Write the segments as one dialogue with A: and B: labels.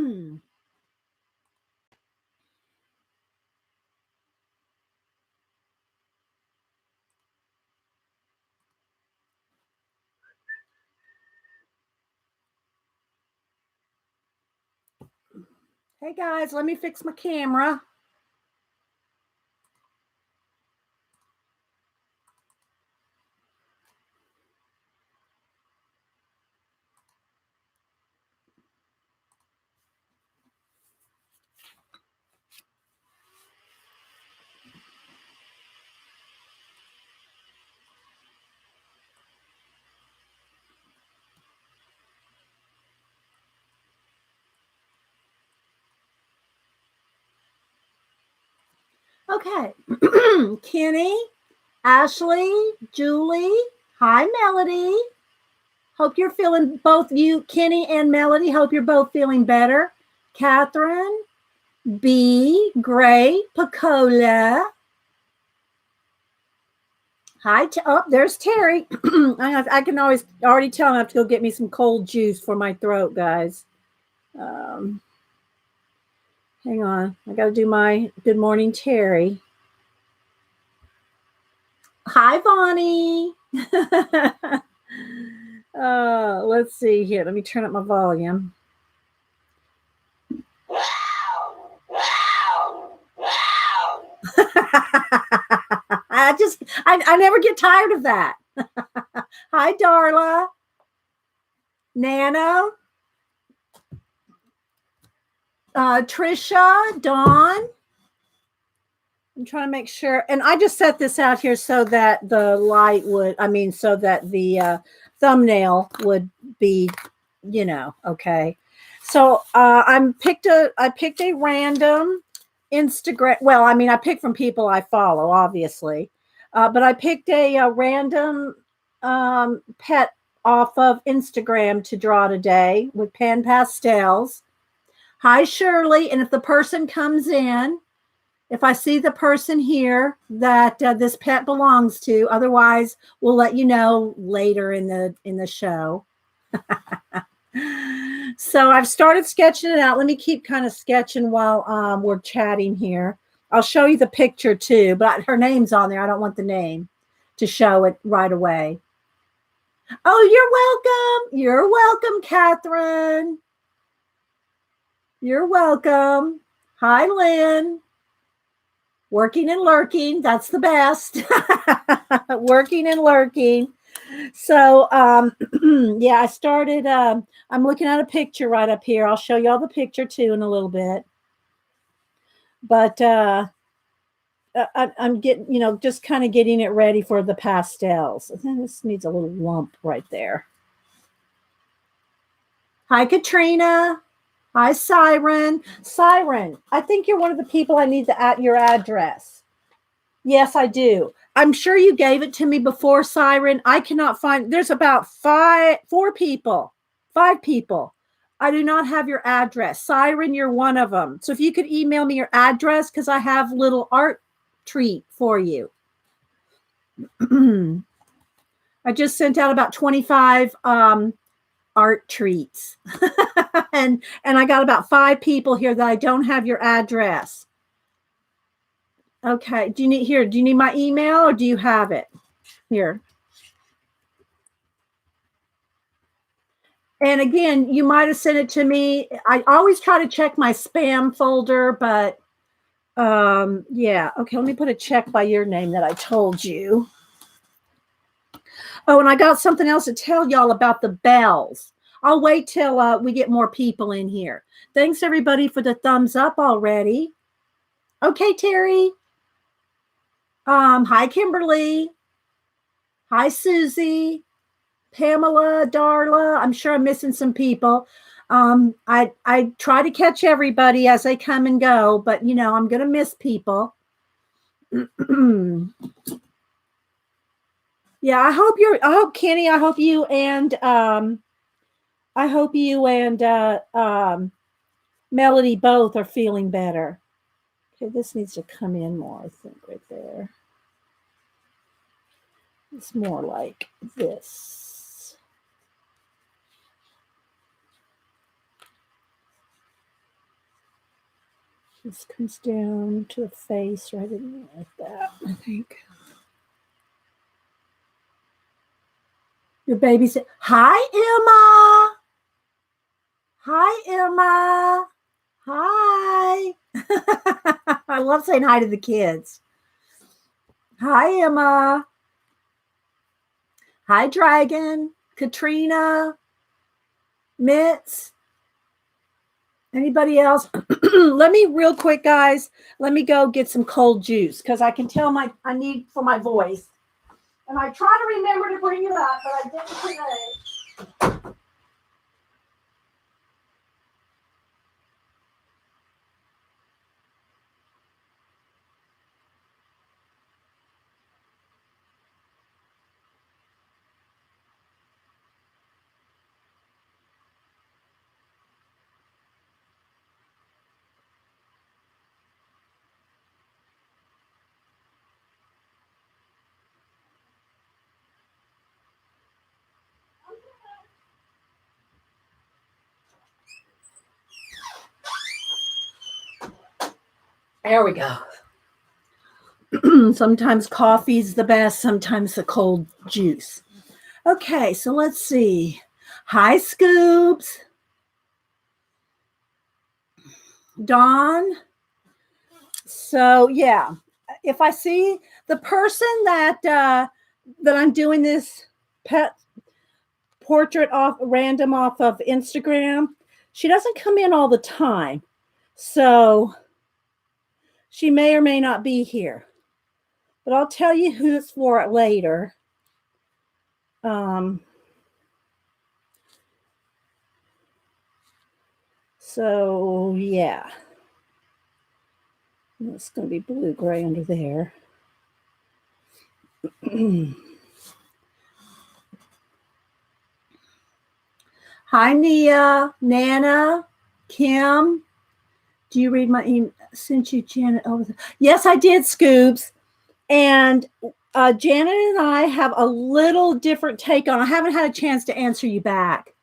A: Hey guys, let me fix my camera. Okay. Kenny, Ashley, Julie. Hi, Melody. Hope you're feeling both you, Kenny and Melody. Hope you're both feeling better. Catherine, B, Gray, Pacola. Hi. Oh, there's Terry. I can already tell I have to go get me some cold juice for my throat, guys. Hang on. I got to do my good morning, Terry. Hi, Bonnie. Let's see here. Let me turn up my volume. I never get tired of that. Hi, Darla. Nano. Trisha, Dawn. I'm trying to make sure. And I just set this out here so that the light would, so that the thumbnail would be, okay. So I picked a random Instagram. Well, I picked from people I follow, obviously. But I picked a random pet off of Instagram to draw today with Pastels. Hi, Shirley. And if the person comes in, if I see the person here that this pet belongs to, otherwise we'll let you know later in the show. So I've started sketching it out. Let me keep kind of sketching while we're chatting here. I'll show you the picture too, but her name's on there. I don't want the name to show it right away. Oh, you're welcome. You're welcome, Catherine. You're welcome. Hi, Lynn. Working and lurking. That's the best. Working and lurking. So, yeah, I started, I'm looking at a picture right up here. I'll show you all the picture too in a little bit. But I'm getting, just kind of getting it ready for the pastels. I think this needs a little lump right there. Hi, Katrina. Hi, Siren. Siren, I think you're one of the people I need your address. Yes, I do. I'm sure you gave it to me before, Siren. I cannot find. There's about 5 people. I do not have your address. Siren, you're one of them. So if you could email me your address, because I have little art treat for you. I just sent out about 25 art treats. and I got about 5 people here that I don't have your address. Okay. Do you need my email or do you have it? Here. And again, you might have sent it to me. I always try to check my spam folder, but yeah. Okay, let me put a check by your name that I told you. Oh, and I got something else to tell y'all about the bells. I'll wait till we get more people in here. Thanks everybody for the thumbs up already. Okay, Terry. Hi, Kimberly. Hi, Susie. Pamela, Darla. I'm sure I'm missing some people. I try to catch everybody as they come and go, but I'm gonna miss people. Yeah, I hope Kenny, I hope you and Melody both are feeling better. Okay, this needs to come in more, I think, right there. It's more like this. Just comes down to the face right in like that, I think. Your baby said, "Hi, Emma. Hi, Emma. Hi." I love saying hi to the kids. Hi, Emma. Hi, Dragon. Katrina. Mitz. Anybody else? Let me real quick, guys. Let me go get some cold juice because I can tell I need for my voice. And I try to remember to bring it up, but I didn't today. There we go. Sometimes coffee's the best, sometimes the cold juice. Okay, so let's see. Hi, Scoops. Dawn. So yeah, if I see the person that I'm doing this pet portrait off random off of Instagram, she doesn't come in all the time. So she may or may not be here. But I'll tell you who it's for later. So yeah. It's going to be blue-gray under there. Hi, Nia, Nana, Kim. Do you read my email? Sent you Janet over there. Yes, I did, Scoobs. And Janet and I have a little different take on. I haven't had a chance to answer you back.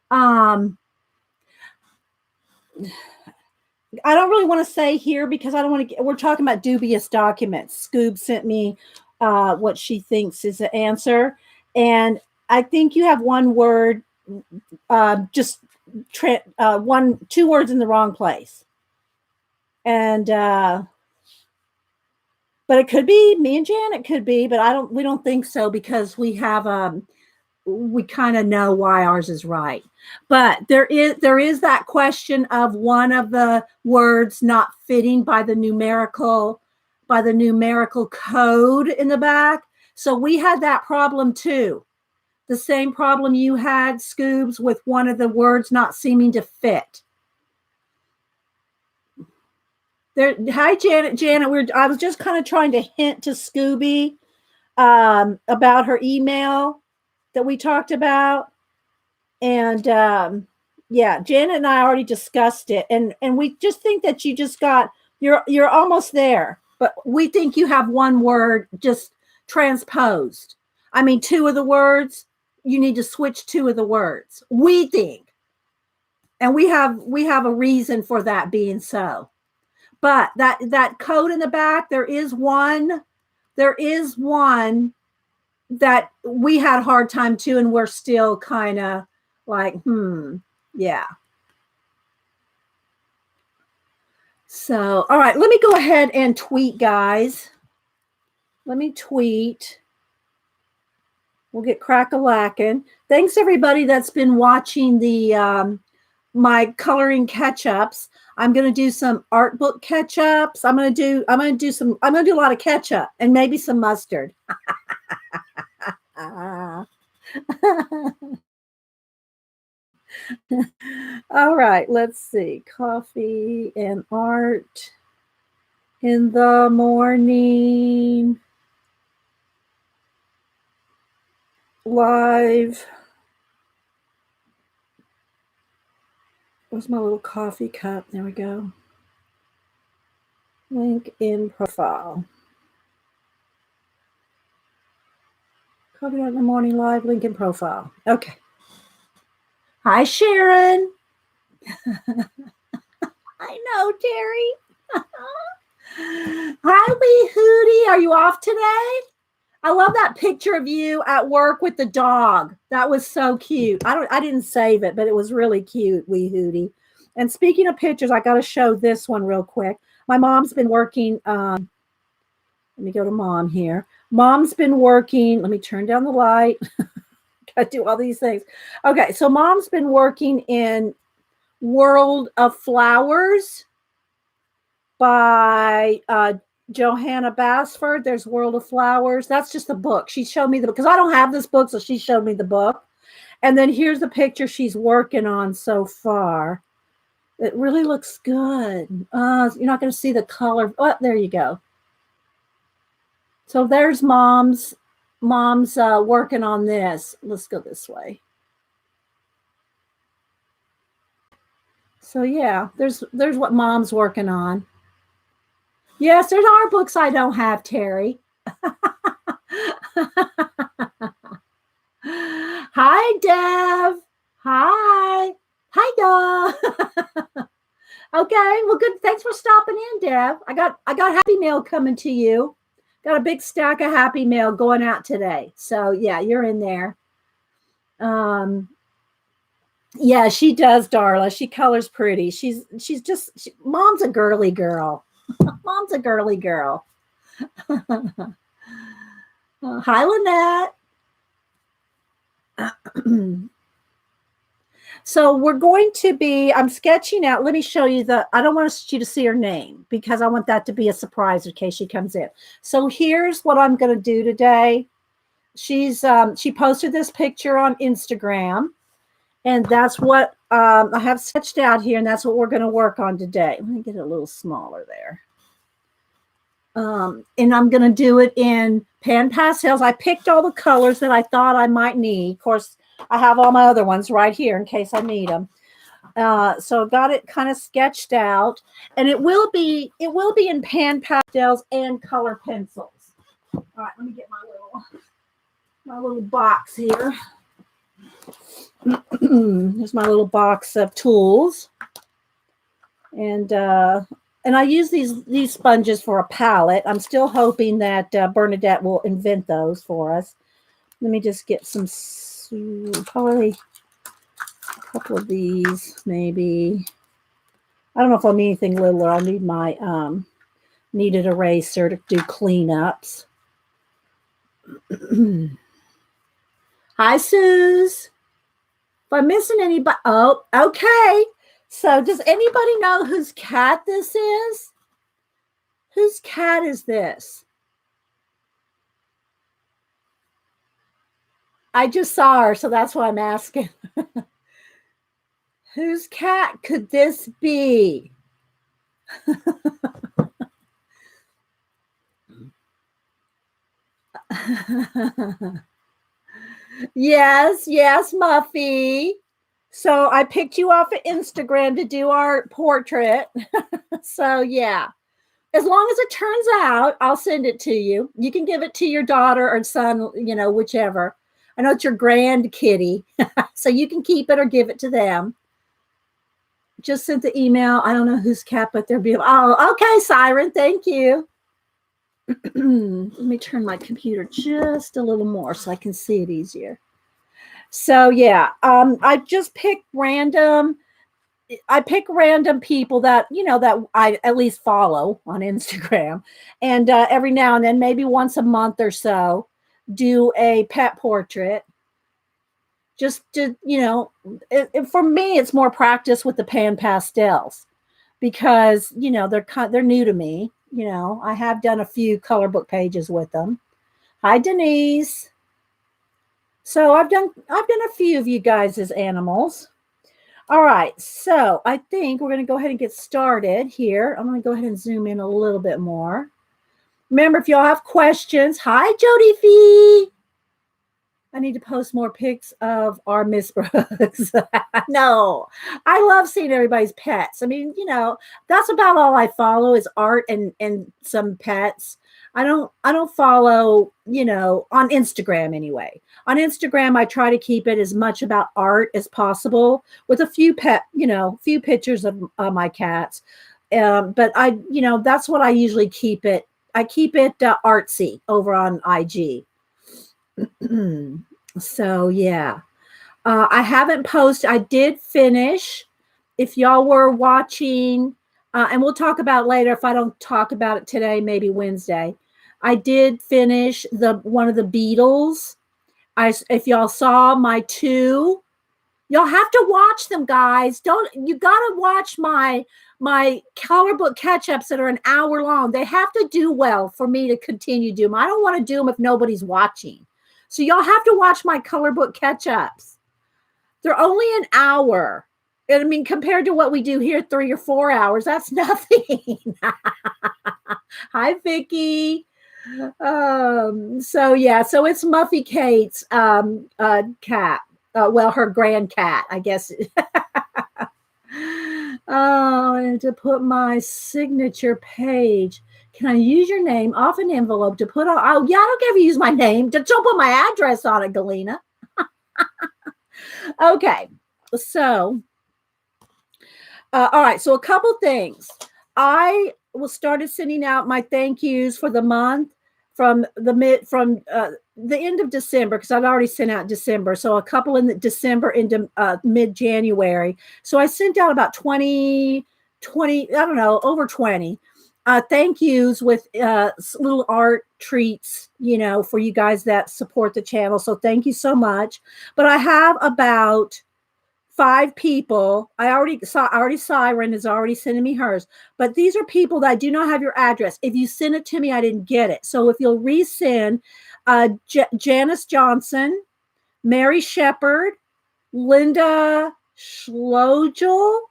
A: I don't really want to say here because I don't want to. We're talking about dubious documents. Scoob sent me what she thinks is the answer, and I think you have one word, just two words in the wrong place, and but it could be me and Janet. Could be, but we don't think so because we have we kind of know why ours is right. But there is that question of one of the words not fitting by the numerical code in the back. So we had that problem too. The same problem you had, Scoobs, with one of the words not seeming to fit. There, hi, Janet. I was just kind of trying to hint to Scooby about her email that we talked about. And yeah, Janet and I already discussed it, and we just think that you just got you're almost there, but we think you have one word just transposed. I mean, two of the words, you need to switch two of the words. We think, and we have a reason for that being so. But that code in the back, there is one that we had a hard time too, and we're still kind of like, yeah. So, all right, let me go ahead and tweet, guys. Let me tweet. We'll get crack-a-lackin'. Thanks everybody that's been watching the my coloring catch-ups. I'm going to do some art book catch-ups. I'm going to do a lot of ketchup and maybe some mustard. All right, let's see. Coffee and art in the morning. Live. Where's my little coffee cup? There we go. Link in profile. Coffee in the morning live, link in profile. Okay. Hi, Sharon. I know, Terry. Hi, wee Hootie. Are you off today? I love that picture of you at work with the dog. That was so cute. I didn't save it, but it was really cute, wee Hootie. And speaking of pictures, I got to show this one real quick. My mom's been working. Let me go to mom here. Mom's been working. Let me turn down the light. Got to do all these things. Okay, so mom's been working in World of Flowers by Johanna Basford. There's World of Flowers. That's just a book. She showed me the book because I don't have this book, so she showed me the book. And then here's the picture she's working on so far. It really looks good. You're not going to see the color. Oh, there you go. So there's mom's working on this. Let's go this way. So yeah, there's what mom's working on. Yes, there are books I don't have, Terry. Hi, Dev. Hi. Hi, Dev. Okay, well, good. Thanks for stopping in, Dev. I got Happy Mail coming to you. Got a big stack of Happy Mail going out today. So yeah, you're in there. Yeah, she does, Darla. She colors pretty. Mom's a girly girl. Mom's a girly girl. Hi, Lynette. So we're going to be, I'm sketching out. Let me show you I don't want you to see her name because I want that to be a surprise in case she comes in. So here's what I'm going to do today. She posted this picture on Instagram, and that's what I have sketched out here, and that's what we're going to work on today. Let me get it a little smaller there. And I'm going to do it in pan pastels. I picked all the colors that I thought I might need. Of course, I have all my other ones right here in case I need them. So I got it kind of sketched out, and it will be in pan pastels and color pencils. All right, let me get my little box here. Here's my little box of tools, and I use these sponges for a palette. I'm still hoping that Bernadette will invent those for us. Let me just get some, probably a couple of these, maybe. I don't know if I'll need anything littler. I'll need my kneaded eraser to do cleanups. Hi, Suze. If I'm missing anybody, oh, okay. So does anybody know whose cat this is? Whose cat is this? I just saw her, so that's why I'm asking. Whose cat could this be? Yes, Muffy. So I picked you off of Instagram to do our portrait. So yeah, as long as it turns out, I'll send it to you. You can give it to your daughter or son, whichever. I know it's your grand kitty, so you can keep it or give it to them. Just sent the email. I don't know whose cat, but they're beautiful. Oh, okay, Siren. Thank you. Let me turn my computer just a little more so I can see it easier. So yeah, I just pick random people that that I at least follow on Instagram, and every now and then, maybe once a month or so, do a pet portrait. Just to for me, it's more practice with the pan pastels because they're new to me. I have done a few color book pages with them. Hi, Denise. So I've done a few of you guys as animals. All right, so I think we're going to go ahead and get started here. I'm going to go ahead and zoom in a little bit more. Remember, if y'all have questions, hi, Jody Fee. I need to post more pics of our Miss Brooks. No, I love seeing everybody's pets. I mean, that's about all I follow is art and some pets. I don't follow, on Instagram anyway. On Instagram, I try to keep it as much about art as possible with a few few pictures of my cats. But that's what I usually keep it. I keep it artsy over on IG. So yeah, I haven't posted. I did finish. If y'all were watching, and we'll talk about it later. If I don't talk about it today, maybe Wednesday. I did finish one of the Beatles. If y'all saw my two, y'all have to watch them, guys. You gotta watch my color book catch-ups that are an hour long. They have to do well for me to continue to do them. I don't want to do them if nobody's watching. So y'all have to watch my color book catch-ups. They're only an hour. And I mean, compared to what we do here, 3 or 4 hours, that's nothing. Hi, Vicky. So it's Muffy Kate's cat. Well, her grand cat, I guess. And to put my signature page, can I use your name off an envelope to put on? Oh, yeah, I don't care if you use my name. Don't put my address on it, Galena. Okay, so, all right, so a couple things. I started sending out my thank yous for the month from the end of December, because I'd already sent out December. So a couple in the December into mid-January. So I sent out about 20, I don't know, over 20 thank yous with little art treats, for you guys that support the channel. So thank you so much. But I have about 5 people. I already Siren is already sending me hers, but these are people that I do not have your address. If you send it to me, I didn't get it. So if you'll resend, Janice Johnson, Mary Shepard, Linda Schlogel,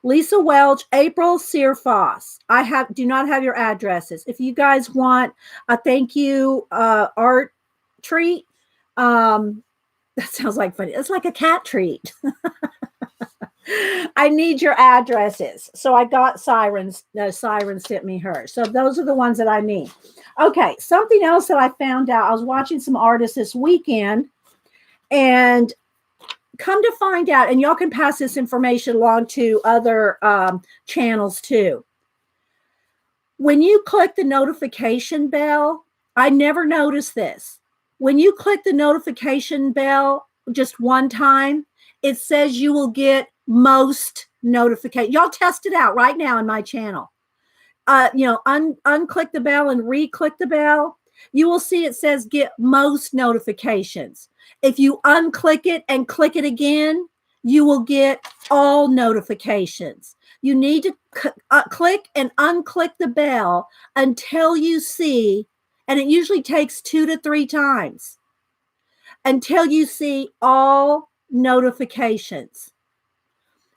A: Lisa Welch, April Searfoss. I do not have your addresses. If you guys want a thank you art treat, that sounds like funny. It's like a cat treat. I need your addresses. So I got Siren sent me hers. So those are the ones that I need. Okay, something else that I found out. I was watching some artists this weekend, and come to find out, and y'all can pass this information along to other channels too. When you click the notification bell, I never noticed this. When you click the notification bell just one time, it says you will get most notifications. Y'all test it out right now in my channel. Unclick the bell and re-click the bell. You will see it says get most notifications. If you unclick it and click it again, you will get all notifications. You need to click and unclick the bell until you see, and it usually takes 2 to 3 times, until you see all notifications.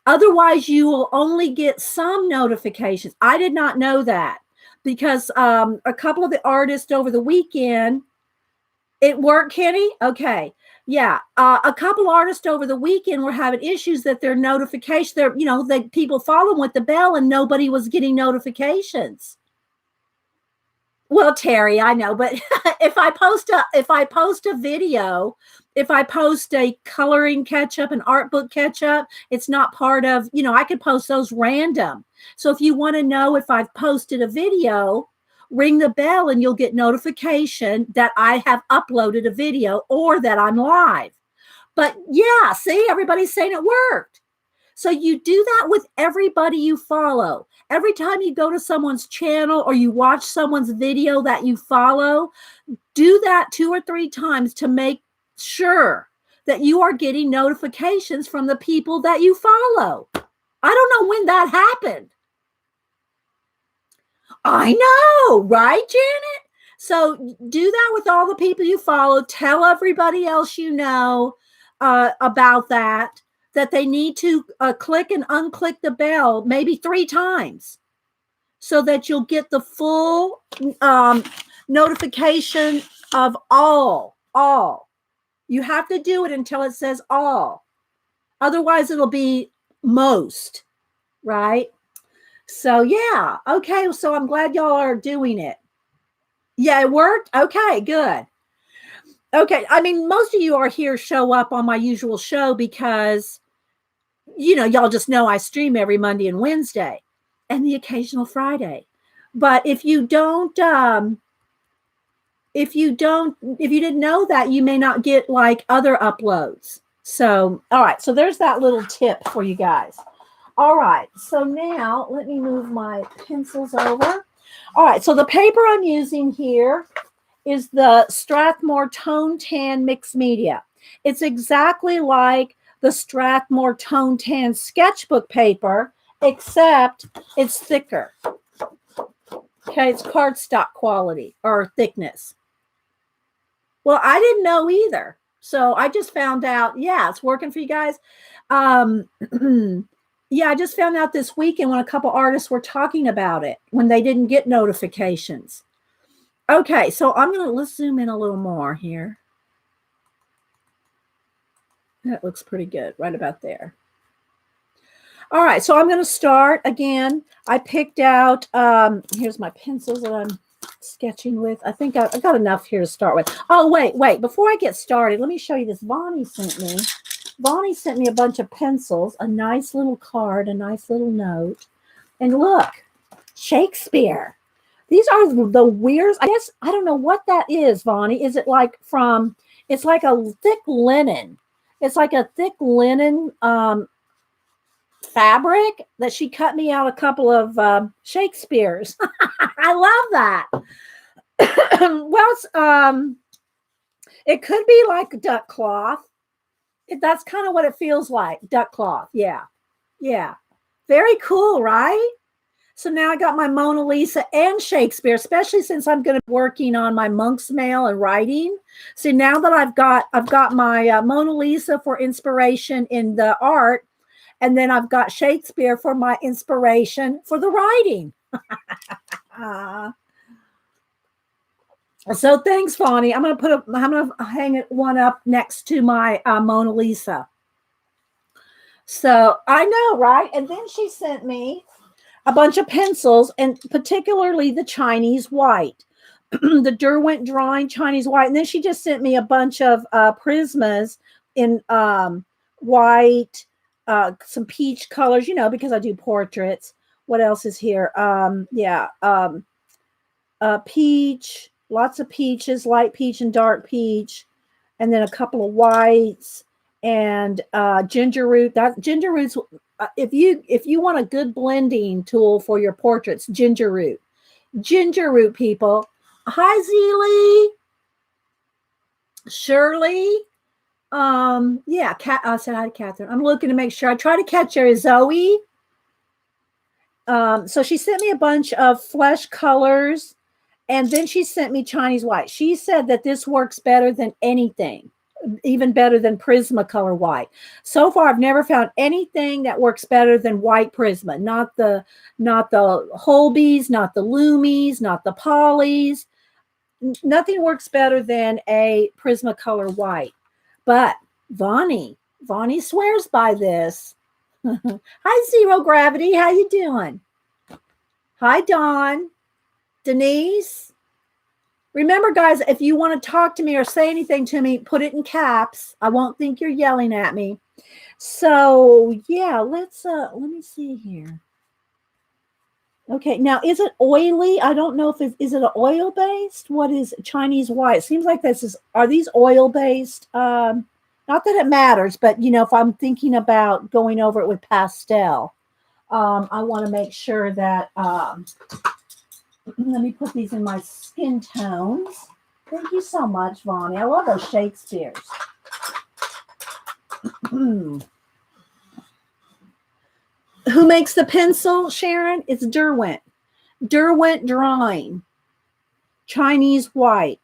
A: Otherwise, you will only get some notifications. I did not know that, because a couple of the artists over the weekend, it worked, Kenny? Okay. Yeah. A couple artists over the weekend were having issues that their notification, that people follow them with the bell, and nobody was getting notifications. Well, Terry, I know, but if I post a video, if I post a coloring catch-up, an art book catch-up, it's not part of, I could post those random. So if you want to know if I've posted a video, ring the bell and you'll get notification that I have uploaded a video or that I'm live. But yeah, see, everybody's saying it worked. So you do that with everybody you follow. Every time you go to someone's channel or you watch someone's video that you follow, do that 2 or 3 times to make sure that you are getting notifications from the people that you follow. I don't know when that happened. I know, right, Janet? So do that with all the people you follow. Tell everybody else you know about that they need to click and unclick the bell maybe 3 times so that you'll get the full notification of all. You have to do it until it says all. Otherwise, it'll be most, right? So, yeah. Okay, so I'm glad y'all are doing it. Yeah, it worked? Okay, good. Okay, I mean, most of you are here show up on my usual show because y'all just know I stream every Monday and Wednesday and the occasional Friday. But if you didn't know that, you may not get like other uploads. So, all right. So there's that little tip for you guys. All right. So now let me move my pencils over. All right. So the paper I'm using here is the Strathmore Tone Tan Mixed Media. It's exactly like the Strathmore Tone Tan sketchbook paper, except it's thicker. Okay, it's cardstock quality or thickness. Well, I didn't know either. So I just found out, yeah, it's working for you guys. Yeah, I just found out this weekend when a couple artists were talking about it when they didn't get notifications. Okay, so let's zoom in a little more here. That looks pretty good right about there. All right, so I'm going to start again. I picked out, here's my pencils that I'm sketching with. I think I got enough here to start with. Oh, wait. Before I get started, let me show you this Vonnie sent me. Vonnie sent me a bunch of pencils, a nice little card, a nice little note. And look, Shakespeare. These are the weirdest. I guess, I don't know what that is, Vonnie. Is it like it's like a thick linen. It's like a thick linen fabric that she cut me out a couple of Shakespeare's. I love that. Well, it could be like duck cloth. That's kind of what it feels like, duck cloth. Yeah. Very cool, right? So now I got my Mona Lisa and Shakespeare, especially since I'm going to be working on my monk's mail and writing. See, now that I've got my Mona Lisa for inspiration in the art, and then I've got Shakespeare for my inspiration for the writing. So thanks, Vonnie. I'm gonna hang one up next to my Mona Lisa. So I know, right? And then she sent me a bunch of pencils, and particularly the Chinese white, the Derwent drawing Chinese white. And then she just sent me a bunch of prismas in white, some peach colors, because I do portraits. What else is here? Peach, lots of peaches, light peach and dark peach, and then a couple of whites and ginger root. That ginger root's if you want a good blending tool for your portraits, ginger root, people. Hi, Zeely, Shirley. Yeah, I said hi to Catherine. I'm looking to make sure. I try to catch her. Zoe. So she sent me a bunch of flesh colors, and then she sent me Chinese white. She said that this works better than anything, even better than Prismacolor white. So far, I've never found anything that works better than white Prisma. Not the Holbees, not the Loomies, not the Polys. Nothing works better than a Prismacolor white. But Vonnie swears by this. Hi, Zero Gravity. How you doing? Hi, Dawn. Denise. Remember, guys, if you want to talk to me or say anything to me, put it in caps. I won't think you're yelling at me. So, yeah, let me see here. Okay, now, is it oily? I don't know if is it an oil-based? What is Chinese white? It seems like are these oil-based? Not that it matters, but, if I'm thinking about going over it with pastel, I want to make sure that, let me put these in my skin tones. Thank you so much, Vonnie. I love those Shakespeares. Who makes the pencil, Sharon? It's Derwent. Derwent Drawing. Chinese white.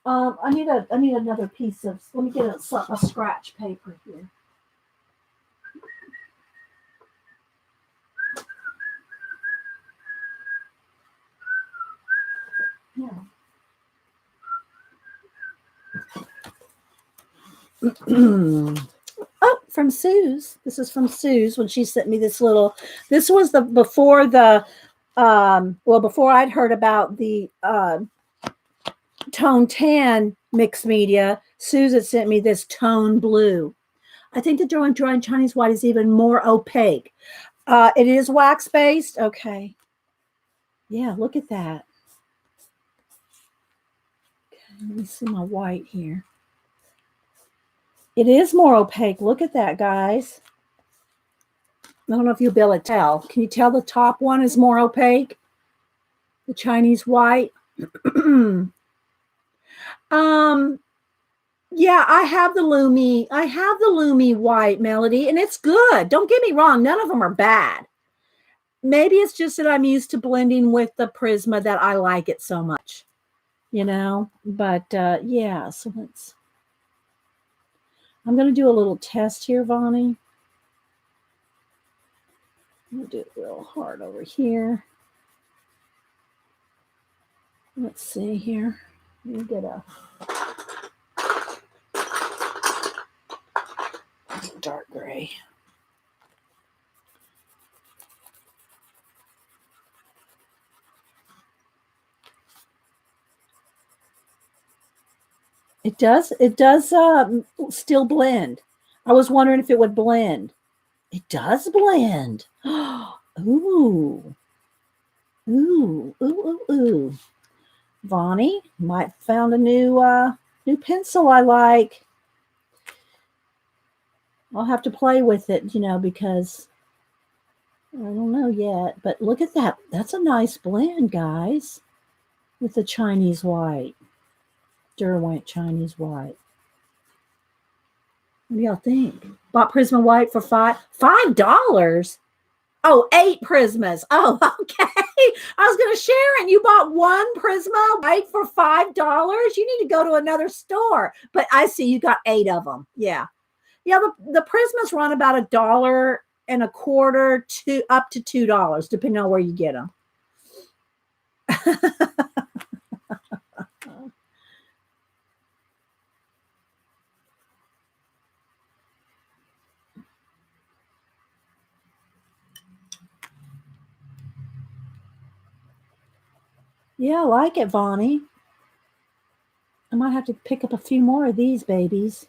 A: I need another piece of. Let me get a scratch paper here. Yeah. Oh, from Sue's. This is from Sue's when she sent me this little. This was before I'd heard about the Tone Tan mixed media. Sue's had sent me this tone blue. I think the drawing Chinese white is even more opaque. It is wax based. Okay. Yeah, look at that. Okay, let me see my white here. It is more opaque. Look at that, guys. I don't know if you'll be able to tell. Can you tell the top one is more opaque? The Chinese white. Yeah, I have the Lumi. I have the Lumi white, Melody, and it's good. Don't get me wrong. None of them are bad. Maybe it's just that I'm used to blending with the Prisma that I like it so much, you know? But yeah, so I'm going to do a little test here, Vonnie. I'm going to do it real hard over here. Let's see here. Let me get a dark gray. It does still blend. I was wondering if it would blend. It does blend. Ooh. Ooh, ooh, ooh, ooh. Vonnie might found a new pencil I like. I'll have to play with it, you know, because I don't know yet. But look at that. That's a nice blend, guys, with the Chinese white. Derwent Chinese white. What do y'all think? Bought Prisma White for $5. Oh, 8 Prismas. Oh, okay. I was going to share, and you bought one Prisma White for $5. You need to go to another store. But I see you got 8 of them. Yeah. Yeah, the Prismas run about $1.25 to up to $2, depending on where you get them. Yeah, I like it, Vonnie. I might have to pick up a few more of these babies.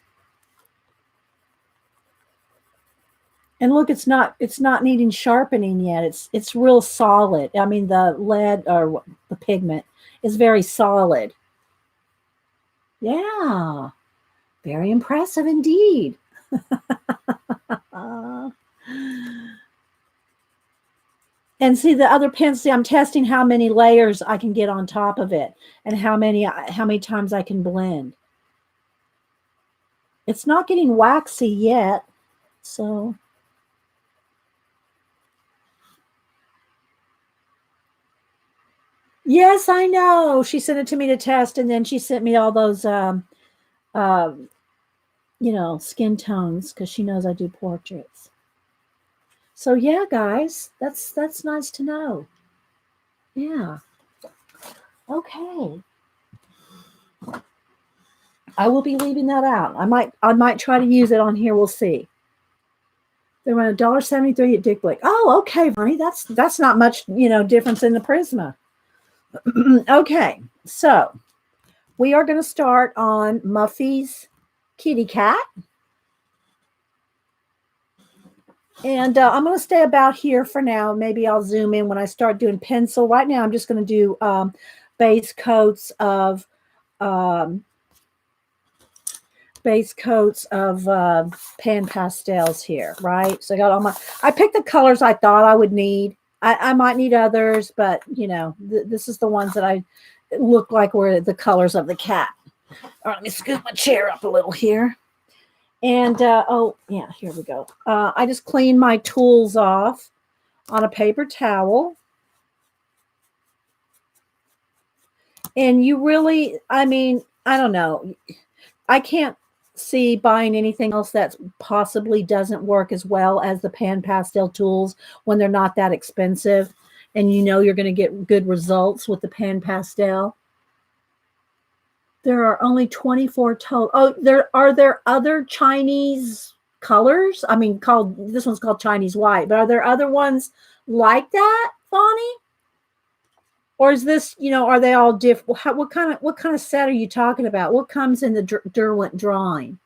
A: And look, it's not needing sharpening yet. It's real solid. I mean, the lead or the pigment is very solid. Yeah, very impressive indeed. And see the other pencil, I'm testing how many layers I can get on top of it and how many times I can blend. It's not getting waxy yet, so. Yes, I know. She sent it to me to test, and then she sent me all those, you know, skin tones because she knows I do portraits. So yeah, guys, that's nice to know. Yeah. Okay. I will be leaving that out. I might try to use it on here. We'll see. They run $1.73 at Dick Blick. Oh, okay, Vonnie. That's not much, you know, difference in the Prisma. Okay, so we are going to start on Muffy's kitty cat. And I'm going to stay about here for now. Maybe I'll zoom in when I start doing pencil. Right now, I'm just going to do base coats of pan pastels here, right? So I got all I picked the colors I thought I would need. I might need others, but you know, this is the ones that I look like were the colors of the cat. All right, let me scoot my chair up a little here. And, oh, yeah, here we go. I just cleaned my tools off on a paper towel. And you really, I mean, I don't know. I can't see buying anything else that possibly doesn't work as well as the pan pastel tools when they're not that expensive. And you know you're going to get good results with the pan pastel. There are only 24 total. Oh, are there other Chinese colors? I mean, this one's called Chinese white, but are there other ones like that, Bonnie? Or is this, you know, are they all different? What kind of set are you talking about? What comes in the Derwent drawing?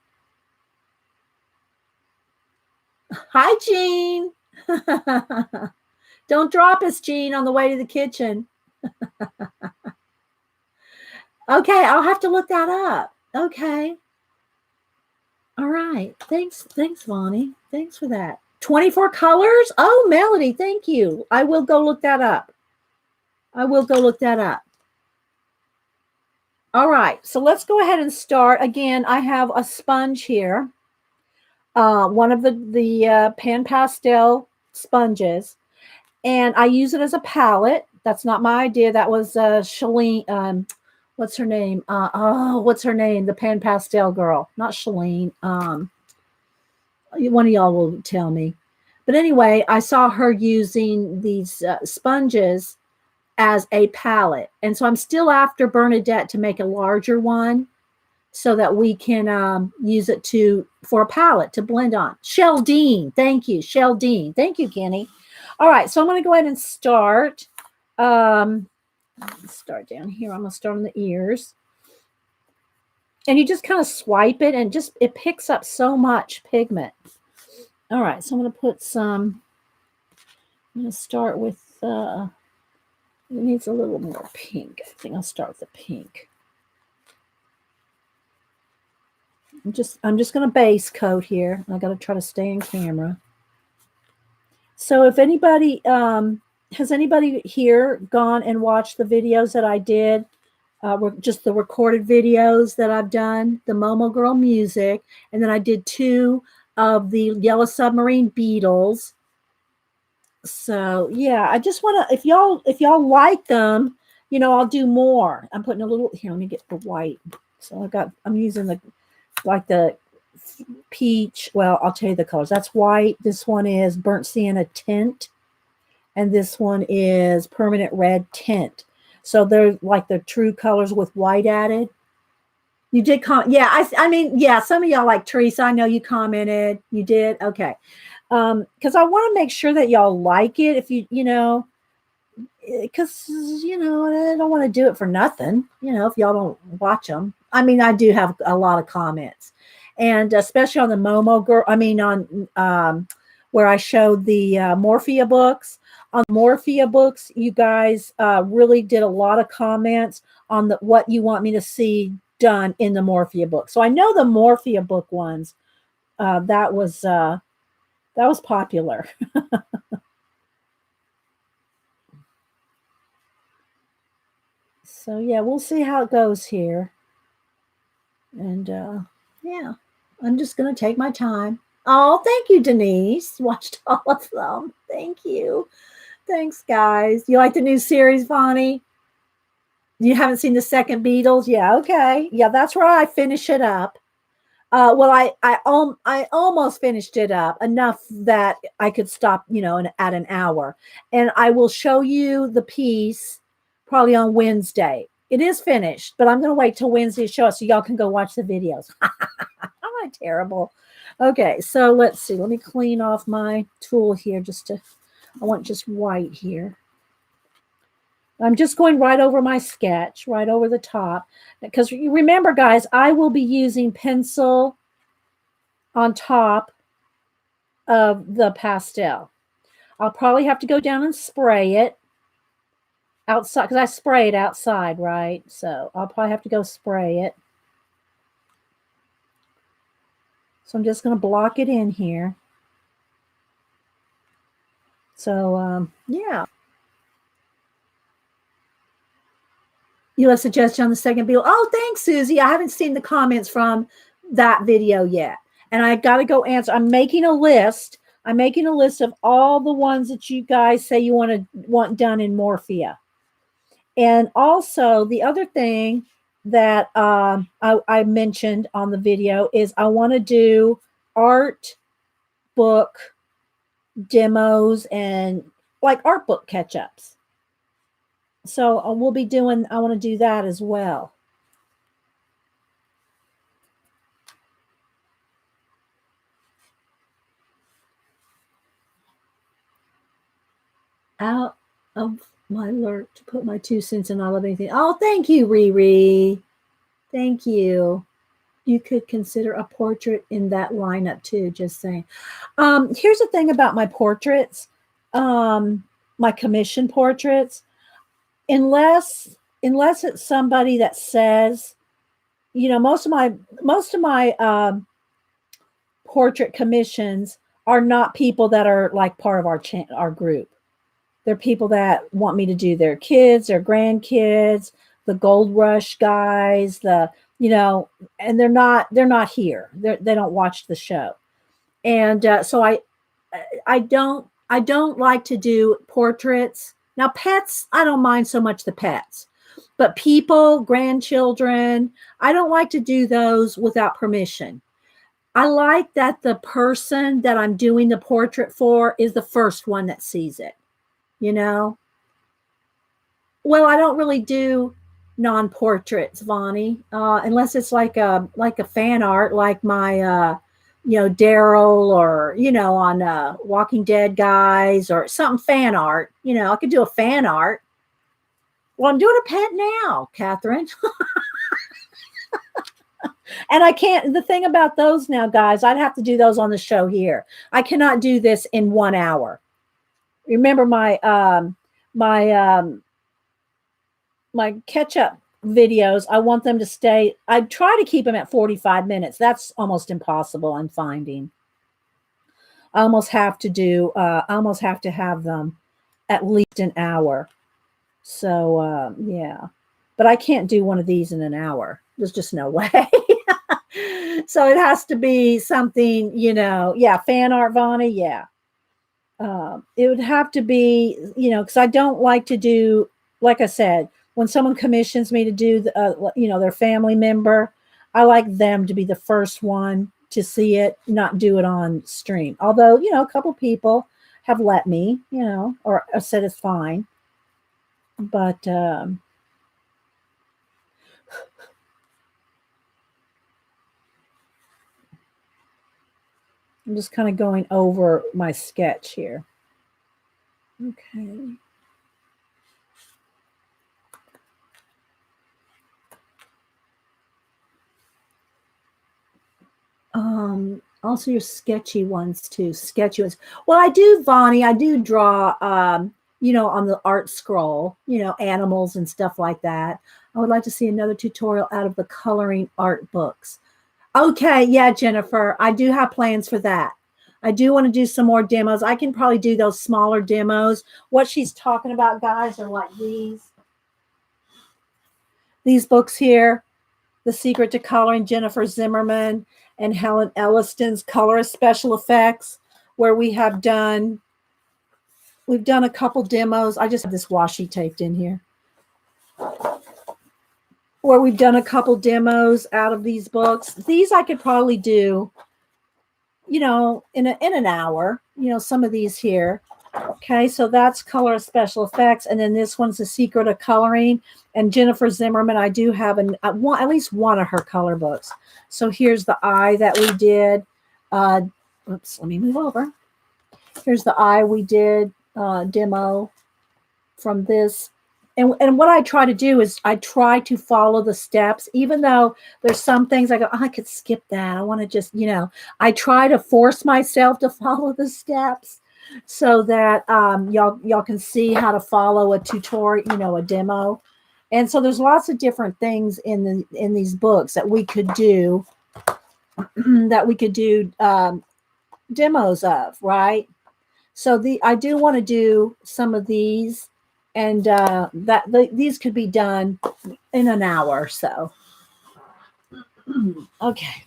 A: Hi, Jean. Don't drop us, Jean, on the way to the kitchen. Okay, I'll have to look that up. Okay. All right. Thanks, Vonnie. Thanks for that. 24 colors? Oh, Melody, thank you. I will go look that up. I will go look that up. All right. So let's go ahead and start. Again, I have a sponge here. One of the Pan Pastel sponges, and I use it as a palette. That's not my idea. That was Shalene. What's her name? What's her name? The Pan Pastel girl, not Shalene. One of y'all will tell me. But anyway, I saw her using these sponges as a palette, and so I'm still after Bernadette to make a larger one, so that we can use it for a palette to blend on. Sheldine, thank you. Sheldine, thank you, Kenny. All right, so I'm going to go ahead and start. Start down here. I'm going to start on the ears. And you just kind of swipe it, and it picks up so much pigment. All right, so I'm going to put some. I'm going to start with. It needs a little more pink. I think I'll start with the pink. I'm just going to base coat here. I got to try to stay in camera. So if anybody has anybody here gone and watched the videos that I did, just the recorded videos that I've done, the Momo Girl music, and then I did 2 of the Yellow Submarine Beetles. So yeah, I just want to, if y'all like them, I'll do more. I'm putting a little here. Let me get the white. So I'm using the peach. Well, I'll tell you the colors. That's white. This one is burnt sienna tint, and this one is permanent red tint. So they're like the true colors with white added. You did comment. Yeah, I mean, yeah, some of y'all like Teresa. I know you commented. You did. Okay. Because I want to make sure that y'all like it. If because I don't want to do it for nothing. If y'all don't watch them. I mean, I do have a lot of comments, and especially on the Momo Girl. I mean, on where I showed the Morphia books. On Morphia books, you guys really did a lot of comments on what you want me to see done in the Morphia book. So I know the Morphia book ones. That was popular. So yeah, we'll see how it goes here. And yeah, I'm just gonna take my time. Oh, thank you, Denise. Watched all of them. Thank you. Thanks, guys. You like the new series, Vonnie? You haven't seen the second Beatles? Yeah, okay. Yeah, that's where I finish it up. Well, I almost finished it up enough that I could stop, at an hour. And I will show you the piece probably on Wednesday. It is finished, but I'm going to wait till Wednesday to show it so y'all can go watch the videos. Am I terrible? Okay, so let's see. Let me clean off my tool here I want just white here. I'm just going right over my sketch, right over the top. Because you remember, guys, I will be using pencil on top of the pastel. I'll probably have to go down and spray it outside because I spray it outside, right? So I'll probably have to go spray it. So I'm just going to block it in here. So, yeah. You have a suggestion on the second Beatle? Oh, thanks, Susie. I haven't seen the comments from that video yet. And I got to go answer. I'm making a list. I'm making a list of all the ones that you guys say you want done in Morphia. And also the other thing that I mentioned on the video is I want to do art book demos and like art book catch-ups. So I want to do that as well. Out of my lurk to put my 2 cents in all of anything. Oh, thank you, Riri. Thank you. you could consider a portrait in that lineup too. Just saying. Here's the thing about my portraits, um, my commission portraits. Unless it's somebody that says, most of my portrait commissions are not people that are like part of our group. They're people that want me to do their kids, their grandkids, the gold rush guys, and they're not here. They don't watch the show. And so I don't like to do portraits. Now pets, I don't mind so much the pets. But people, grandchildren, I don't like to do those without permission. I like that the person that I'm doing the portrait for is the first one that sees it, you know? Well, I don't really do non-portraits, Vonnie, unless it's like a fan art, like my Daryl, or on Walking Dead guys, or something fan art. I could do a fan art. Well, I'm doing a pet now, Catherine. And I can't. The thing about those now, guys, I'd have to do those on the show here. I cannot do this in 1 hour. Remember my catch-up videos, I want them to stay. I try to keep them at 45 minutes. That's almost impossible, I'm finding. I almost have to have them at least an hour. So yeah. But I can't do one of these in an hour. There's just no way. So it has to be something, yeah, fan art, Vonnie, yeah. It would have to be, because I don't like to do, like I said, when someone commissions me to do, their family member, I like them to be the first one to see it, not do it on stream. Although, a couple people have let me, or said it's fine. But I'm just kind of going over my sketch here. Okay. Also your sketchy ones too. Sketchy ones. Well, I do, Vonnie, I do draw, on the art scroll, animals and stuff like that. I would like to see another tutorial out of the coloring art books. Okay, yeah, Jennifer, I do have plans for that. I do want to do some more demos. I can probably do those smaller demos. What she's talking about, guys, are like these books here, The Secret to Coloring, Jennifer Zimmerman and Helen Elliston's Colorist Special Effects, where we've done a couple demos. I just have this washi taped in here. Where we've done a couple demos out of these books. These I could probably do, in an hour, some of these here. Okay, so that's Color Special Effects. And then this one's The Secret of Coloring. And Jennifer Zimmerman, I do have at least one of her color books. So here's the eye that we did. Oops, let me move over. Here's the eye we did demo from this. And what I try to do is I try to follow the steps, even though there's some things I go, I could skip that. I want to just, I try to force myself to follow the steps so that y'all can see how to follow a tutorial, a demo. And so there's lots of different things in these books that we could do demos of, right? So I do want to do some of these, and these could be done in an hour or so. Okay,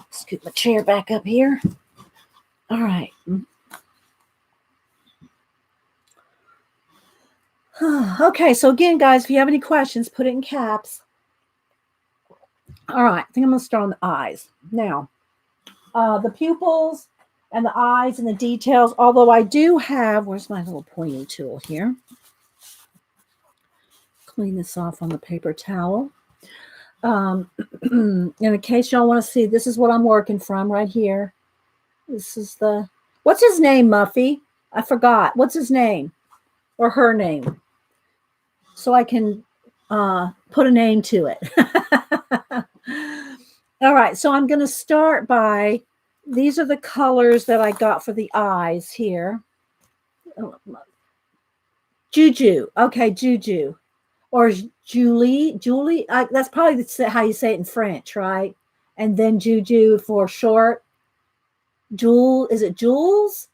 A: scoot my chair back up here. All right. Okay, so again, guys, if you have any questions, put it in caps. All right, I think I'm going to start on the eyes. Now, the pupils and the eyes and the details, although I do have, where's my little pointy tool here? Clean this off on the paper towel. In case y'all want to see, this is what I'm working from right here. This is what's his name, Muffy? I forgot. What's his name? Or her name? So I can put a name to it. All right, so I'm going to start by, these are the colors that I got for the eyes here. Juju. Okay, Juju. Or Julie. Julie. That's probably how you say it in French, right? And then Juju for short. Jewel. Is it Jules?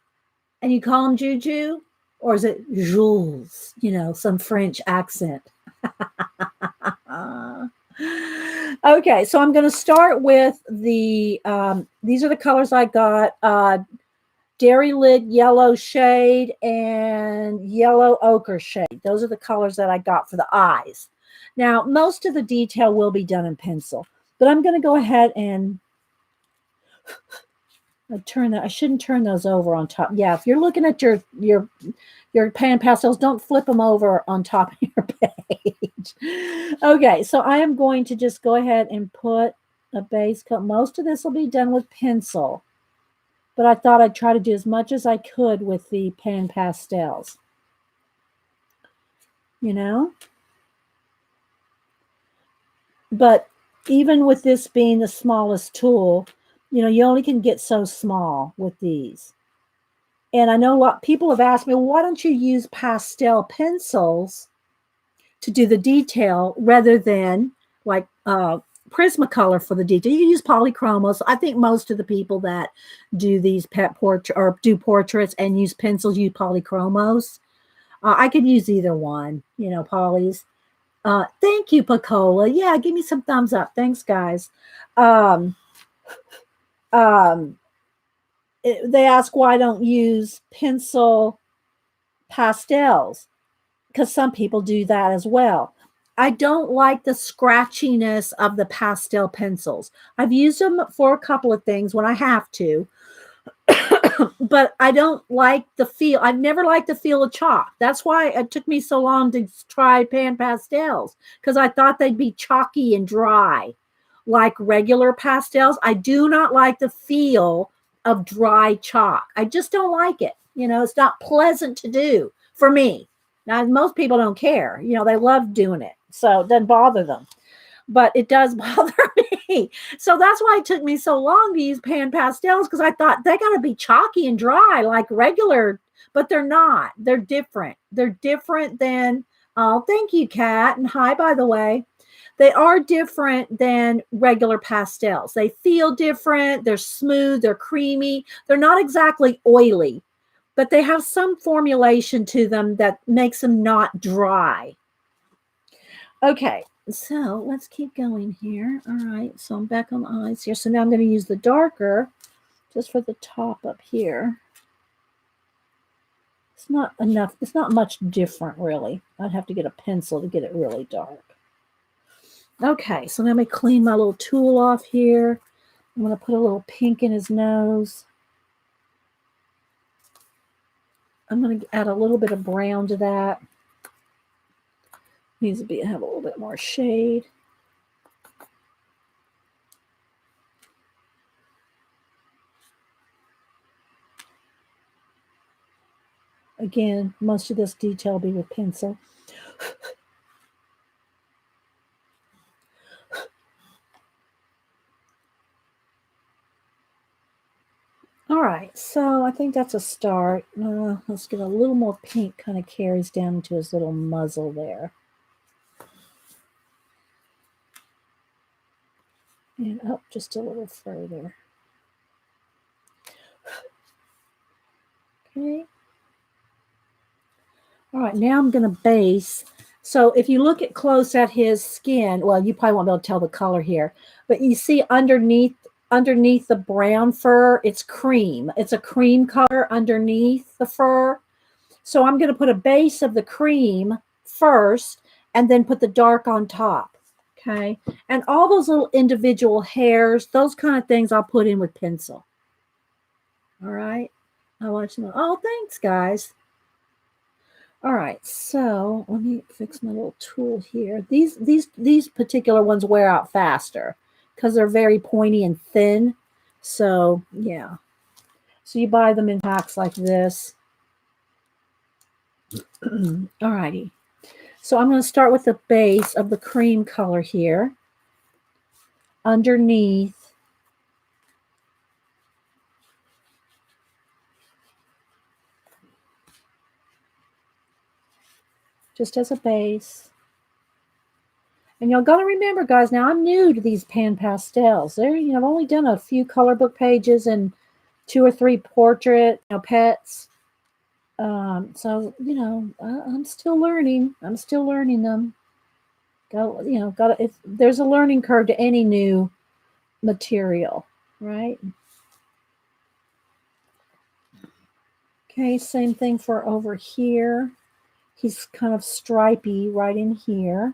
A: And you call him Juju? Or is it Jules? You know, some French accent. Okay, so I'm going to start with these are the colors I got. Dairy lid yellow shade and yellow ochre shade. Those are the colors that I got for the eyes. Now, most of the detail will be done in pencil, but I'm going to go ahead and turn that. I shouldn't turn those over on top. Yeah, if you're looking at your pan pastels, don't flip them over on top of your page. Okay, so I am going to just go ahead and put a base coat. Most of this will be done with pencil, but I thought I'd try to do as much as I could with the pan pastels. You know? But even with this being the smallest tool, you know, you only can get so small with these. And I know what people have asked me, well, why don't you use pastel pencils to do the detail rather than like Prismacolor for the detail? You can use polychromos. I think most of the people that do these pet portrait or do portraits and use pencils use polychromos. I could use either one, you know, polys. Thank you, Pacola. Yeah, give me some thumbs up. Thanks, guys. Um, um, they ask why I don't use pencil pastels because some people do that as well. I don't like the scratchiness of the pastel pencils. I've used them for a couple of things when I have to, but I don't like the feel. I've never liked the feel of chalk. That's why it took me so long to try pan pastels because I thought they'd be chalky and dry like regular pastels. I do not like the feel of dry chalk. I just don't like it. You know, it's not pleasant to do for me. Now, most people don't care. You know, they love doing it. So it doesn't bother them. But it does bother me. So that's why it took me so long to use pan pastels because I thought they got to be chalky and dry like regular, but they're not. They're different. They're different than, oh, thank you, Kat. And hi, by the way. They are different than regular pastels. They feel different. They're smooth. They're creamy. They're not exactly oily, but they have some formulation to them that makes them not dry. Okay, so let's keep going here. All right, so I'm back on the eyes here. So now I'm going to use the darker just for the top up here. It's not enough. It's not much different, really. I'd have to get a pencil to get it really dark. Okay, so let me clean my little tool off here. I'm going to put a little pink in his nose. I'm going to add a little bit of brown to that. Needs to have a little bit more shade. Again, most of this detail will be with pencil. All right, so I think that's a start. Let's get a little more pink, kind of carries down into his little muzzle there. And up just a little further. Okay. All right, now I'm going to base. So if you look at close at his skin, well, you probably won't be able to tell the color here, but you see underneath the brown fur, it's cream. It's a cream color underneath the fur. So I'm going to put a base of the cream first and then put the dark on top. Okay. And all those little individual hairs, those kind of things I'll put in with pencil. All right. I want you to know. Oh, thanks, guys. All right, so let me fix my little tool here. These particular ones wear out faster because they're very pointy and thin. So yeah, so you buy them in packs like this. All righty. So I'm going to start with the base of the cream color here. underneath, just as a base. And y'all got to remember, guys, now I'm new to these pan pastels. I've only done a few color book pages and 2 or 3 portrait, pets. So, I'm still learning. I'm still learning them. There's a learning curve to any new material, right? Okay, same thing for over here. He's kind of stripy right in here.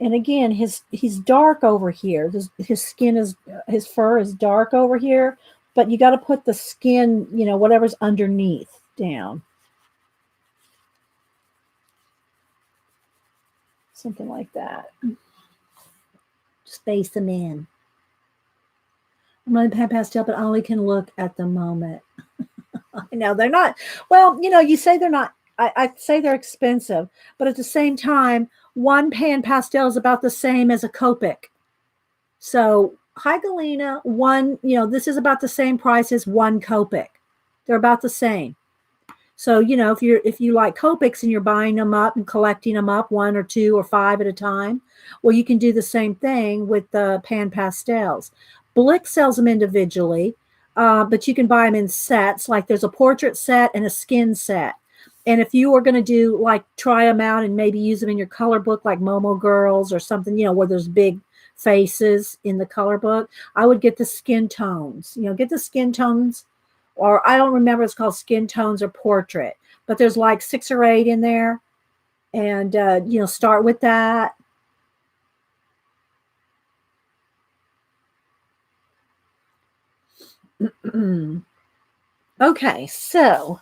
A: And again, he's dark over here. His fur is dark over here, but you got to put the skin, whatever's underneath down. Something like that. Space them in. I'm going to pastel, but I only can look at the moment. I know they're not. Well, you say they're not. I say they're expensive, but at the same time, one pan pastel is about the same as a Copic. So, hi Galena, this is about the same price as one Copic. They're about the same. So, if you like Copics and you're buying them up and collecting them up 1 or 2 or 5 at a time, well, you can do the same thing with the pan pastels. Blick sells them individually, but you can buy them in sets. Like there's a portrait set and a skin set. And if you were going to do try them out and maybe use them in your color book, like Momo Girls or something, where there's big faces in the color book, I would get the skin tones. Get the skin tones. Or I don't remember, it's called skin tones or portrait, but there's 6 or 8 in there. And, start with that. Okay, so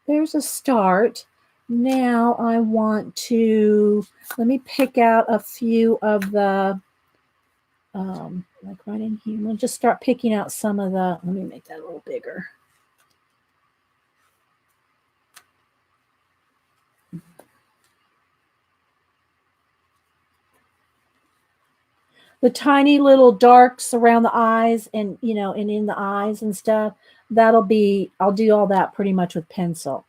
A: there's a start. Now I want to, let me pick out a few of the, right in here. We'll just start picking out some of the, let me make that a little bigger. The tiny little darks around the eyes and, and in the eyes and stuff, I'll do all that pretty much with pencil.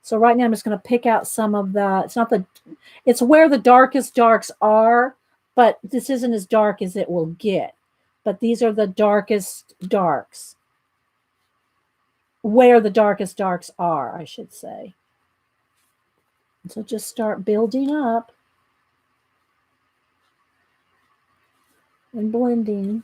A: So right now I'm just going to pick out some of it's where the darkest darks are, but this isn't as dark as it will get. But these are the darkest darks. Where the darkest darks are, I should say. So just start building up and blending.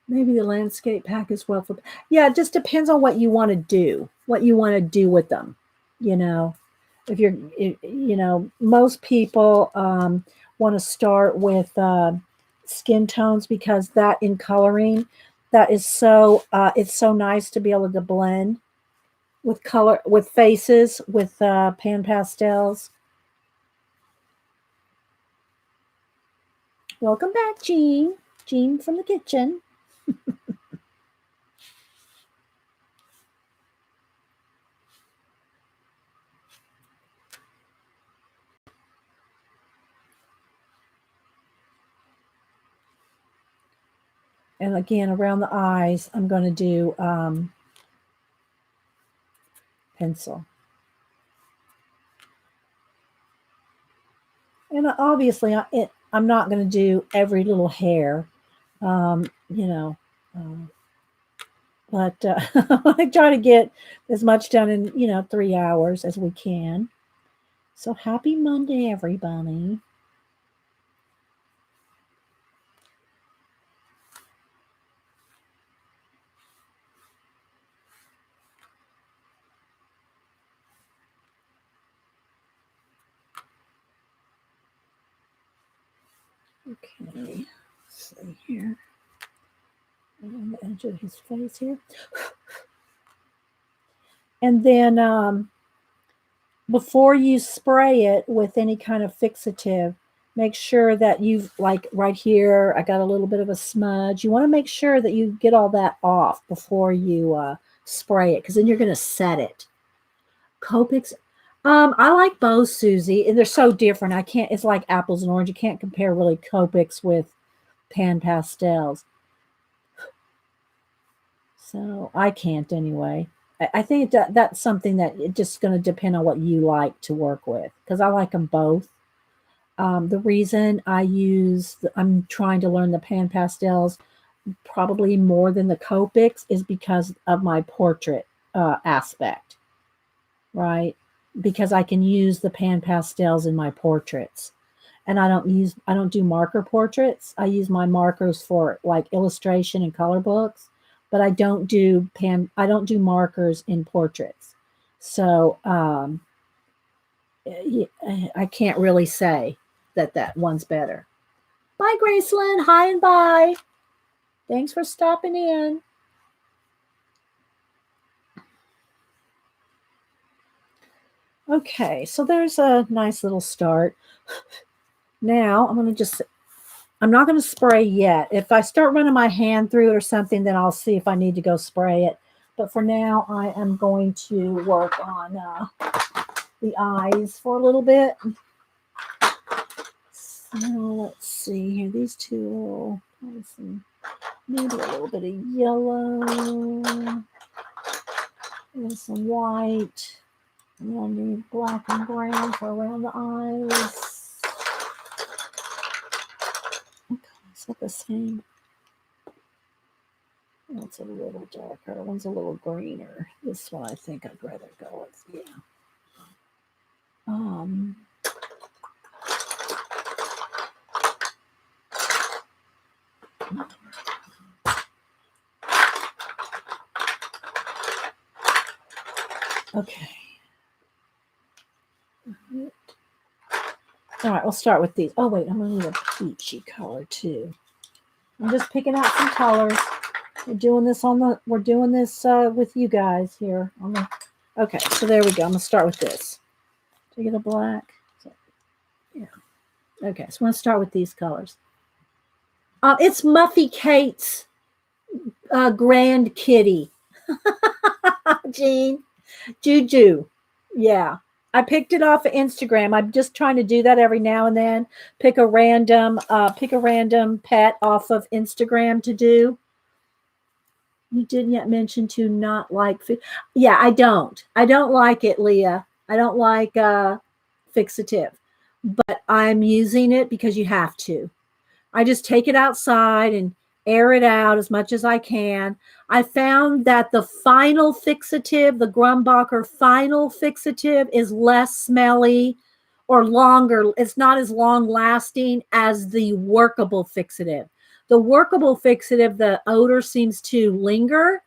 A: Maybe the landscape pack as well. Yeah, it just depends on what you want to do, with them. Most people want to start with skin tones because that in coloring, that is so, it's so nice to be able to blend with color, with faces, with pan pastels. Welcome back, Jean. Jean from the kitchen. And again, around the eyes, I'm going to do pencil. And obviously, I'm not going to do every little hair, but I try to get as much done in 3 hours as we can. So happy Monday, everybody. Okay, let's see here. On the edge of his face here. And then before you spray it with any kind of fixative, make sure that you've, right here, I got a little bit of a smudge. You want to make sure that you get all that off before you spray it because then you're going to set it. Copics. I like both, Susie, and they're so different. I can't. It's like apples and oranges. You can't compare really Copics with pan pastels. So I can't anyway. I think that's something that it's just going to depend on what you like to work with because I like them both. The reason I'm trying to learn the pan pastels probably more than the Copics is because of my portrait aspect, right? Because I can use the pan pastels in my portraits. And I don't do marker portraits. I use my markers for like illustration and color books, but I don't do markers in portraits. So I can't really say that one's better. Bye, Gracelyn. Hi and bye. Thanks for stopping in. Okay, so there's a nice little start. Now I'm not going to spray yet. If I start running my hand through it or something, then I'll see if I need to go spray it. But for now, I am going to work on the eyes for a little bit. So let's see here. These two maybe a little bit of yellow and some white. And then need black and brown for around the eyes. Okay, is that the same? That's a little darker. That one's a little greener. This one I think I'd rather go with. Yeah. Okay. All right, we'll start with these. Oh, wait, I'm going to need a peachy color, too. I'm just picking out some colors. We're doing this with you guys here. Okay, so there we go. I'm going to start with this. Do I get a black? Yeah. Okay, so I'm going to start with these colors. It's Muffy Kate's Grand Kitty. Jean. Juju. Yeah. I picked it off of Instagram. I'm just trying to do that every now and then. Pick a random pet off of Instagram to do. You didn't yet mention to not like food. Yeah, I don't. I don't like it, Leah. I don't like fixative. But I'm using it because you have to. I just take it outside and air it out as much as I can. I found that the final fixative, the Grumbacher final fixative, is less smelly or longer. It's not as long lasting as the workable fixative. The workable fixative, the odor seems to linger.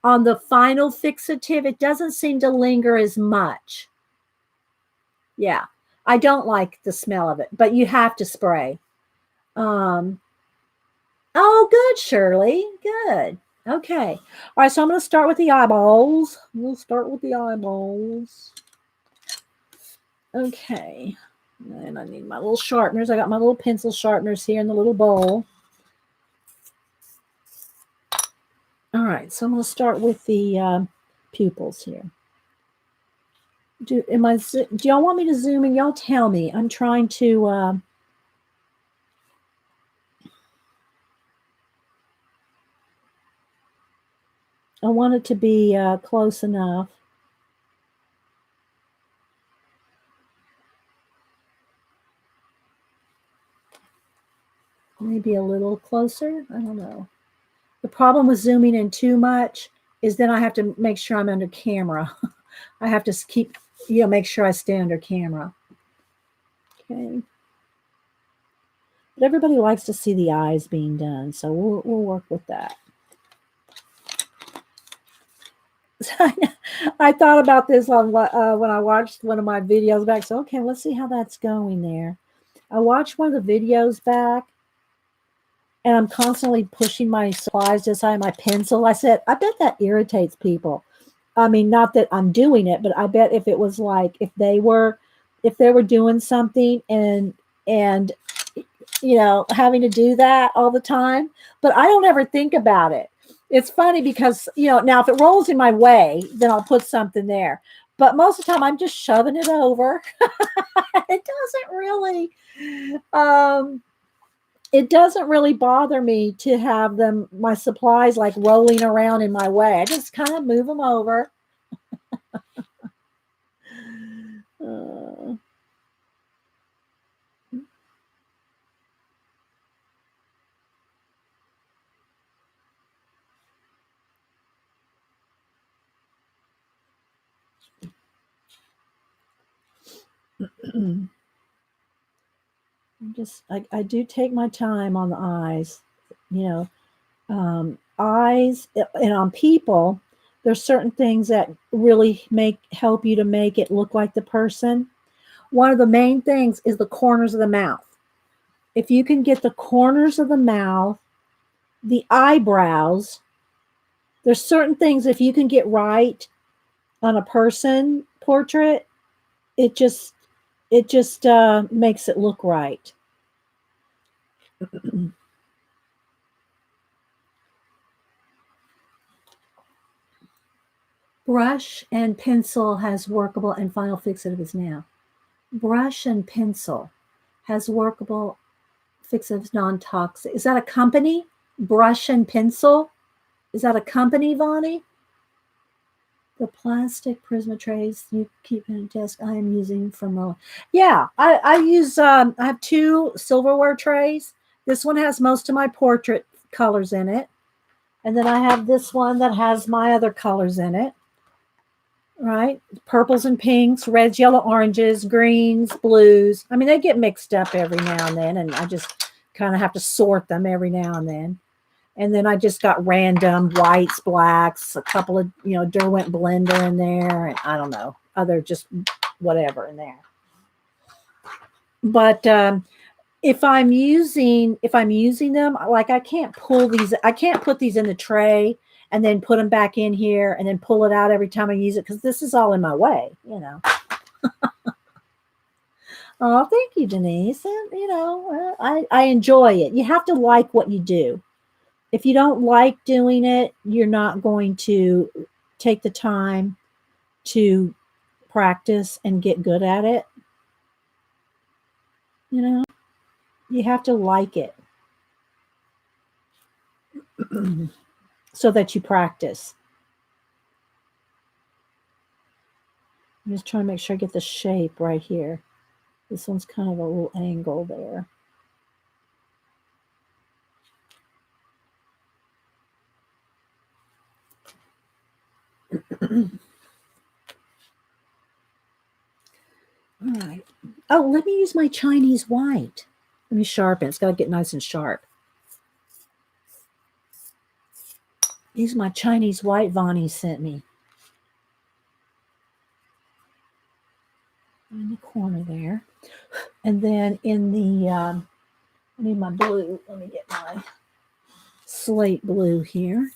A: On the final fixative, it doesn't seem to linger as much. Yeah, I don't like the smell of it, but you have to spray. Oh, good, Shirley. Good. Okay. All right, so I'm going to start with the eyeballs. We'll start with the eyeballs. Okay. And I need my little sharpeners. I got my little pencil sharpeners here in the little bowl. All right, so I'm going to start with the pupils here. Do y'all want me to zoom in? Y'all tell me. I'm trying to... I want it to be close enough. Maybe a little closer. I don't know. The problem with zooming in too much is then I have to make sure I'm under camera. I have to keep, make sure I stay under camera. Okay. But everybody likes to see the eyes being done, so we'll work with that. I thought about this on when I watched one of my videos back. So, okay, let's see how that's going there. I watched one of the videos back, and I'm constantly pushing my supplies just out of my pencil. I said, I bet that irritates people. I mean, not that I'm doing it, but I bet if it was like, if they were doing something and having to do that all the time, but I don't ever think about it. It's funny because, now if it rolls in my way, then I'll put something there. But most of the time I'm just shoving it over. It doesn't really um it doesn't really bother me to have my supplies like rolling around in my way. I just kind of move them over. Uh, I do take my time on the eyes, you know, eyes and on people. There's certain things that really help you to make it look like the person. One of the main things is the corners of the mouth. If you can get the corners of the mouth, the eyebrows, there's certain things if you can get right on a person portrait, it just makes it look right. Brush and pencil has workable and final fixative is now. Brush and pencil has workable fixative non-toxic. Is that a company? Brush and pencil? Is that a company, Vonnie? The plastic Prisma trays you keep in a desk I am using from Roland. Yeah, I use I have 2 silverware trays. This one has most of my portrait colors in it. And then I have this one that has my other colors in it. Right? Purples and pinks, reds, yellow, oranges, greens, blues. I mean, they get mixed up every now and then, and I just kind of have to sort them every now and then. And then I just got random whites, blacks, a couple of, Derwent blender in there, and I don't know, other just whatever in there. But if I'm using them, like I can't put these in the tray and then put them back in here and then pull it out every time I use it because this is all in my way. Oh, thank you, Denise. And, I enjoy it. You have to like what you do. If you don't like doing it, you're not going to take the time to practice and get good at it. You have to like it so that you practice. I'm just trying to make sure I get the shape right here. This one's kind of a little angle there. All right. Oh, let me use my Chinese white. Let me sharpen. It's got to get nice and sharp. Use my Chinese white Vonnie sent me. In the corner there. And then in the, I need my blue. Let me get my slate blue here.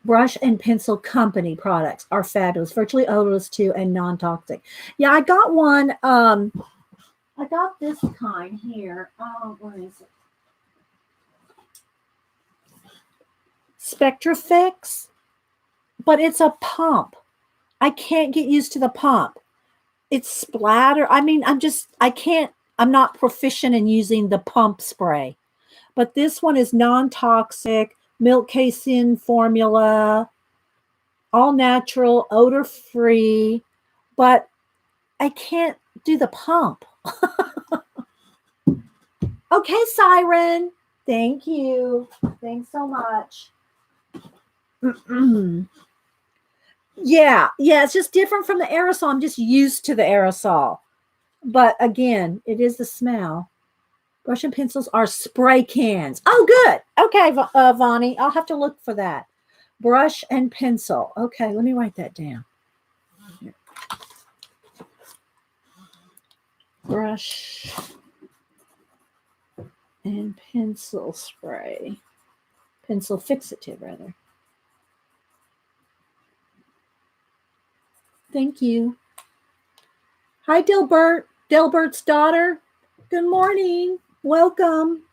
A: Brush and Pencil Company products are fabulous, virtually odorless too, and non-toxic. Yeah, I got one. I got this kind here. Oh, where is it? Spectrafix, but it's a pump. I can't get used to the pump. It's splatter. I mean, I'm not proficient in using the pump spray. But this one is non-toxic, milk casein formula, all natural, odor free, but I can't do the pump. Okay, Siren. Thank you. Thanks so much. Yeah, it's just different from the aerosol. I'm just used to the aerosol. But again, it is the smell. Brush and pencils are spray cans. Oh, good. Okay, Vonnie, I'll have to look for that. Brush and pencil. Okay, let me write that down. Brush and pencil spray. Pencil fixative, rather. Thank you. Hi, Dilbert. Dilbert's daughter. Good morning. Welcome.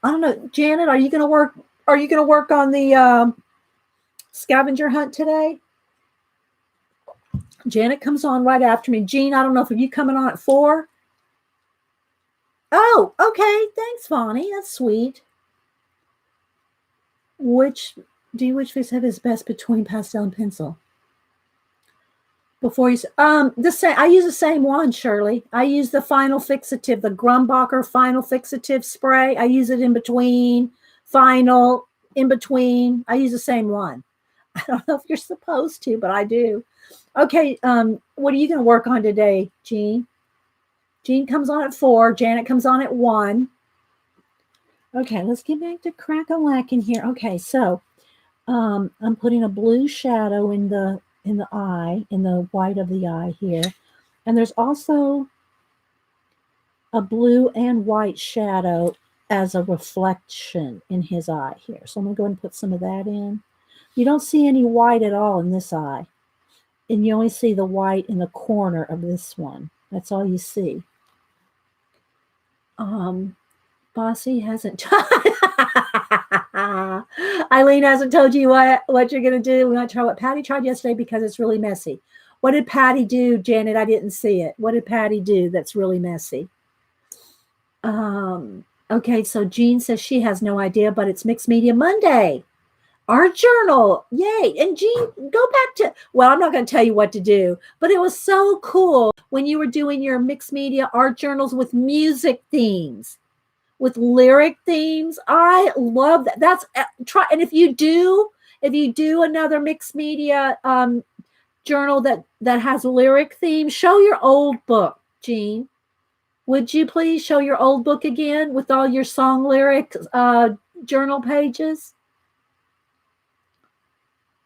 A: I don't know, Janet, are you going to work? Are you going to work on the scavenger hunt today? Janet comes on right after me. Jean, I don't know if are you coming on at 4? Oh, okay. Thanks, Vonnie. That's sweet. Which which face have is best between pastel and pencil? Before you the same, I use the same one, Shirley. I use the final fixative, the Grumbacher final fixative spray. I use it in between, final, in between. I use the same one. I don't know if you're supposed to, but I do. Okay, what are you going to work on today, Jean? Jean comes on at 4. Janet comes on at 1. Okay, let's get back to crack-a-lacking here. Okay, so I'm putting a blue shadow in the eye, in the white of the eye here. And there's also a blue and white shadow as a reflection in his eye here. So I'm going to go ahead and put some of that in. You don't see any white at all in this eye. And you only see the white in the corner of this one. That's all you see. Bossy hasn't Eileen hasn't told you what you're going to do. We might try what Patty tried yesterday because it's really messy. What did Patty do, Janet? I didn't see it. What did Patty do that's really messy? Okay, so Jean says she has no idea, but it's Mixed Media Monday. Art journal. Yay. And Jean, go back to, well, I'm not going to tell you what to do, but it was so cool when you were doing your mixed media art journals with music themes, with lyric themes. I love that. That's try. And if you do another mixed media journal that has lyric themes, show your old book, Jean. Would you please show your old book again with all your song lyric journal pages?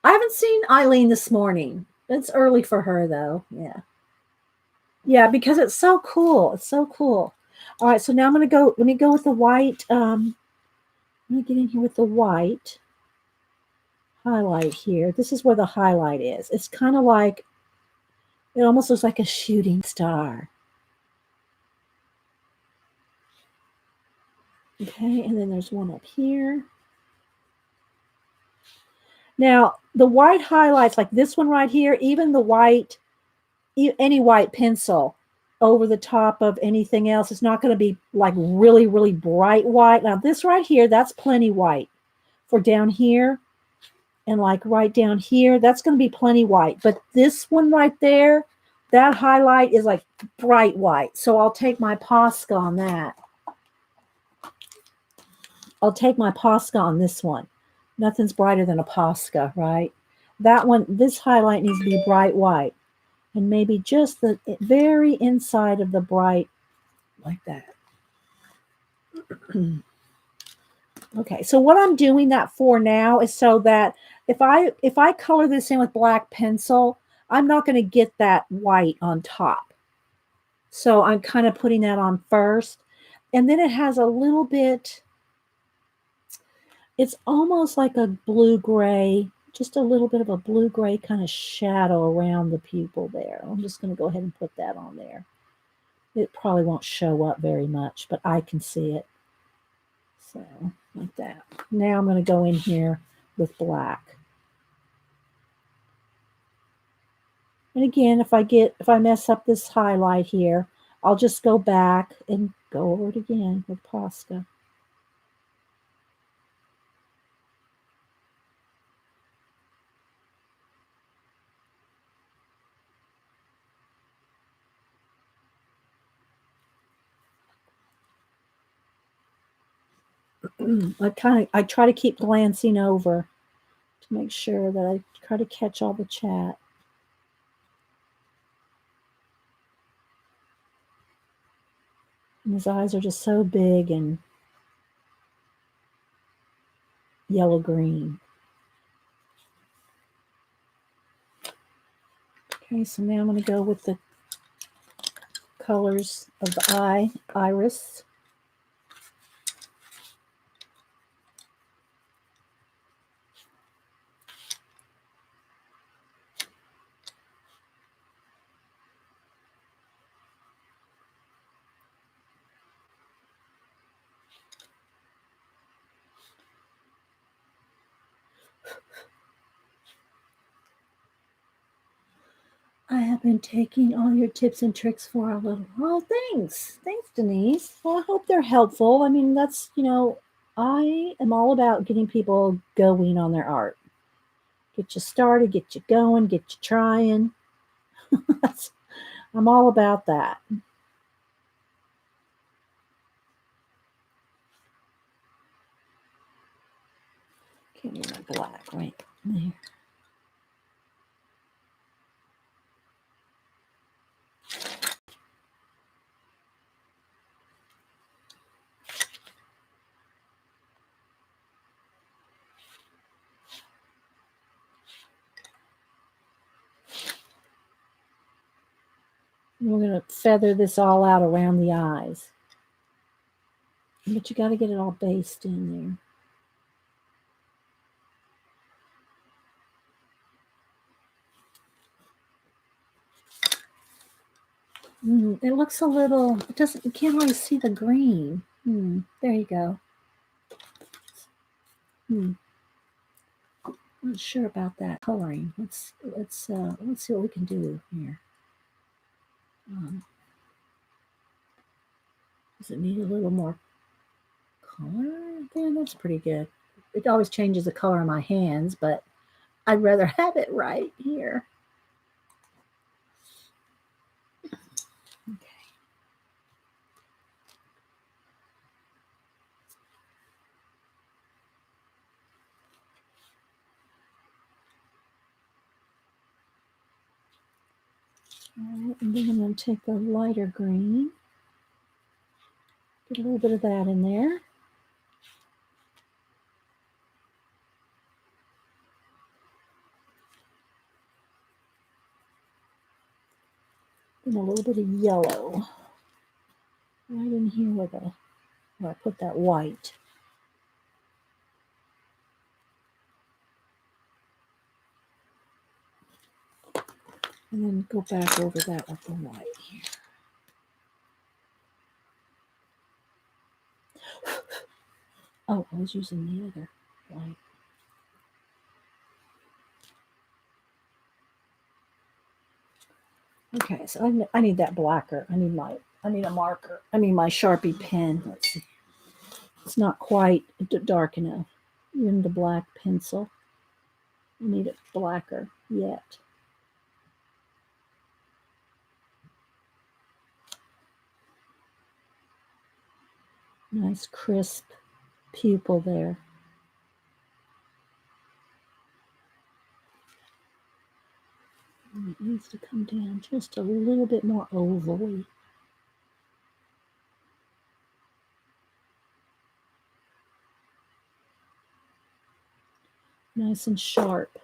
A: I haven't seen Eileen this morning. It's early for her though. Yeah. Yeah, because it's so cool. It's so cool. All right, so now I'm gonna go. Let me go with the white. Let me get in here with the white highlight here. This is where the highlight is. It's kind of like, it almost looks like a shooting star. Okay, and then there's one up here. Now, the white highlights, like this one right here, even the white, any white pencil over the top of anything else, it's not going to be like really, really bright white. Now, this right here, that's plenty white. For down here and like right down here, that's going to be plenty white. But this one right there, that highlight is like bright white. So I'll take my Posca on that. I'll take my Posca on this one. Nothing's brighter than a Posca, right? That one, this highlight needs to be bright white. And maybe just the very inside of the bright, like that. Okay, so what I'm doing that for now is so that if I color this in with black pencil, I'm not going to get that white on top. So I'm kind of putting that on first. And then it has a little bit, it's almost like a blue-gray, just a little bit of a blue-gray kind of shadow around the pupil there. I'm just going to go ahead and put that on there. It probably won't show up very much, but I can see it. So, like that. Now I'm going to go in here with black. And again, if I mess up this highlight here, I'll just go back and go over it again with Posca. I try to keep glancing over to make sure that I try to catch all the chat. And his eyes are just so big and yellow-green. Okay, so now I'm going to go with the colors of the iris. have been taking all your tips and tricks for a little while. Thanks. Thanks, Denise. Well, I hope they're helpful. I mean, that's, I am all about getting people going on their art. Get you started, get you going, get you trying. I'm all about that. Can't use my black right there. We're going to feather this all out around the eyes. But you got to get it all based in there. It looks a little, you can't really see the green. There you go. Not sure about that coloring. Let's see what we can do here. Does it need a little more color? Yeah, that's pretty good. It always changes the color of my hands, but I'd rather have it right here. Okay. All right, and then I'm going to take the lighter green. Get a little bit of that in there. And a little bit of yellow. Right in here where I put that white. And then go back over that with the white here. Oh, I was using the other white. Okay, so I need that blacker. I need a marker. I need my Sharpie pen. Let's see. It's not quite dark enough. Even the black pencil. I need it blacker yet. Nice crisp pupil there. And it needs to come down just a little bit more ovally. Nice and sharp.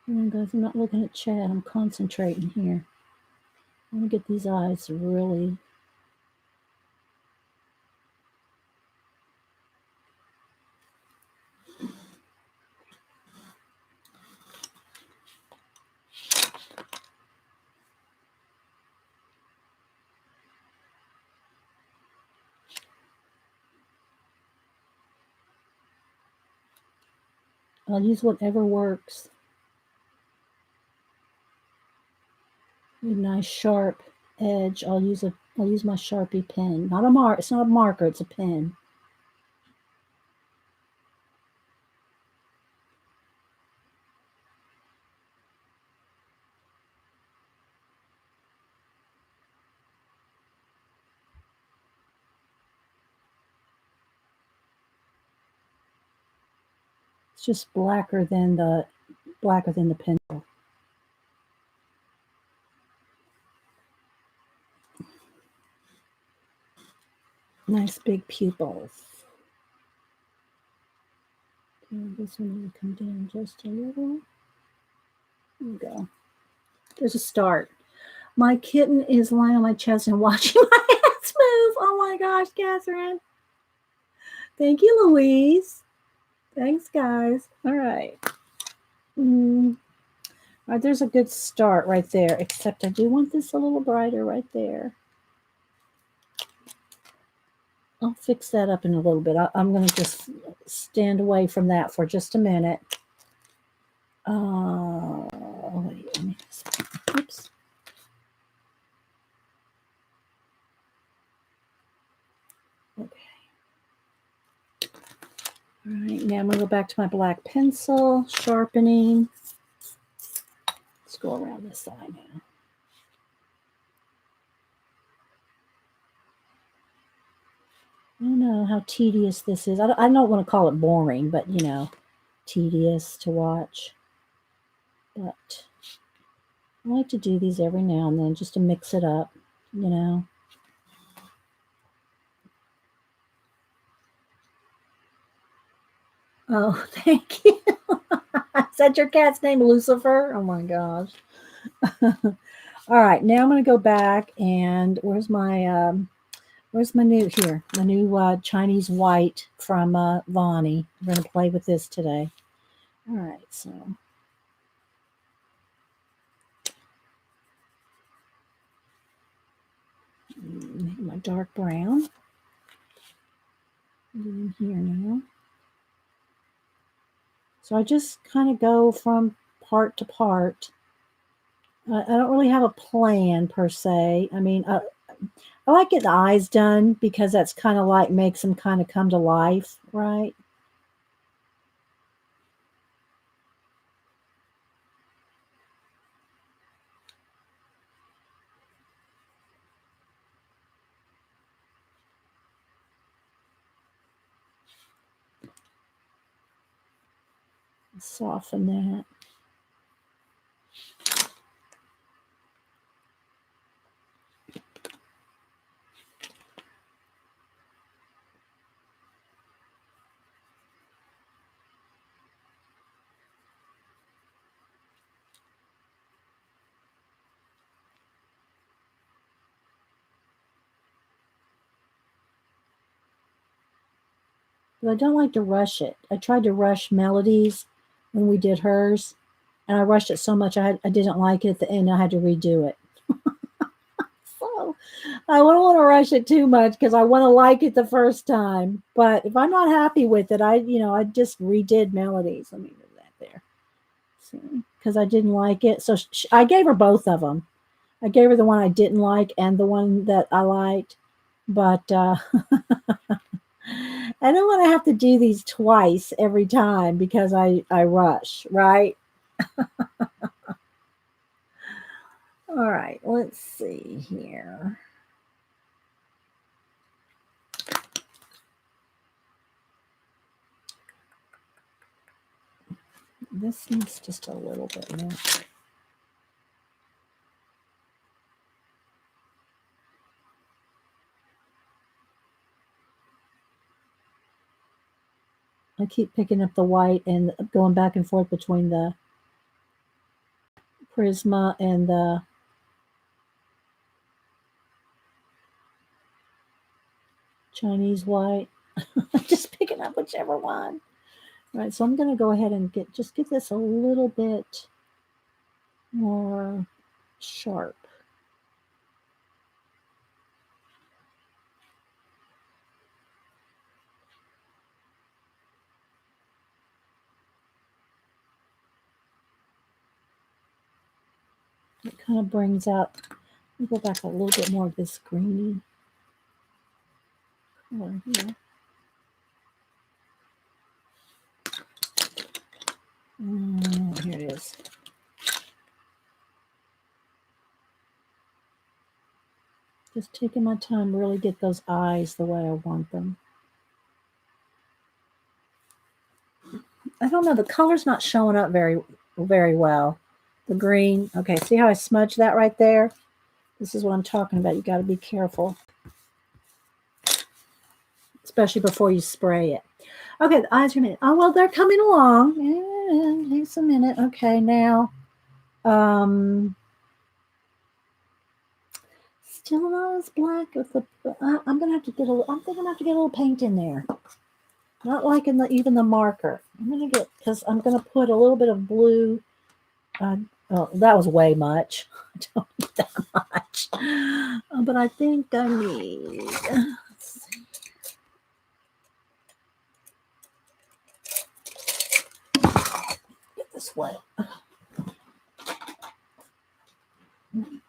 A: And guys, I'm not looking at Chad. I'm concentrating here. I want to get these eyes really. I'll use whatever works. A nice sharp edge. I'll use my Sharpie pen. It's not a marker, it's a pen. It's just blacker than the pencil. Nice big pupils. Okay, this one will come down just a little. There we go. There's a start. My kitten is lying on my chest and watching my hands move. Oh my gosh, Catherine. Thank you, Louise. Thanks, guys. All right. Mm. All right, there's a good start right there, except I do want this a little brighter right there. I'll fix that up in a little bit. I'm going to just stand away from that for just a minute. Wait, let me just, oops. Okay. All right, now I'm going to go back to my black pencil, sharpening. Let's go around this side now. I don't know how tedious this is. I don't want to call it boring, but you know, tedious to watch. But I like to do these every now and then just to mix it up, you know. Oh, thank you. Is that your cat's name, Lucifer? Oh my gosh. All right, now I'm going to go back and where's my new here? My new Chinese white from Vonnie. We're going to play with this today. All right, so my dark brown in here now. So I just kind of go from part to part. I don't really have a plan per se. I mean, I like getting the eyes done because that's kind of like makes them kind of come to life, right? Soften that. But I don't like to rush it. I tried to rush melodies when we did hers, and I rushed it so much I didn't like it at the end. I had to redo it. So I don't want to rush it too much because I want to like it the first time. But if I'm not happy with it, I just redid melodies. Let me move that there. Because I didn't like it. So I gave her both of them. I gave her the one I didn't like and the one that I liked. But I don't want to have to do these twice every time because I rush, right? All right, let's see here. This needs just a little bit more. I keep picking up the white and going back and forth between the Prisma and the Chinese white. Just picking up whichever one. All right, so I'm going to go ahead and get this a little bit more sharp. It kind of brings out, let me go back a little bit more of this greeny color here. Here it is. Just taking my time to really get those eyes the way I want them. I don't know, the color's not showing up very well. The green. Okay, see how I smudged that right there? This is what I'm talking about. You got to be careful, especially before you spray it. Okay, the eyes are in. Oh, well, they're coming along. Takes a minute. Okay, now, still not as black with the. I'm gonna have to get a. I think I'm gonna have to get a little paint in there. Not liking even the marker. I'm going to get, because I'm going to put a little bit of blue. Oh, that was way much. I don't need that much. But I think I need, let's see. Get this way. I'm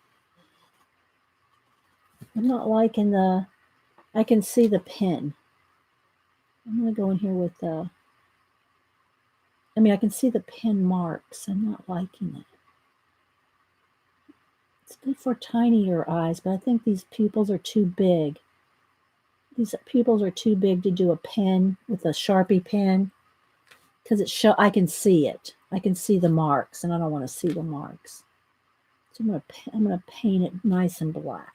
A: not liking I can see the pin. I'm going to go in here with I can see the pin marks. I'm not liking it. It's good for tinier eyes, but I think these pupils are too big. These pupils are too big to do a pen with a Sharpie pen, because I can see it. I can see the marks, and I don't want to see the marks. So I'm gonna paint it nice and black.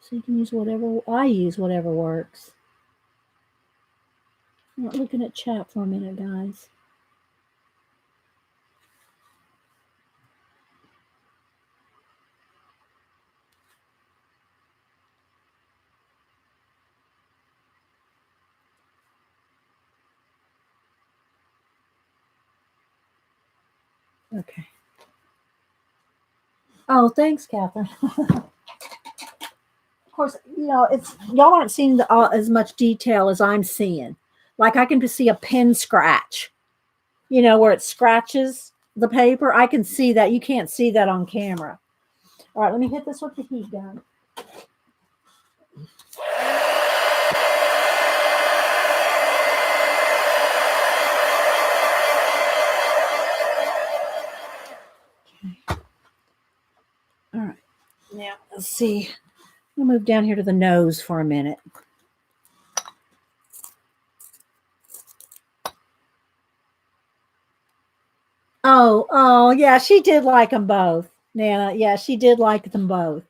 A: So you can use whatever, I use whatever works. I'm not looking at chat for a minute, guys. Okay. Oh, thanks, Catherine. Of course, it's y'all aren't seeing as much detail as I'm seeing. Like I can just see a pin scratch, where it scratches the paper. I can see that. You can't see that on camera. All right, let me hit this with the heat gun. Okay. All right. Now, let's see. I'll move down here to the nose for a minute. Oh, yeah, she did like them both, Nana. Yeah, she did like them both.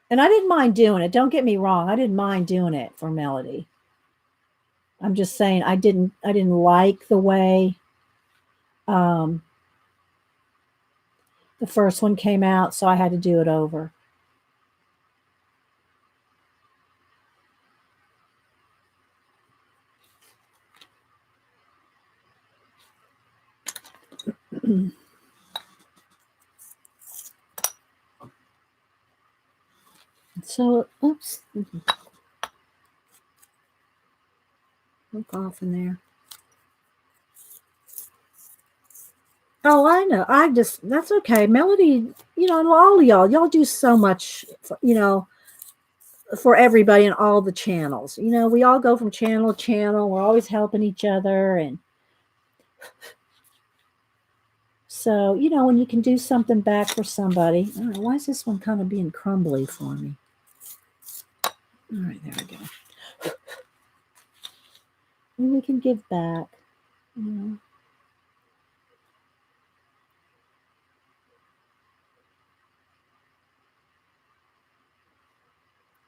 A: And I didn't mind doing it. Don't get me wrong. I didn't mind doing it for Melody. I'm just saying I didn't like the way the first one came out, so I had to do it over. So, oops. Look off in there. Oh, I know. That's okay. Melody, all of y'all do so much, for everybody in all the channels. We all go from channel to channel. We're always helping each other. And so, when you can do something back for somebody. I don't know, why is this one kind of being crumbly for me? All right, there we go. And we can give back,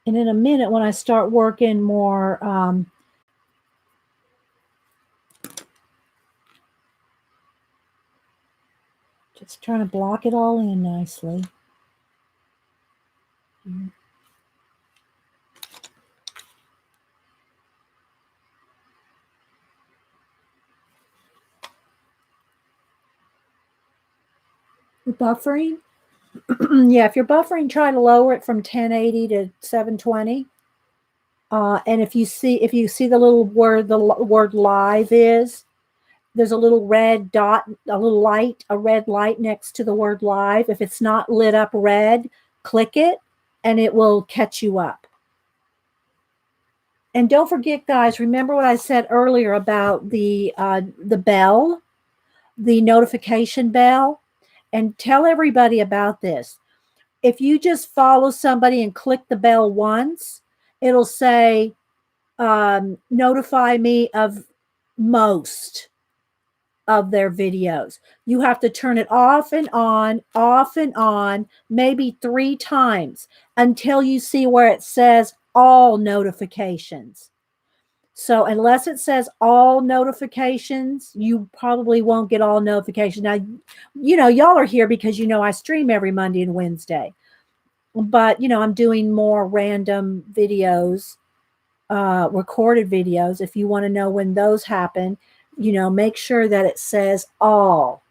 A: And in a minute, when I start working more, just trying to block it all in nicely. The buffering, yeah, if you're buffering, try to lower it from 1080 to 720. And if you see the little word, the word live is, there's a little red dot, a red light next to the word live. If it's not lit up red, click it and it will catch you up. And don't forget, guys, remember what I said earlier about the bell, the notification bell, and tell everybody about this. If you just follow somebody and click the bell once, it'll say, notify me of most of their videos. You have to turn it off and on, maybe 3 times until you see where it says all notifications. So unless it says all notifications, you probably won't get all notifications. Now, y'all are here because I stream every Monday and Wednesday. But, I'm doing more random videos, recorded videos. If you want to know when those happen, make sure that it says all.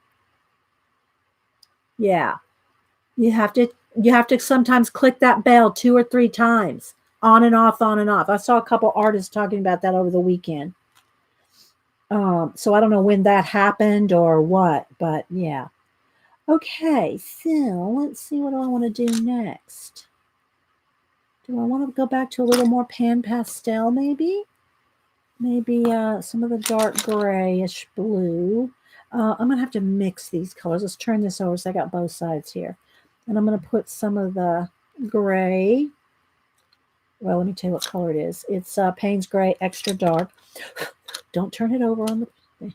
A: Yeah. You have to sometimes click that bell 2 or 3 times, on and off, on and off. I saw a couple artists talking about that over the weekend. So I don't know when that happened or what, but yeah. Okay, so let's see, what do I want to do next? Do I want to go back to a little more pan pastel maybe? Maybe some of the dark grayish blue. I'm going to have to mix these colors. Let's turn this over so I got both sides here. And I'm going to put some of the gray. Well, let me tell you what color it is. It's Payne's Gray Extra Dark. Don't turn it over on the thing.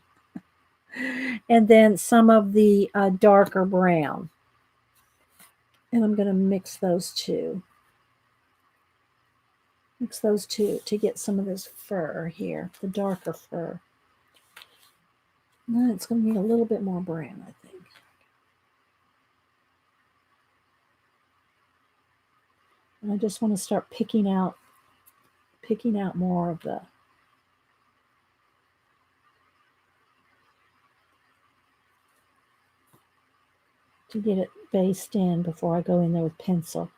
A: And then some of the darker brown. And I'm going to mix those two. Mix those two to get some of this fur here, the darker fur. No, it's going to need a little bit more brown, I think. And I just want to start picking out more of the to get it based in before I go in there with pencil.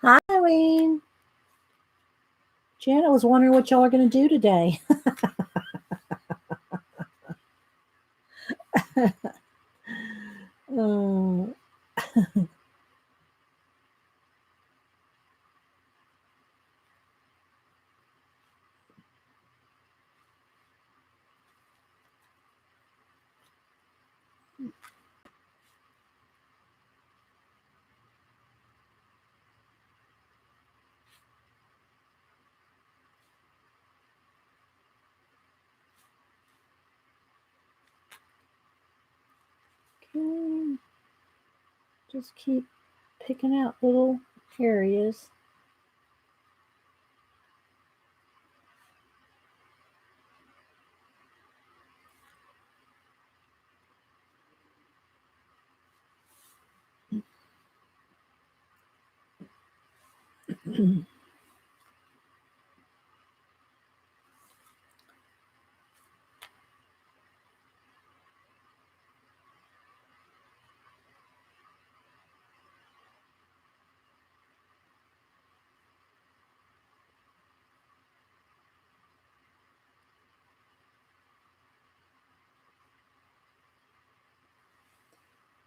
A: Hi, Eileen. Janet was wondering what y'all are going to do today. Oh. Okay. Just keep picking out little areas.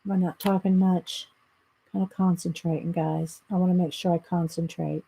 A: I'm not talking much. Kind of concentrating, guys. I want to make sure I concentrate.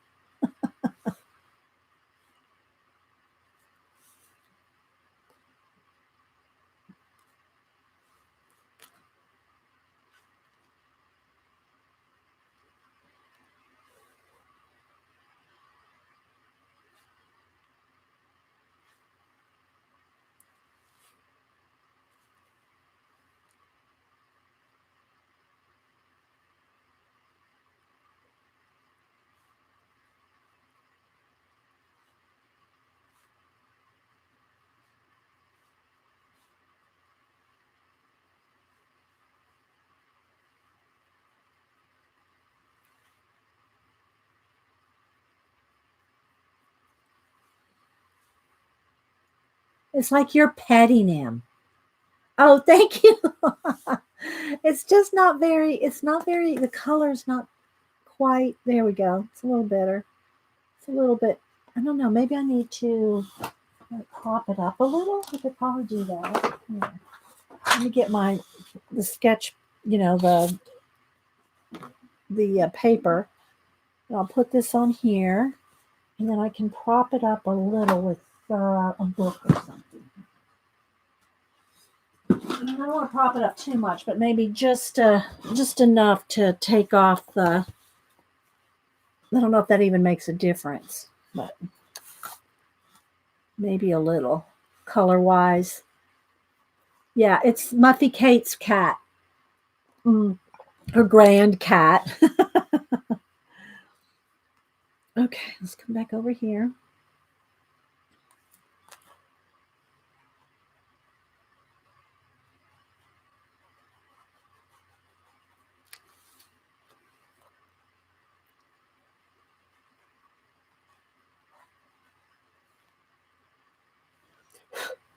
A: It's like you're petting him. Oh, thank you. It's just not very, the color's not quite, there we go. It's a little better. It's a little bit, I don't know, maybe I need to pop it up a little. I could probably do that. Here. Let me get the sketch, the paper. And I'll put this on here, and then I can prop it up a little with a book or something. I don't want to prop it up too much, but maybe just enough to take off the. I don't know if that even makes a difference, but maybe a little color wise. Yeah, it's Muffy Kate's cat. Her grand cat. Okay, let's come back over here.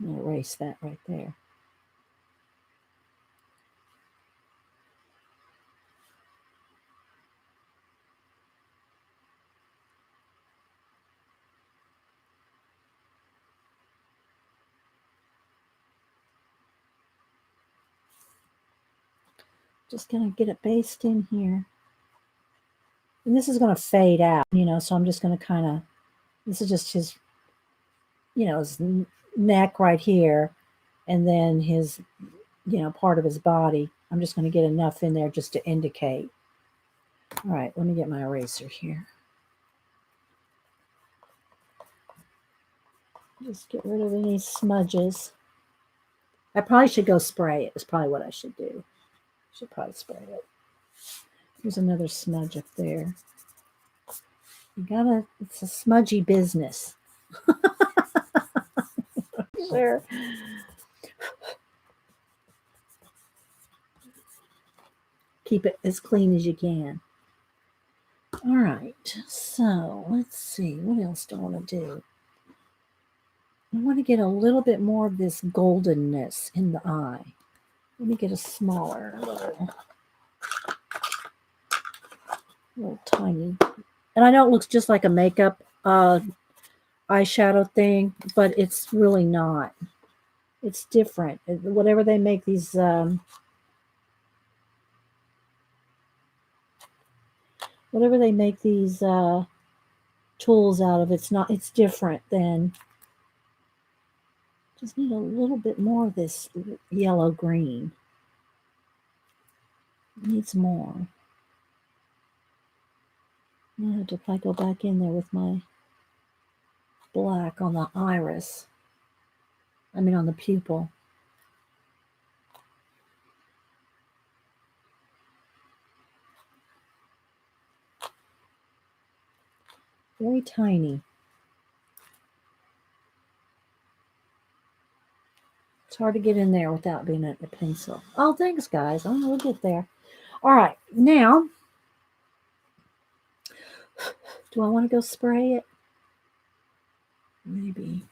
A: I'm going to erase that right there. Just going to get it based in here. And this is going to fade out, so I'm just going to kind of, this is just his, his neck right here. And then his, part of his body. I'm just going to get enough in there just to indicate. All right, let me get my eraser here. Just get rid of any smudges. I probably should go spray it. Is probably what I should do. Should probably spray it. There's another smudge up there. It's a smudgy business. Sure. Keep it as clean as you can. All right, so let's see. What else do I want to do? I want to get a little bit more of this goldenness in the eye. Let me get a smaller, little tiny. And I know it looks just like a makeup eyeshadow thing, but it's really not. It's different. Whatever they make these tools out of, it's different than. Just need a little bit more of this yellow green. Needs more. I have to probably go back in there with my black on the iris. I mean on the pupil. Very tiny. It's hard to get in there without being a pencil. Oh, thanks, guys. Oh, we'll get there. All right, now, do I want to go spray it? Maybe.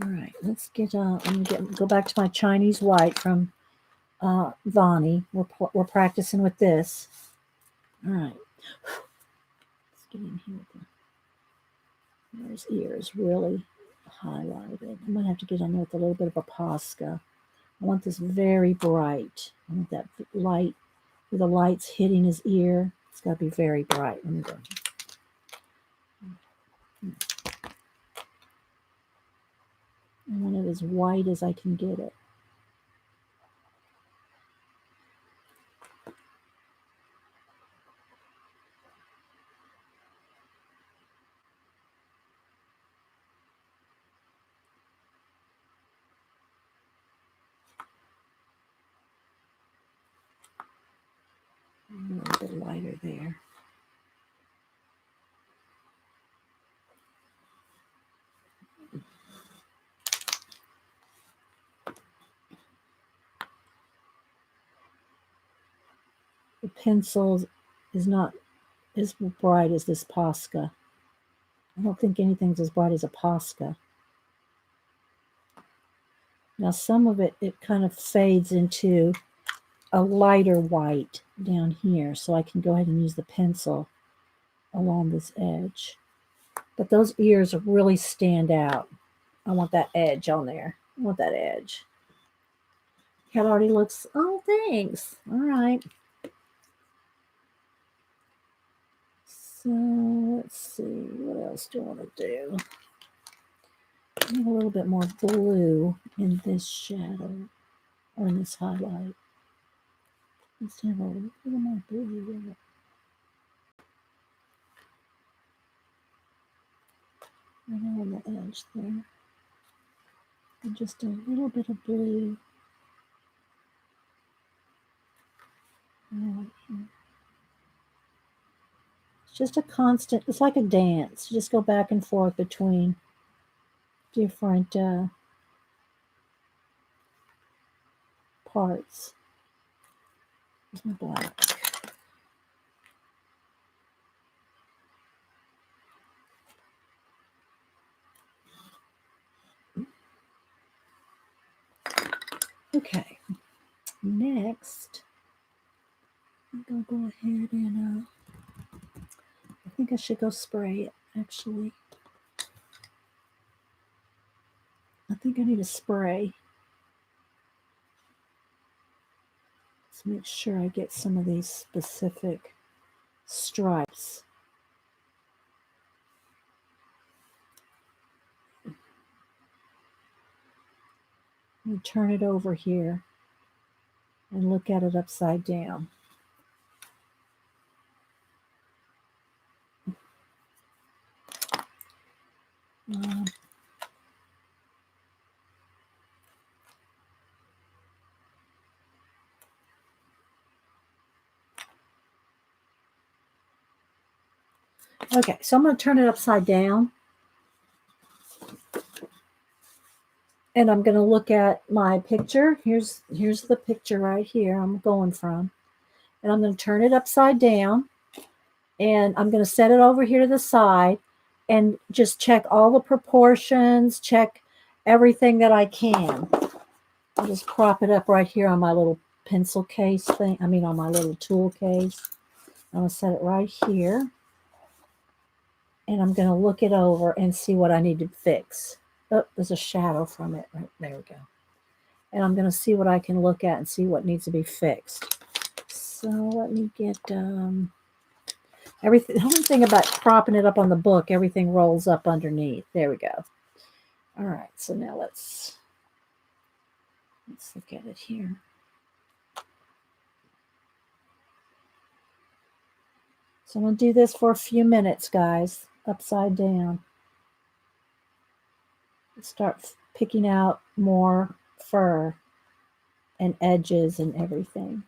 A: All right, let's get. I'm gonna go back to my Chinese white from Vonnie. We're practicing with this. All right. Let's get in here. There's ears really highlighted. I might have to get on there with a little bit of a Posca. I want this very bright. I want that light, where the light's hitting his ear. It's got to be very bright. Let me go. I want it as white as I can get it. A little bit lighter there. The pencil is not as bright as this Posca. I don't think anything's as bright as a Posca. Now some of it kind of fades into a lighter white down here, so I can go ahead and use the pencil along this edge. But those ears really stand out. I want that edge on there. I want that edge. Cat already looks, oh, thanks. All right. So let's see, what else do I want to do? I need a little bit more blue in this shadow, or in this highlight. Let's have a little more blue in it. Right on the edge there. And just a little bit of blue. Right here. It's just a constant, it's like a dance. You just go back and forth between different parts. Here's my black. Okay, next, I'm going to go ahead and, I think I should go spray it, actually. I think I need a spray. Let's make sure I get some of these specific stripes. I'm going to turn it over here and look at it upside down. Okay, so I'm going to turn it upside down. And I'm going to look at my picture. Here's the picture right here I'm going from. And I'm going to turn it upside down. And I'm going to set it over here to the side and just check all the proportions, check everything that I can. I'll just prop it up right here on my little pencil case thing. I mean, on my little tool case. I'm going to set it right here. And I'm going to look it over and see what I need to fix. Oh, there's a shadow from it. Right, there we go. And I'm going to see what I can look at and see what needs to be fixed. So let me get everything. The only thing about propping it up on the book, everything rolls up underneath. There we go. All right. So now let's look at it here. So I'm going to do this for a few minutes, guys, upside down. Start picking out more fur and edges and everything.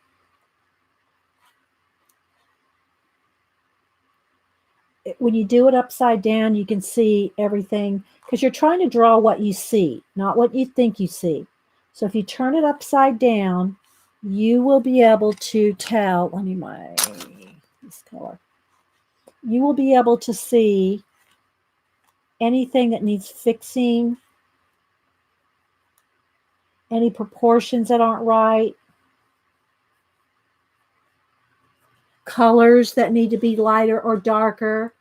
A: When you do it upside down, you can see everything because you're trying to draw what you see, not what you think you see. So if you turn it upside down, you will be able to tell. Let me this color. You will be able to see anything that needs fixing, any proportions that aren't right, colors that need to be lighter or darker.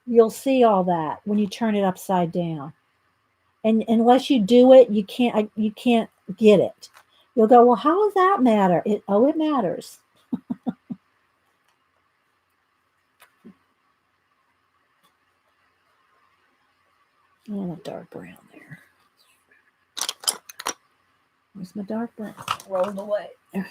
A: You'll see all that when you turn it upside down. And unless you do it, you can't get it. You'll go, well, how does that matter? It matters. Oh, a dark brown there. Where's my dark brown? Rolled away. There.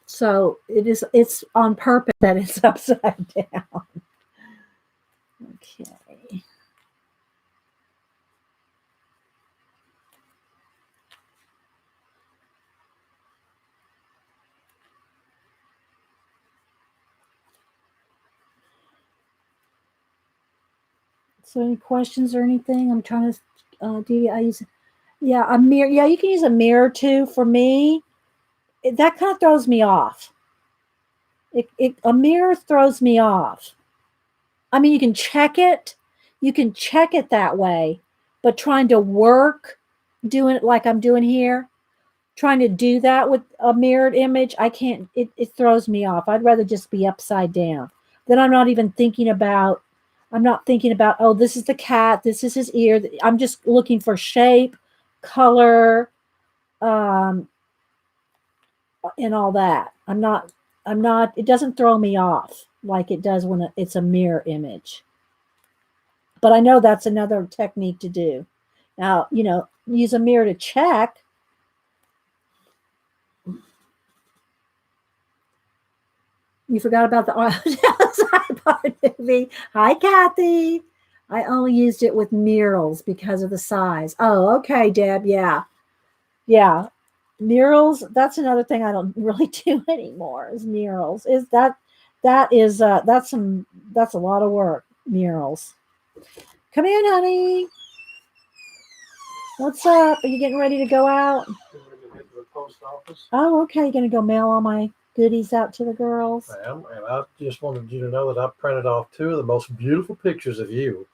A: So it's on purpose that it's upside down. Okay. So any questions or anything? I'm trying to, Dee, Yeah, a mirror. Yeah, you can use a mirror too. For me, that kind of throws me off. A mirror throws me off. I mean, you can check it that way, but trying to work, doing it like I'm doing here, trying to do that with a mirrored image, I can't. It throws me off. I'd rather just be upside down. Then I'm not even thinking about. I'm not thinking about. Oh, this is the cat. This is his ear. I'm just looking for shape, color, um, and all that. I'm not. I'm not. It doesn't throw me off like it does when it's a mirror image. But I know that's another technique to do. Now, use a mirror to check. You forgot about the iPod movie. Hi, Kathy. I only used it with murals because of the size. Oh, okay, Deb. Yeah. Yeah. Murals, that's another thing I don't really do anymore is murals. That's a lot of work. Murals. Come in, honey. What's up? Are you getting ready to go out?
B: The post office.
A: Oh, okay. You're gonna go mail all my goodies out to the girls.
B: I am, and I just wanted you to know that I printed off two of the most beautiful pictures of you.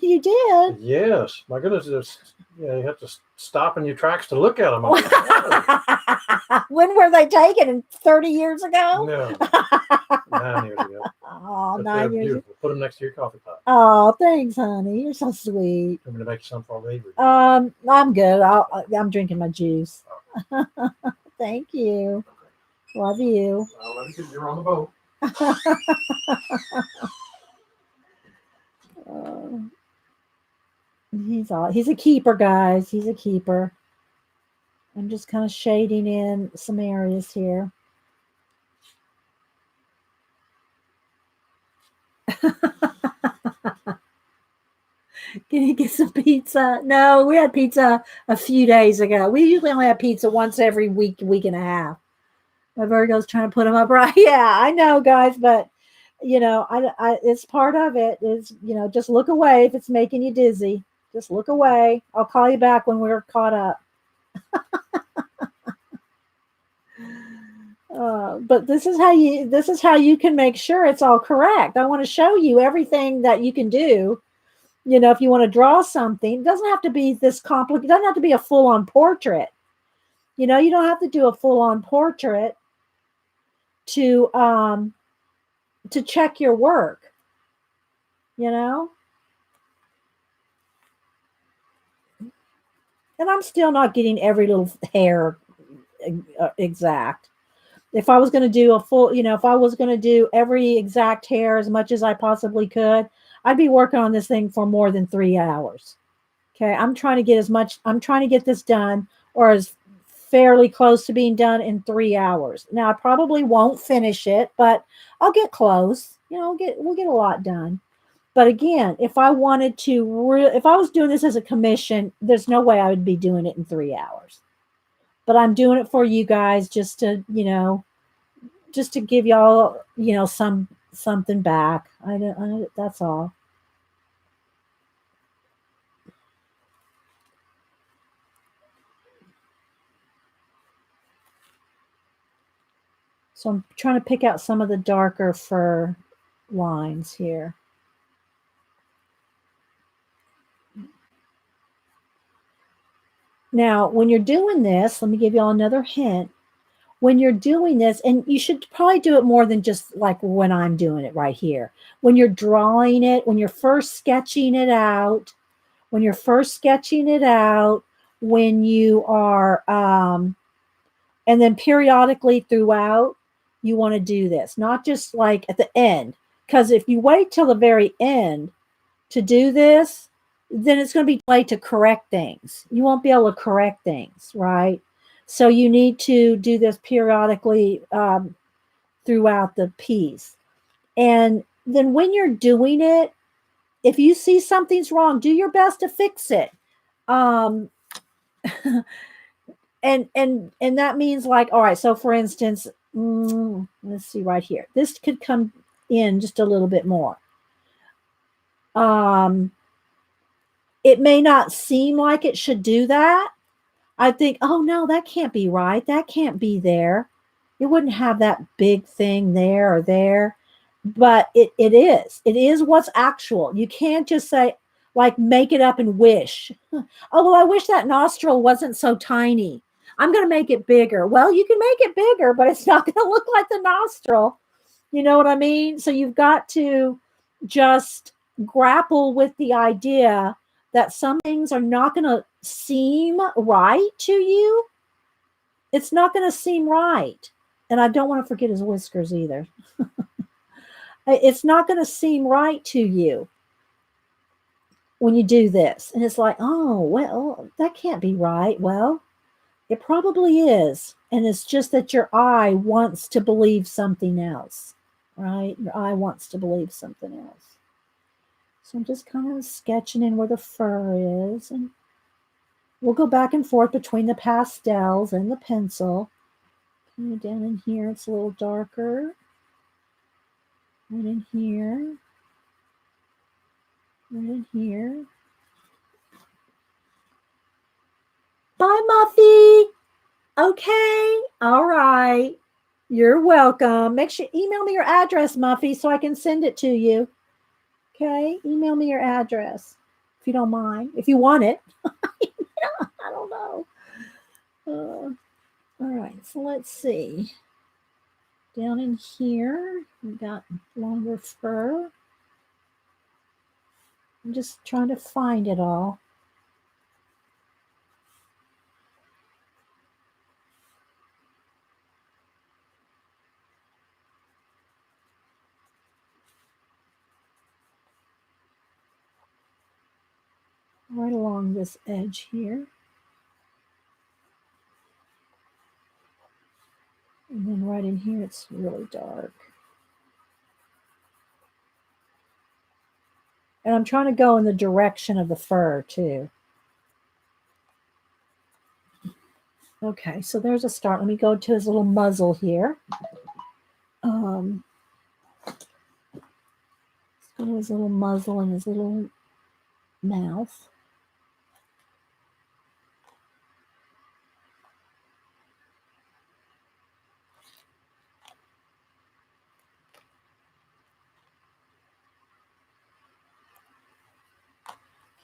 A: You did?
B: Yes, my goodness, you have to stop in your tracks to look at them.
A: When were they taken? 30 years ago?
B: No, 9 years ago.
A: Oh,
B: But
A: 9
B: they're
A: years.
B: beautiful. Put them next to your coffee pot.
A: Oh, thanks, honey. You're so sweet.
B: I'm going to make you some for me.
A: I'm good. I'm drinking my juice. Thank you. Love you.
B: I'll let you. You're on the boat.
A: He's a keeper, guys. He's a keeper. I'm just kind of shading in some areas here. Can you get some pizza? No, we had pizza a few days ago. We usually only have pizza once every week, week and a half. My Virgo's trying to put them up right. Yeah, I know, guys, but it's part of it. Is just look away if it's making you dizzy. Just look away. I'll call you back when we're caught up. But this is how you can make sure it's all correct. I want to show you everything that you can do. If you want to draw something, it doesn't have to be this complicated. It doesn't have to be a full-on portrait. You don't have to do a full-on portrait to check your work. And I'm still not getting every little hair exact. If I was going to do if I was going to do every exact hair as much as I possibly could, I'd be working on this thing for more than 3 hours. Okay. I'm trying to get this done, or as fairly close to being done in 3 hours. Now I probably won't finish it, but I'll get close. We'll get a lot done. But again, if I wanted to, if I was doing this as a commission, there's no way I would be doing it in 3 hours. But I'm doing it for you guys just to give y'all, something back. That's all. So I'm trying to pick out some of the darker fur lines here. Now, when you're doing this, let me give y'all another hint. When you're doing this, and you should probably do it more than just like when I'm doing it right here. When you're drawing it, when you're first sketching it out, when you are, and then periodically throughout, you want to do this, not just like at the end. Because if you wait till the very end to do this, then it's going to be late to correct things. You won't be able to correct things, right? So you need to do this periodically throughout the piece. And then when you're doing it, if you see something's wrong, do your best to fix it. And that means like, all right, so for instance, let's see right here. This could come in just a little bit more. it may not seem like it should do that. I think, oh no, that can't be right. That can't be there. It wouldn't have that big thing there or there. But it is. It is what's actual. You can't just say, like, make it up and wish. Oh, well, I wish that nostril wasn't so tiny. I'm going to make it bigger. Well, you can make it bigger, but it's not going to look like the nostril. You know what I mean? So you've got to just grapple with the idea that some things are not going to seem right to you. It's not going to seem right. And I don't want to forget his whiskers either. It's not going to seem right to you when you do this. And it's like, oh, well, that can't be right. Well, it probably is. And it's just that your eye wants to believe something else, right? Your eye wants to believe something else. So I'm just kind of sketching in where the fur is. And we'll go back and forth between the pastels and the pencil. Kind of down in here, it's a little darker. Right in here. Right in here. Bye, Muffy. Okay. All right. You're welcome. Make sure email me your address, Muffy, so I can send it to you. Okay. Email me your address if you don't mind. If you want it. I don't know. All right. So let's see. Down in here, we got longer fur. I'm just trying to find it all. Right along this edge here. And then right in here, it's really dark. And I'm trying to go in the direction of the fur too. Okay, so there's a start. Let me go to his little muzzle here. Let's go to his little muzzle and his little mouth.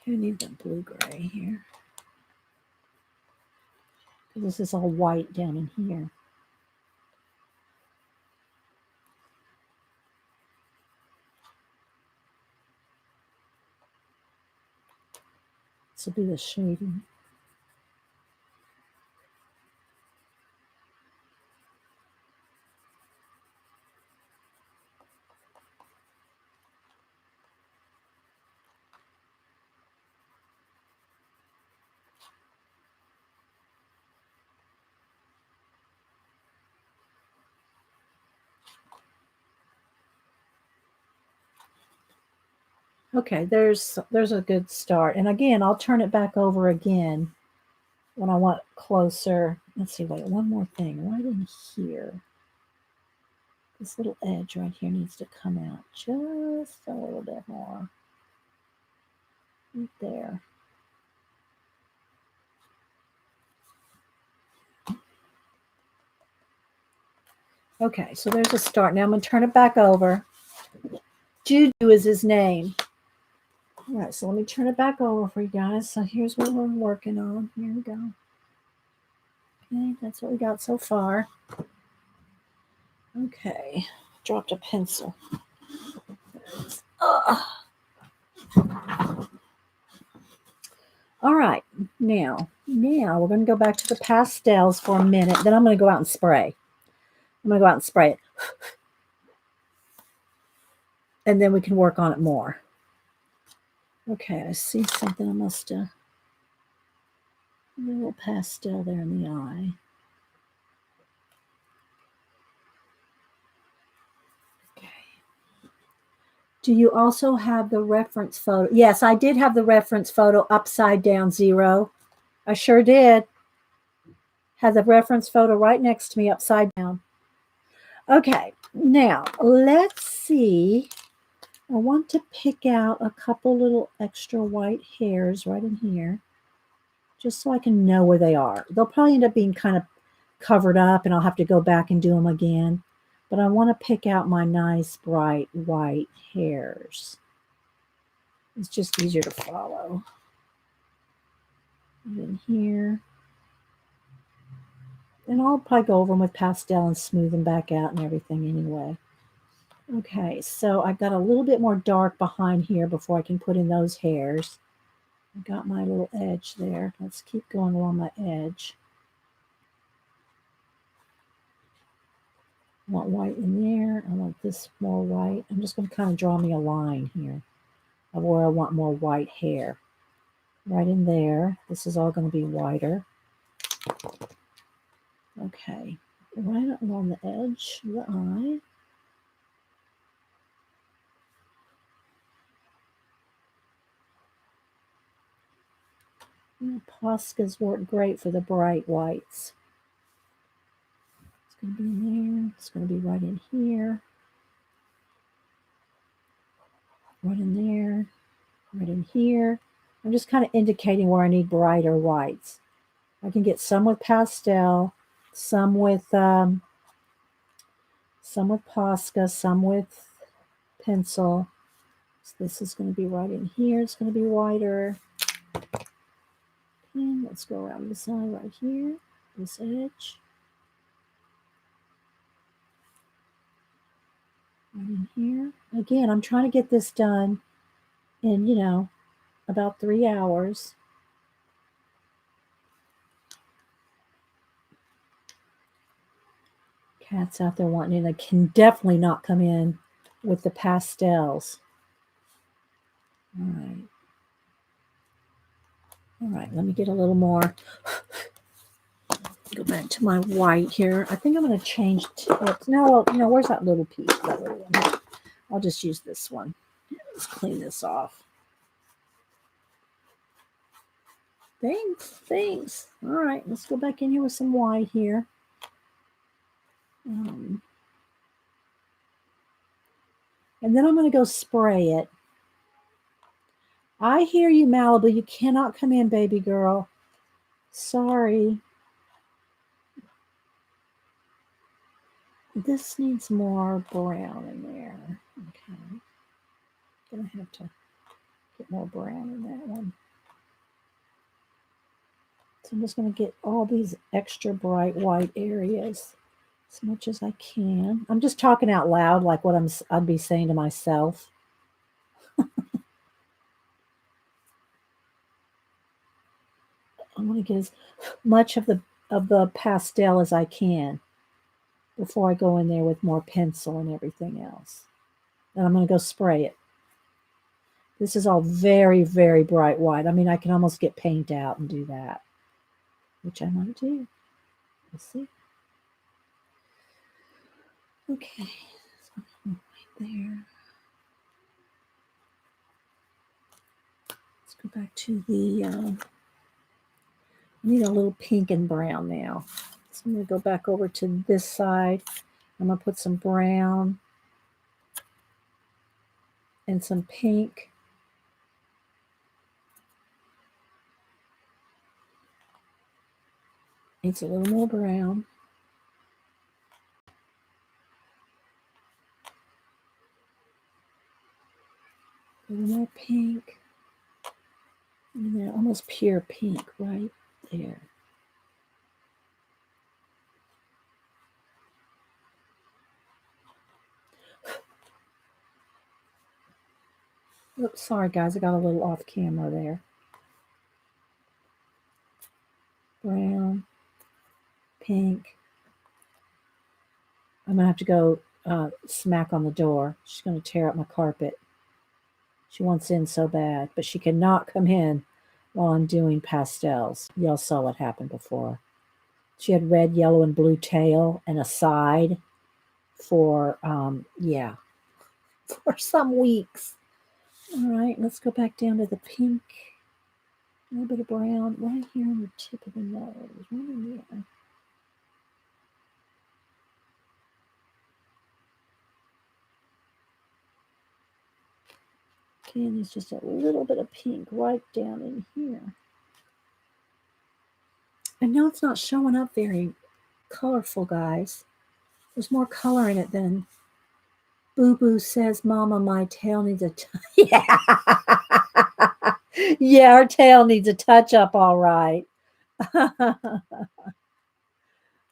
A: I need that blue-gray here. This is all white down in here. This will be the shading. Okay, there's a good start. And again, I'll turn it back over again when I want closer. Let's see, wait, one more thing right in here. This little edge right here needs to come out just a little bit more. Right there. Okay, so there's a start. Now I'm going to turn it back over. Juju is his name. All right, so let me turn it back over for you guys. So here's what we're working on. Here we go. Okay, that's what we got so far. Okay, dropped a pencil. All right, now we're going to go back to the pastels for a minute. Then I'm going to go out and spray. I'm going to go out and spray it. And then we can work on it more. Okay, I see something. I must have a little pastel there in the eye. Okay. Do you also have the reference photo? Yes, I did have the reference photo upside down 0. I sure did. Had the reference photo right next to me upside down. Okay, now let's see I want to pick out a couple little extra white hairs right in here, just so I can know where they are. They'll probably end up being kind of covered up and I'll have to go back and do them again. But I want to pick out my nice bright white hairs. It's just easier to follow. And in here. And I'll probably go over them with pastel and smooth them back out and everything anyway. Okay, so I've got a little bit more dark behind here before I can put in those hairs. I got my little edge there. Let's keep going along my edge. I want white in there. I want this more white. I'm just going to kind of draw me a line here of where I want more white hair. Right in there. This is all going to be whiter. Okay, right along the edge of the eye. Poscas work great for the bright whites. It's going to be in there. It's going to be right in here. Right in there. Right in here. I'm just kind of indicating where I need brighter whites. I can get some with pastel, some with Posca, some with pencil. So this is going to be right in here. It's going to be whiter. And let's go around the side right here, this edge. Right in here. Again, I'm trying to get this done in, about 3 hours. Cats out there wanting it. I can definitely not come in with the pastels. All right. All right, let me get a little more. Go back to my white here. I think I'm going to change tips. No, where's that little piece? That little one here. I'll just use this one. Let's clean this off. Thanks. All right, let's go back in here with some white here. And then I'm going to go spray it. I hear you, Malibu. You cannot come in, baby girl. Sorry. This needs more brown in there. Okay. Gonna have to get more brown in that one. So I'm just going to get all these extra bright white areas as much as I can. I'm just talking out loud like what I'd be saying to myself. I want to get as much of the pastel as I can before I go in there with more pencil and everything else. And I'm going to go spray it. This is all very, very bright white. I mean, I can almost get paint out and do that, which I might do. We'll see. Okay, so right there. Let's go back to the, I need a little pink and brown now. So I'm going to go back over to this side. I'm going to put some brown and some pink. Needs a little more brown. A little more pink. And then almost pure pink right there. Oops, sorry guys, I got a little off camera there. Brown, pink. I'm gonna have to go smack on the door. She's gonna tear up my carpet. She wants in so bad, but she cannot come in while I'm doing pastels. Y'all saw what happened before. She had red, yellow, and blue tail and a side for, for some weeks. All right, let's go back down to the pink. A little bit of brown right here on the tip of the nose. Right in there. Okay, and there's just a little bit of pink right down in here. I know it's not showing up very colorful, guys. There's more color in it than Boo Boo says, Mama, my tail needs a yeah. Yeah, our tail needs a touch up, all right.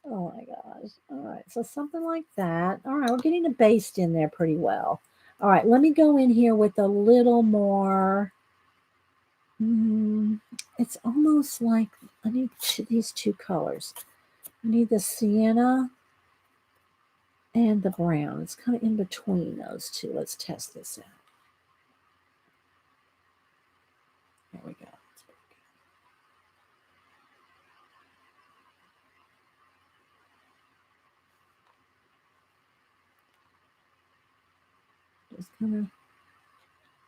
A: Oh my gosh. All right. So something like that. All right. We're getting the base in there pretty well. All right. Let me go in here with a little more. It's almost like I need these two colors. I need the sienna and the brown. It's kind of in between those two. Let's test this out. There we go. Just kind of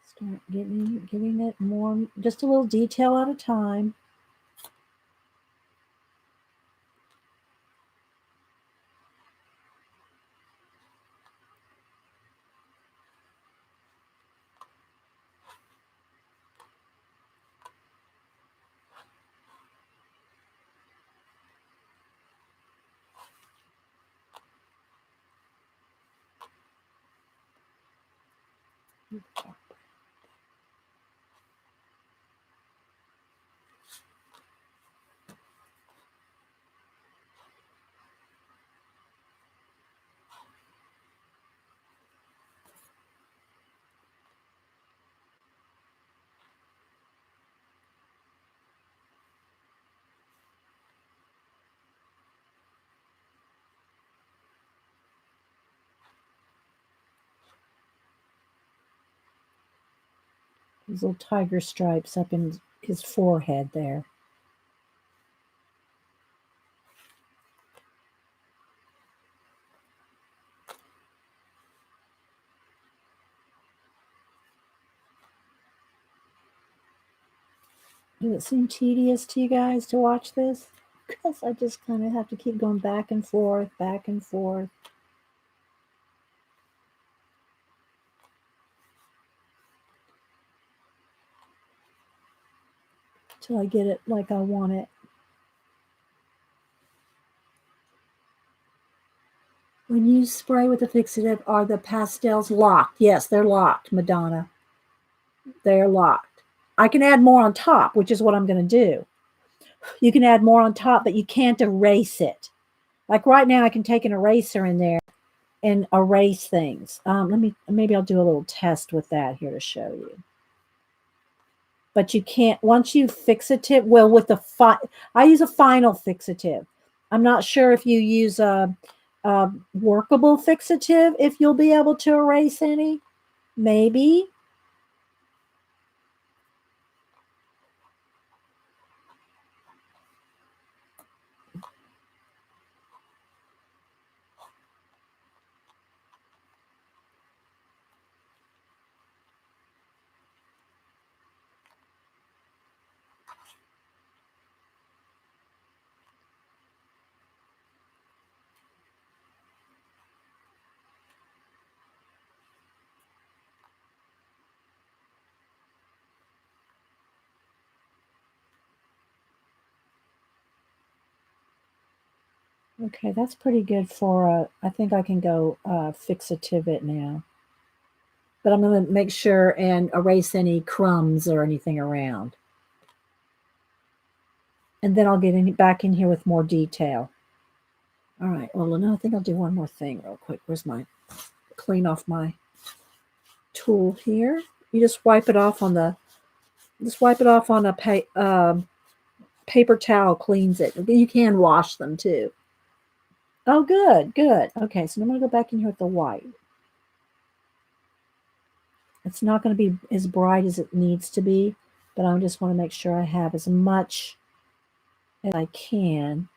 A: start getting it more, just a little detail at a time. These little tiger stripes up in his forehead there. Does it seem tedious to you guys to watch this? Because I just kind of have to keep going back and forth, back and forth. Till I get it like I want it. When you spray with the fixative, are the pastels locked? Yes, they're locked, Madonna. They're locked. I can add more on top, which is what I'm going to do. You can add more on top, but you can't erase it. Like right now, I can take an eraser in there and erase things. Maybe I'll do a little test with that here to show you. But you can't, once you fixative, well, with the, I use a final fixative. I'm not sure if you use a workable fixative, if you'll be able to erase any. Maybe. Okay, that's pretty good for, I think I can go fixative it now. But I'm going to make sure and erase any crumbs or anything around. And then I'll get back in here with more detail. All right, well, no, I think I'll do one more thing real quick. Where's my, clean off my tool here. You just wipe it off on a paper towel, cleans it. You can wash them too. Oh, good, good. Okay, so I'm going to go back in here with the white. It's not going to be as bright as it needs to be, but I just want to make sure I have as much as I can.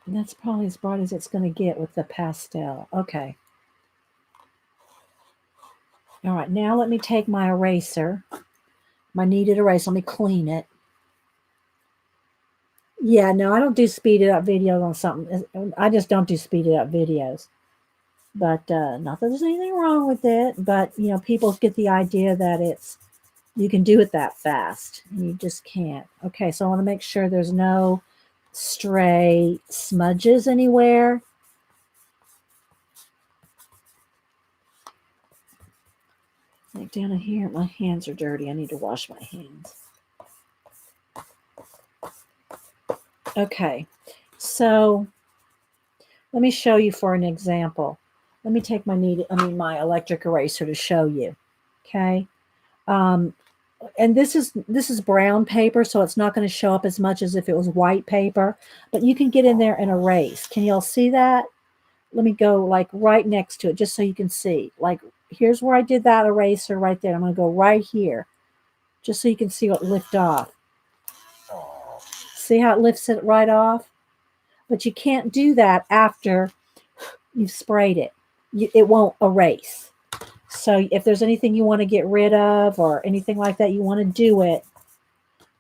A: And that's probably as bright as it's going to get with the pastel. Okay. All right, now let me take my eraser, my kneaded eraser. Let me clean it. Yeah, no, I don't do speeded up videos on something. I just don't do speeded up videos. But not that there's anything wrong with it, but people get the idea that it's you can do it that fast, and you just can't. Okay, so I want to make sure there's no stray smudges anywhere. Like down in here, my hands are dirty. I need to wash my hands. Okay, so let me show you for an example. Let me take my electric eraser to show you. Okay, um, and this is brown paper, so it's not going to show up as much as if it was white paper. But you can get in there and erase. Can y'all see that? Let me go like right next to it, just so you can see. Like here's where I did that eraser right there. I'm going to go right here, just so you can see what lift off. See how it lifts it right off? But you can't do that after you've sprayed it. It won't erase. So if there's anything you want to get rid of or anything like that, you want to do it.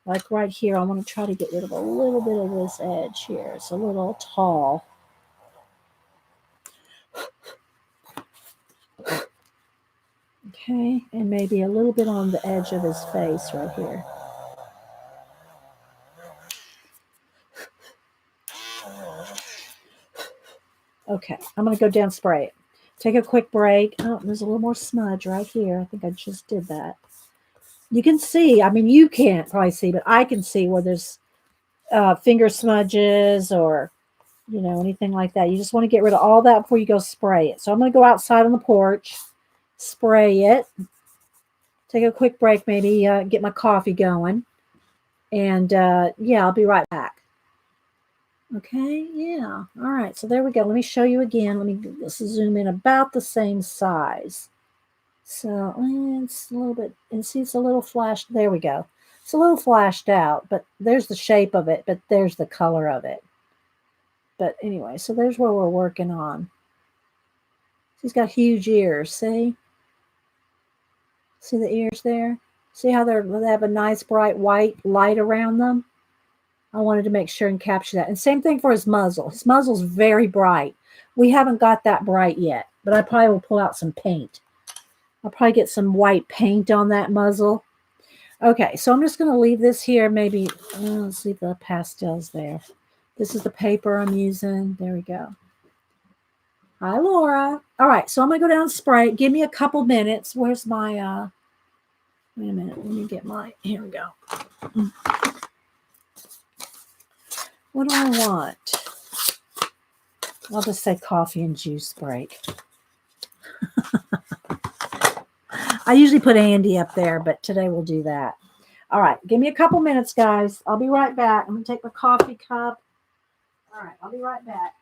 A: Like right here, I want to try to get rid of a little bit of this edge here. It's a little tall. Okay, and maybe a little bit on the edge of his face right here. Okay, I'm going to go down spray it. Take a quick break. Oh, there's a little more smudge right here. I think I just did that. You can see, I mean, you can't probably see, but I can see where there's finger smudges or, anything like that. You just want to get rid of all that before you go spray it. So I'm going to go outside on the porch, spray it, take a quick break, maybe get my coffee going. And yeah, I'll be right back. Okay, yeah. All right, so there we go. Let me show you again. Let's zoom in about the same size. So it's a little bit, and see it's a little flashed. There we go. It's a little flashed out, but there's the shape of it, but there's the color of it. But anyway, so there's where we're working on. He's got huge ears, see? See the ears there? See how they have a nice bright white light around them? I wanted to make sure and capture that. And same thing for his muzzle. His muzzle's very bright. We haven't got that bright yet, but I probably will pull out some paint. I'll probably get some white paint on that muzzle. Okay, so I'm just going to leave this here. Maybe, let's leave the pastels there. This is the paper I'm using. There we go. Hi, Laura. All right, so I'm going to go down and spray. Give me a couple minutes. Where's my, wait a minute. Let me get my, here we go. What do I want? I'll just say coffee and juice break. I usually put Andy up there, but today we'll do that. All right, give me a couple minutes, guys. I'll be right back. I'm going to take my coffee cup. All right, I'll be right back.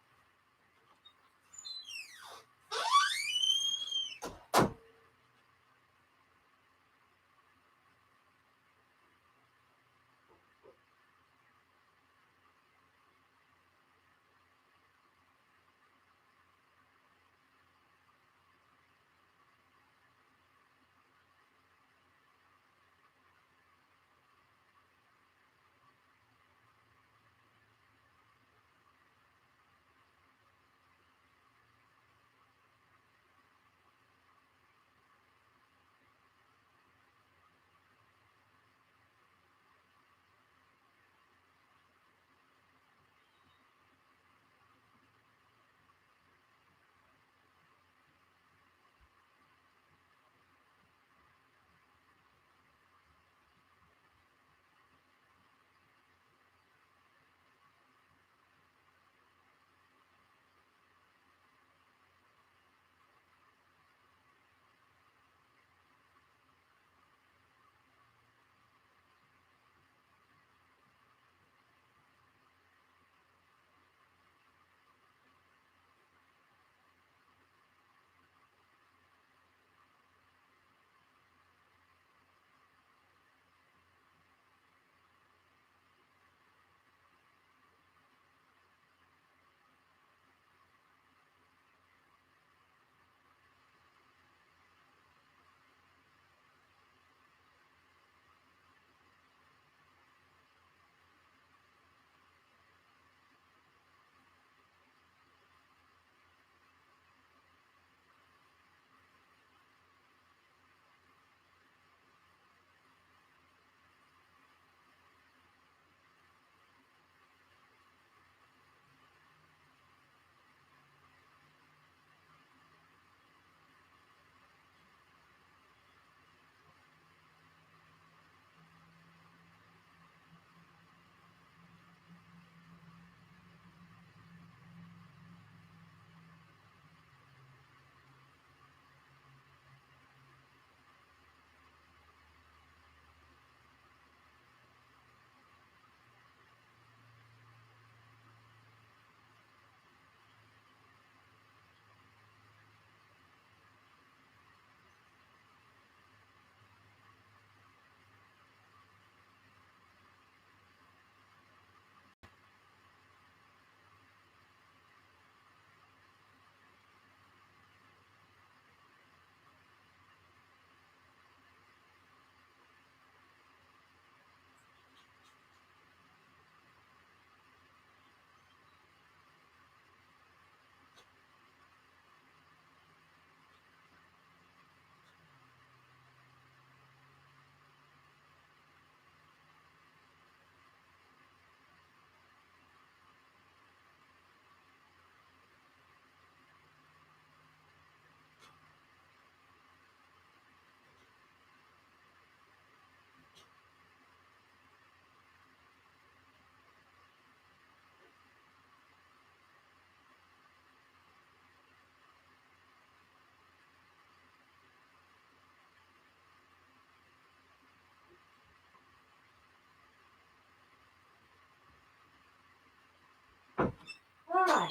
A: All right.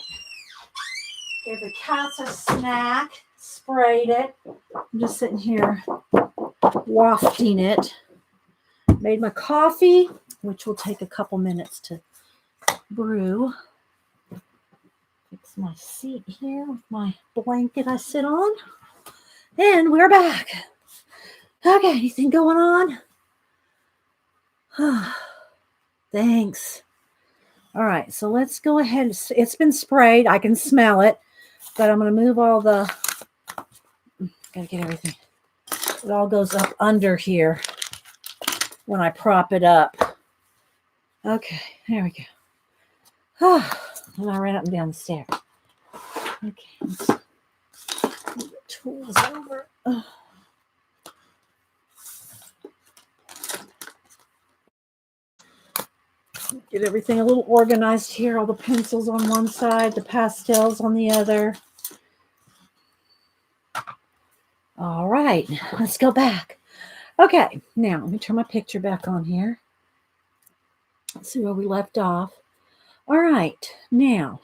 A: Gave the cats a snack, sprayed it. I'm just sitting here wafting it. Made my coffee, which will take a couple minutes to brew. Fix my seat here with my blanket I sit on. And we're back. Okay, anything going on? Thanks. All right, so let's go ahead. It's been sprayed. I can smell it, but I'm going to move all the, got to get everything. It all goes up under here when I prop it up. Okay, there we go. And I ran up and down the stairs. Okay, let's move the tools over. Get everything a little organized here. All the pencils on one side, the pastels on the other. All right, let's go back. Okay, now let me turn my picture back on here. Let's see where we left off. All right, meow.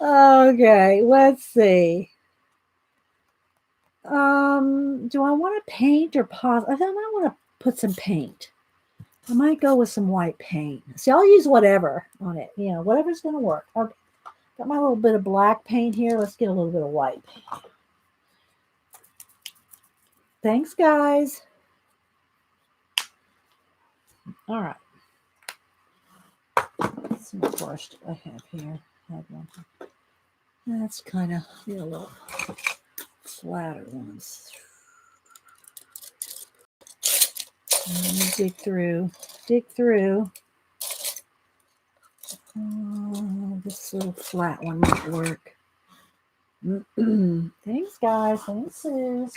A: Okay, let's see. Do I want to paint or pause? I think I might want to put some paint. I might go with some white paint. See, I'll use whatever on it. You know, whatever's going to work. I've got my little bit of black paint here. Let's get a little bit of white paint. Thanks, guys. All right. Let's see what brush do I have here. I had one. That's kind of a little flatter ones. Let me dig through. This little flat one might work. Thanks, guys. Thanks, Sis.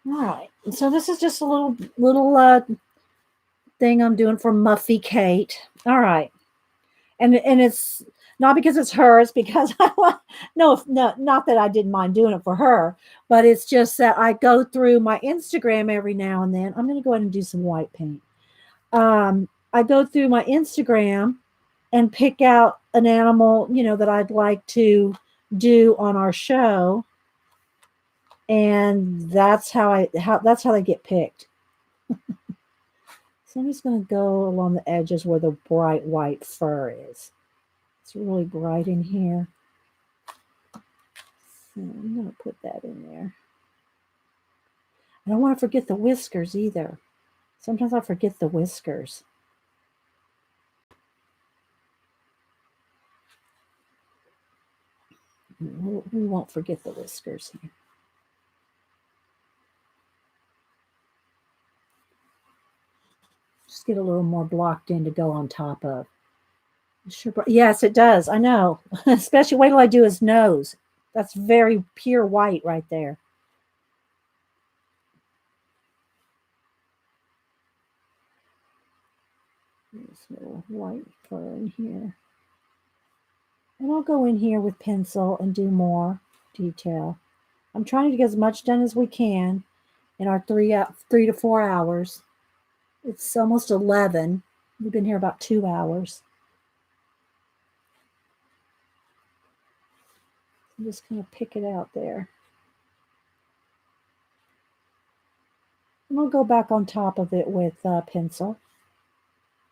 A: All right. So this is just a little thing I'm doing for Muffy Kate. All right. And it's not because it's hers, because I want, no, not that I didn't mind doing it for her, but it's just that I go through my Instagram every now and then. I'm going to go ahead and do some white paint. I go through my Instagram and pick out an animal, that I'd like to do on our show. And that's how they get picked. So I'm just going to go along the edges where the bright white fur is. It's really bright in here. So I'm going to put that in there. I don't want to forget the whiskers either. Sometimes I forget the whiskers. We won't forget the whiskers here. Just get a little more blocked in to go on top of. Sure. Yes, it does. I know. Especially wait till I do his nose. That's very pure white right there. This little white fur in here. And I'll go in here with pencil and do more detail. I'm trying to get as much done as we can in our 3 to 4 hours. It's almost 11. We've been here about 2 hours. I'm just going to pick it out there. And I'll go back on top of it with pencil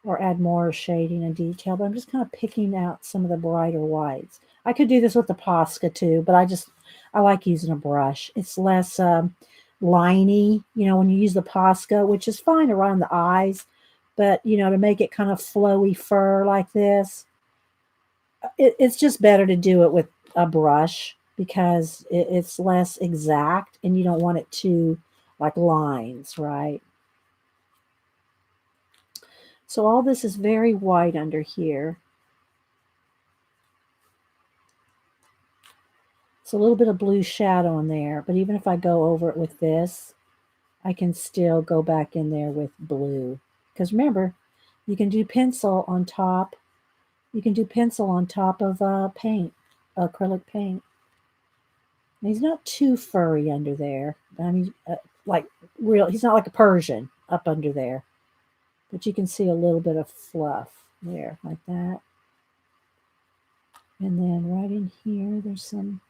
A: or add more shading and detail, but I'm just kind of picking out some of the brighter whites. I could do this with the Posca too, but I like using a brush. It's less liney, when you use the Posca, which is fine around the eyes, but, to make it kind of flowy fur like this, it's just better to do it with a brush because it's less exact and you don't want it to like lines, right? So all this is very white under here. It's a little bit of blue shadow in there, but even if I go over it with this, I can still go back in there with blue. Because remember, you can do pencil on top. You can do pencil on top of paint, acrylic paint. And he's not too furry under there. I mean, like real. He's not like a Persian. up under there. But you can see a little bit of fluff there, like that. And then right in here, there's some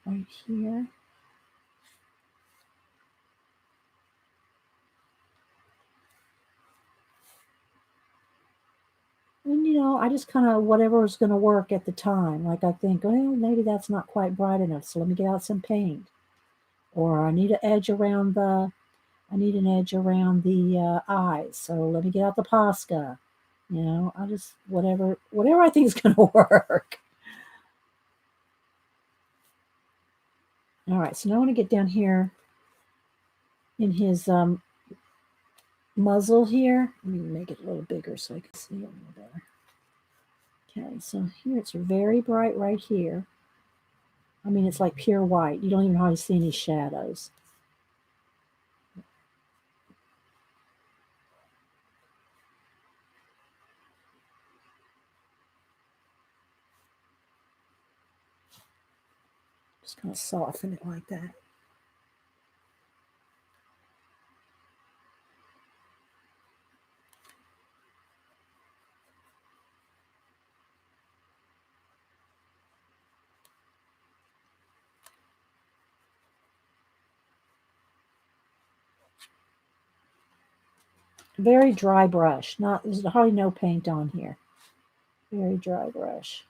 A: right here. And I just kind of whatever is going to work at the time. Like I think, well, maybe that's not quite bright enough, so let me get out some paint. Or I need an edge around the eyes, so let me get out the Posca. I'll just whatever I think is going to work. All right, so now I want to get down here in his muzzle here. Let me make it a little bigger so I can see it a little better. Okay, so here it's very bright right here. I mean, it's like pure white. You don't even hardly see any shadows. Just kind of soften it like that. Very dry brush. There's hardly no paint on here. Very dry brush.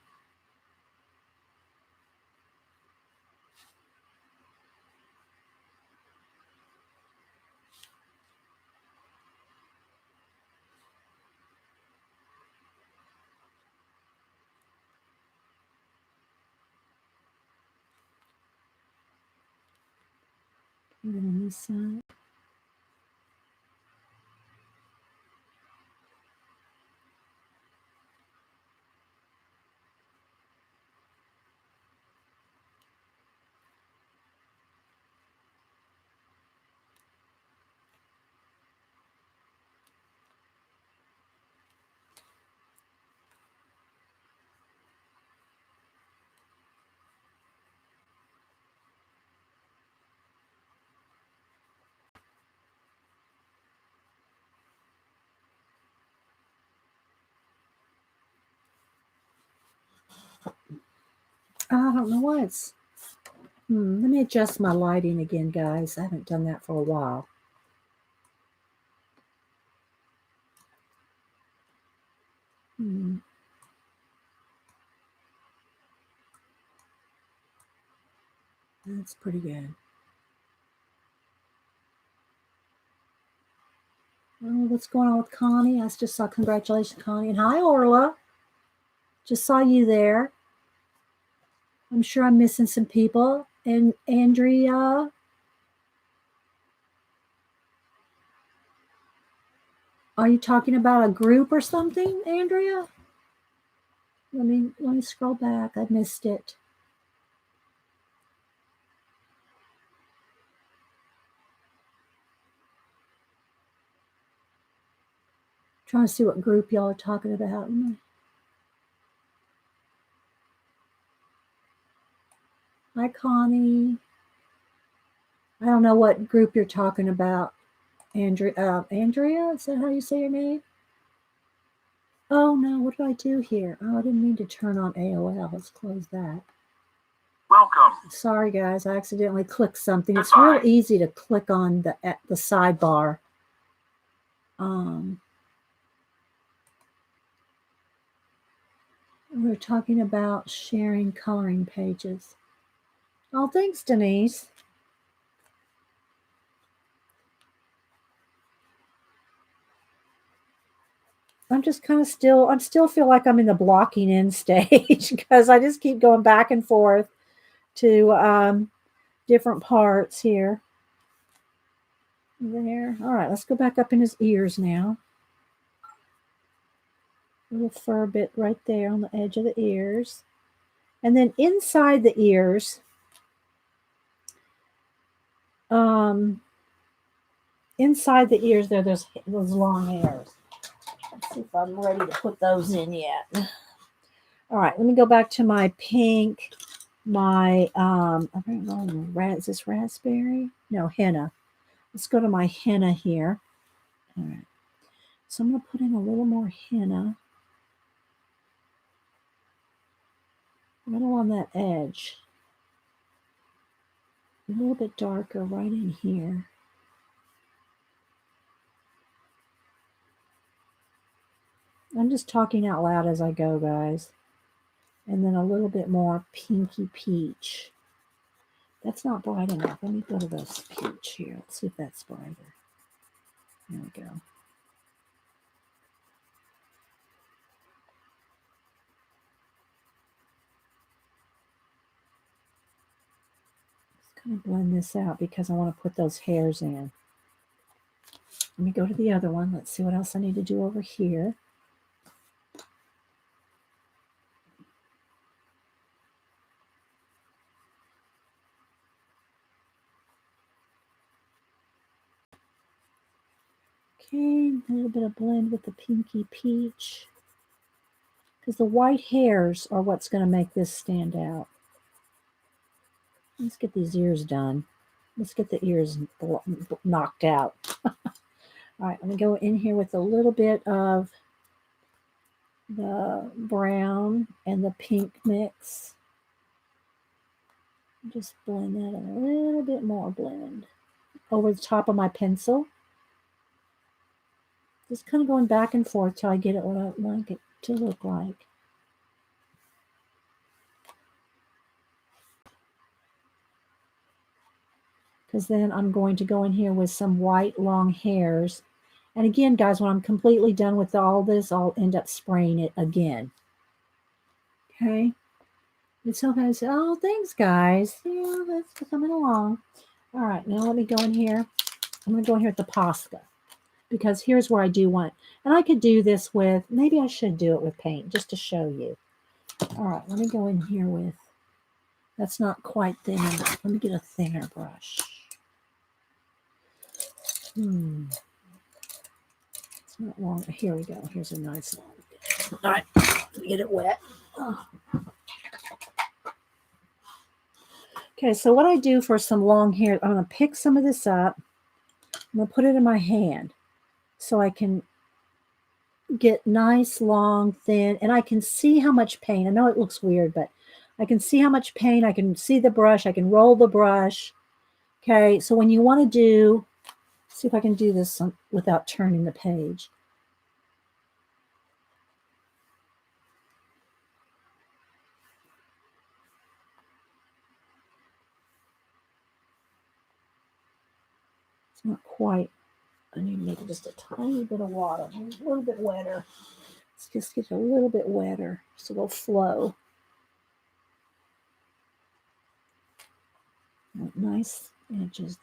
A: And then on this side. I don't know why it's. Let me adjust my lighting again, guys. I haven't done that for a while. That's pretty good. Oh, what's going on with Connie? I just saw congratulations, Connie. And hi, Orla. Just saw you there. I'm sure I'm missing some people. And Andrea. Are you talking about a group or something, Andrea? Let me scroll back. I missed it. Trying to see what group y'all are talking about. Hi, Connie. I don't know what group you're talking about. Andrea, is that how you say your name? Oh no, what did I do here? Oh, I didn't mean to turn on AOL. Let's close that.
C: Welcome.
A: Sorry, guys, I accidentally clicked something. It's real easy to click on the sidebar. We're talking about sharing coloring pages. Oh, thanks, Denise. I'm just kind of I still feel like I'm in the blocking in stage because I just keep going back and forth to different parts here. There. All right, let's go back up in his ears now. Little fur bit right there on the edge of the ears. And then inside the ears, there's those long hairs. Let's see if I'm ready to put those in yet. All right, let me go back to my pink my I don't know, is this raspberry? No, henna. Let's go to my henna here. All right. So I'm going to put in a little more henna right along that edge. A little bit darker right in here. I'm just talking out loud as I go, guys. And then a little bit more pinky peach. That's not bright enough. Let me go to this peach here. Let's see if that's brighter. There we go. Just kind of blend this out because I want to put those hairs in. Let me go to the other one. Let's see what else I need to do over here. Okay, a little bit of blend with the pinky peach. Because the white hairs are what's going to make this stand out. Let's get these ears done. Let's get the ears knocked out. All right, I'm going to go in here with a little bit of the brown and the pink mix. Just blend that in a little bit more blend over the top of my pencil. Just kind of going back and forth till I get it what I want it to look like. Because then I'm going to go in here with some white long hairs. And again, guys, when I'm completely done with all this, I'll end up spraying it again. Okay. And so guys, oh, thanks, guys. Yeah, that's coming along. All right, now let me go in here. I'm going to go in here with the Posca. Because here's where I do want, and I could do this with, maybe I should do it with paint just to show you. All right, let me go in here with, that's not quite thin enough. Let me get a thinner brush. It's not long. Here we go. Here's a nice long. All right, let me get it wet. Oh. Okay, so what I do for some long hair, I'm going to pick some of this up. I'm going to put it in my hand so I can get nice, long, thin, and I can see how much paint. I know it looks weird, but I can see how much paint. I can see the brush. I can roll the brush. Okay, so when you want to do, see if I can do this without turning the page. It's not quite. I need maybe just a tiny bit of water, a little bit wetter. Let's just get a little bit wetter so it'll flow. Nice edges.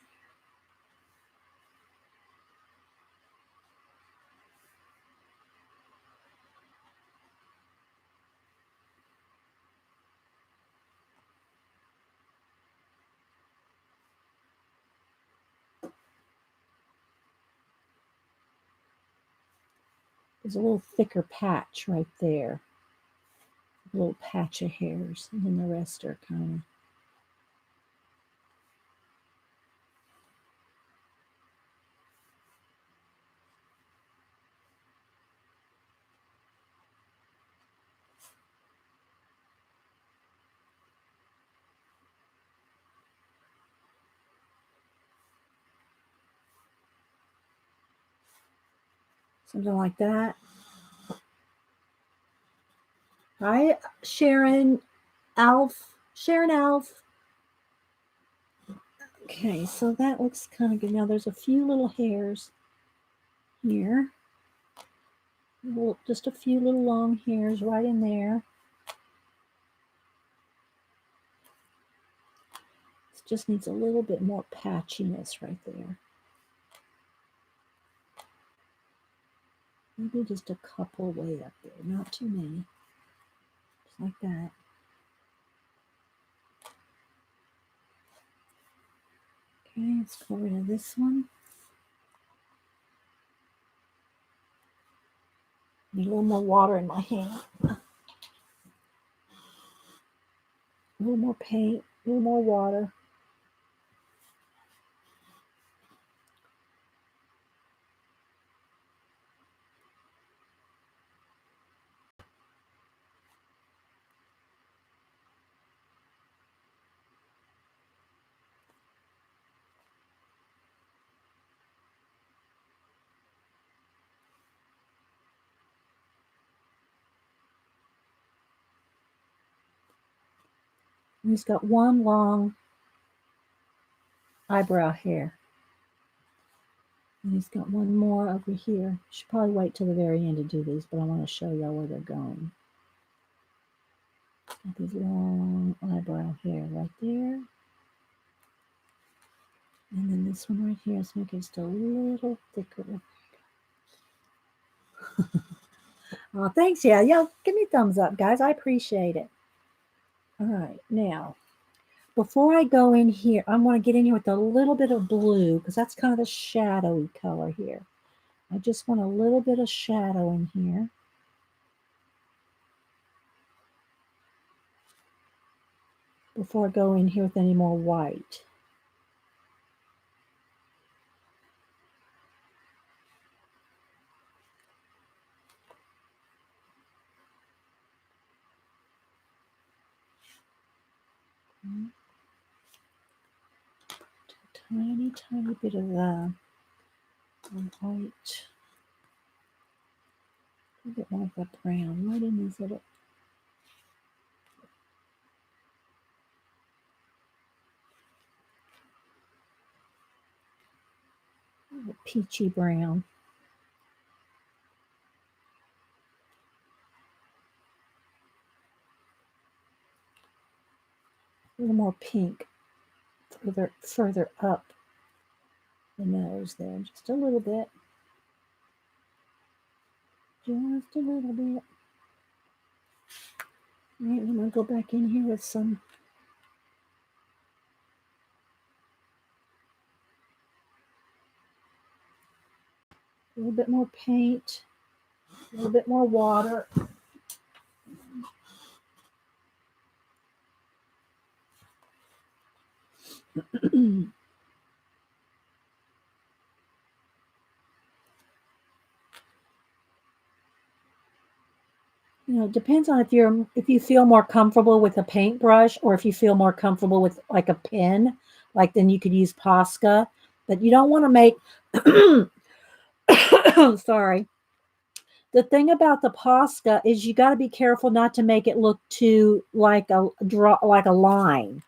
A: There's a little thicker patch right there. A little patch of hairs, and then the rest are kind of. Something like that. Hi, Sharon Alf. Sharon Alf. Okay, so that looks kind of good. Now there's a few little hairs here. Just a few little long hairs right in there. It just needs a little bit more patchiness right there. Maybe just a couple way up there, not too many. Just like that. Okay, let's go rid of this one. Need a little more water in my hand. A little more paint, a little more water. And he's got one long eyebrow hair. And he's got one more over here. Should probably wait till the very end to do these, but I want to show y'all where they're going. Got these long eyebrow hair right there. And then this one right here is making it just a little thicker. Oh, thanks. Yeah, give me a thumbs up, guys. I appreciate it. All right, now, before I go in here, I want to get in here with a little bit of blue because that's kind of the shadowy color here. I just want a little bit of shadow in here. Before I go in here with any more white. Tiny, tiny bit of white. A bit more of the brown right in these little. Peachy brown. A little more pink further up the nose there, just a little bit. Just a little bit. All right, I'm going to go back in here with some a little bit more paint, a little bit more water. It depends on if you feel more comfortable with a paintbrush or if you feel more comfortable with like a pen, like then you could use Posca. But you don't want to make sorry. The thing about the Posca is you got to be careful not to make it look too like a line.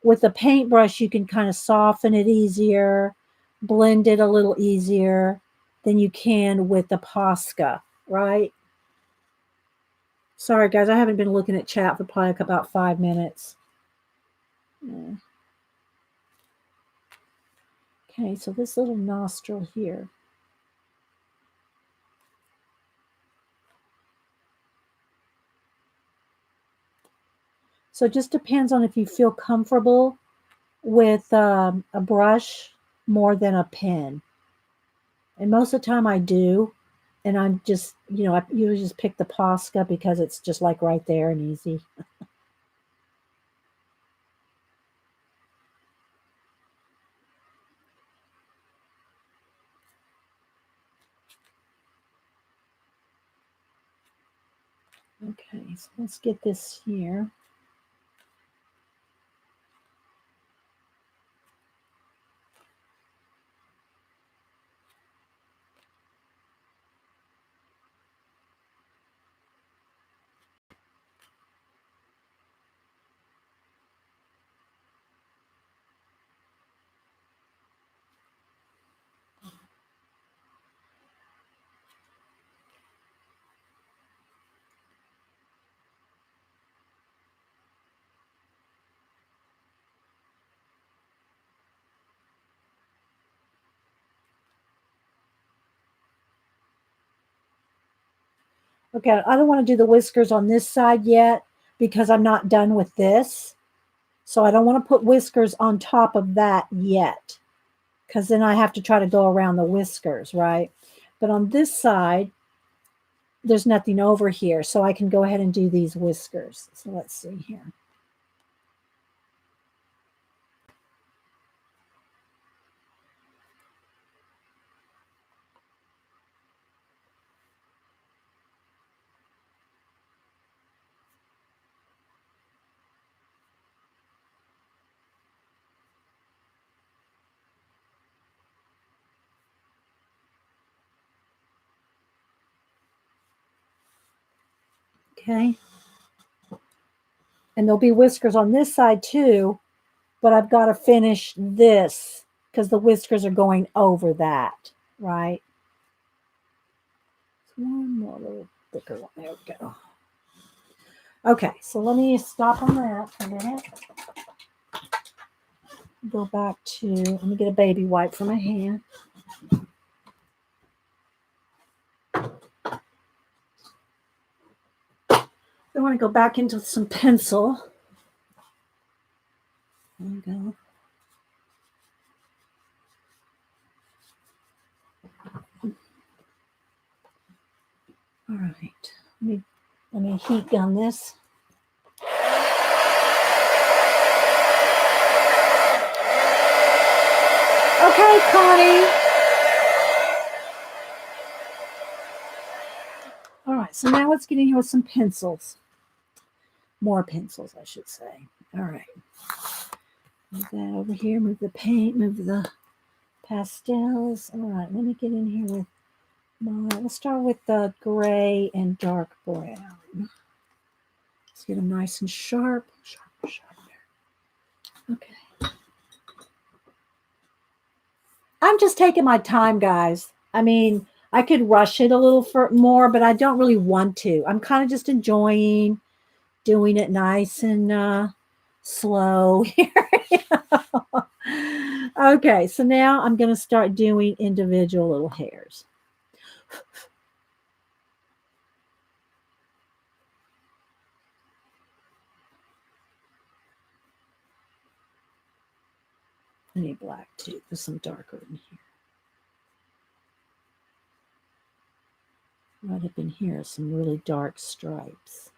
A: With a paintbrush, you can kind of soften it easier, blend it a little easier than you can with the Posca, right? Sorry, guys, I haven't been looking at chat for probably about 5 minutes. Yeah. Okay, so this little nostril here. So it just depends on if you feel comfortable with a brush more than a pen. And most of the time I do. And I'm just, I usually just pick the Posca because it's just like right there and easy. Okay, so let's get this here. Okay, I don't want to do the whiskers on this side yet because I'm not done with this. So I don't want to put whiskers on top of that yet because then I have to try to go around the whiskers, right? But on this side, there's nothing over here, so I can go ahead and do these whiskers. So let's see here. Okay. And there'll be whiskers on this side too, but I've got to finish this because the whiskers are going over that, right? One more little thicker one. There we go. Okay, so let me stop on that for a minute. Go back to, let me get a baby wipe for my hand. I want to go back into some pencil. There we go. All right. Let me heat gun this. Okay, Connie. All right, so now let's get in here with some pencils. More pencils, I should say. All right. Move that over here. Move the paint. Move the pastels. All right, let me get in here with my, let's start with the gray and dark brown. Let's get them nice and sharp. Sharp. Okay. I'm just taking my time, guys. I mean, I could rush it a little more, but I don't really want to. I'm kind of just enjoying doing it nice and slow here. Okay, so now I'm going to start doing individual little hairs. I need black too. There's some darker in here. Right up in here, some really dark stripes.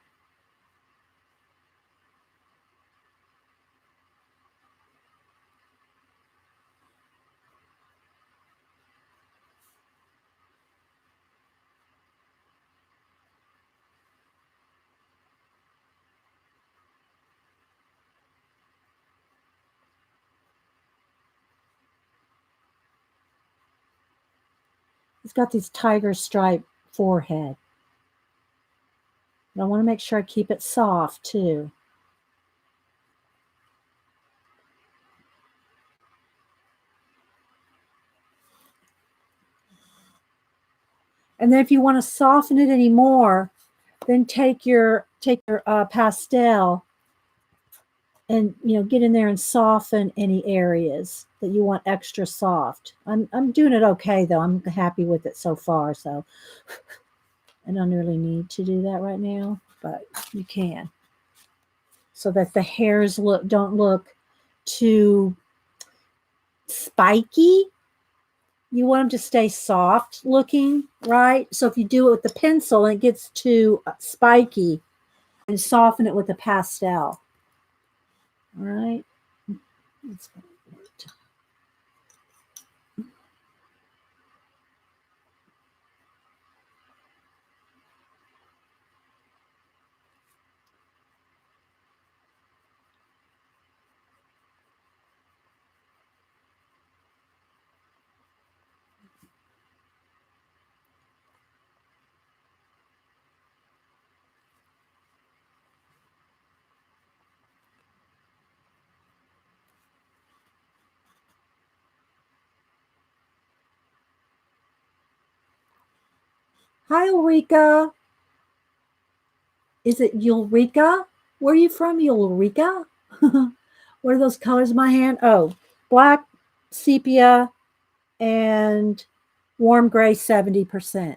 A: He's got these tiger stripe forehead. But I want to make sure I keep it soft too. And then if you want to soften it anymore, then take your pastel and get in there and soften any areas that you want extra soft. I'm doing it okay though. I'm happy with it so far. So I don't really need to do that right now, but you can, so that the hairs don't look too spiky. You want them to stay soft looking, right? So if you do it with the pencil and it gets too spiky, and soften it with the pastel. All right. That's going to work. Hi, Ulrika. Is it Ulrika? Where are you from, Ulrika? What are those colors in my hand? Oh, black, sepia, and warm gray 70%.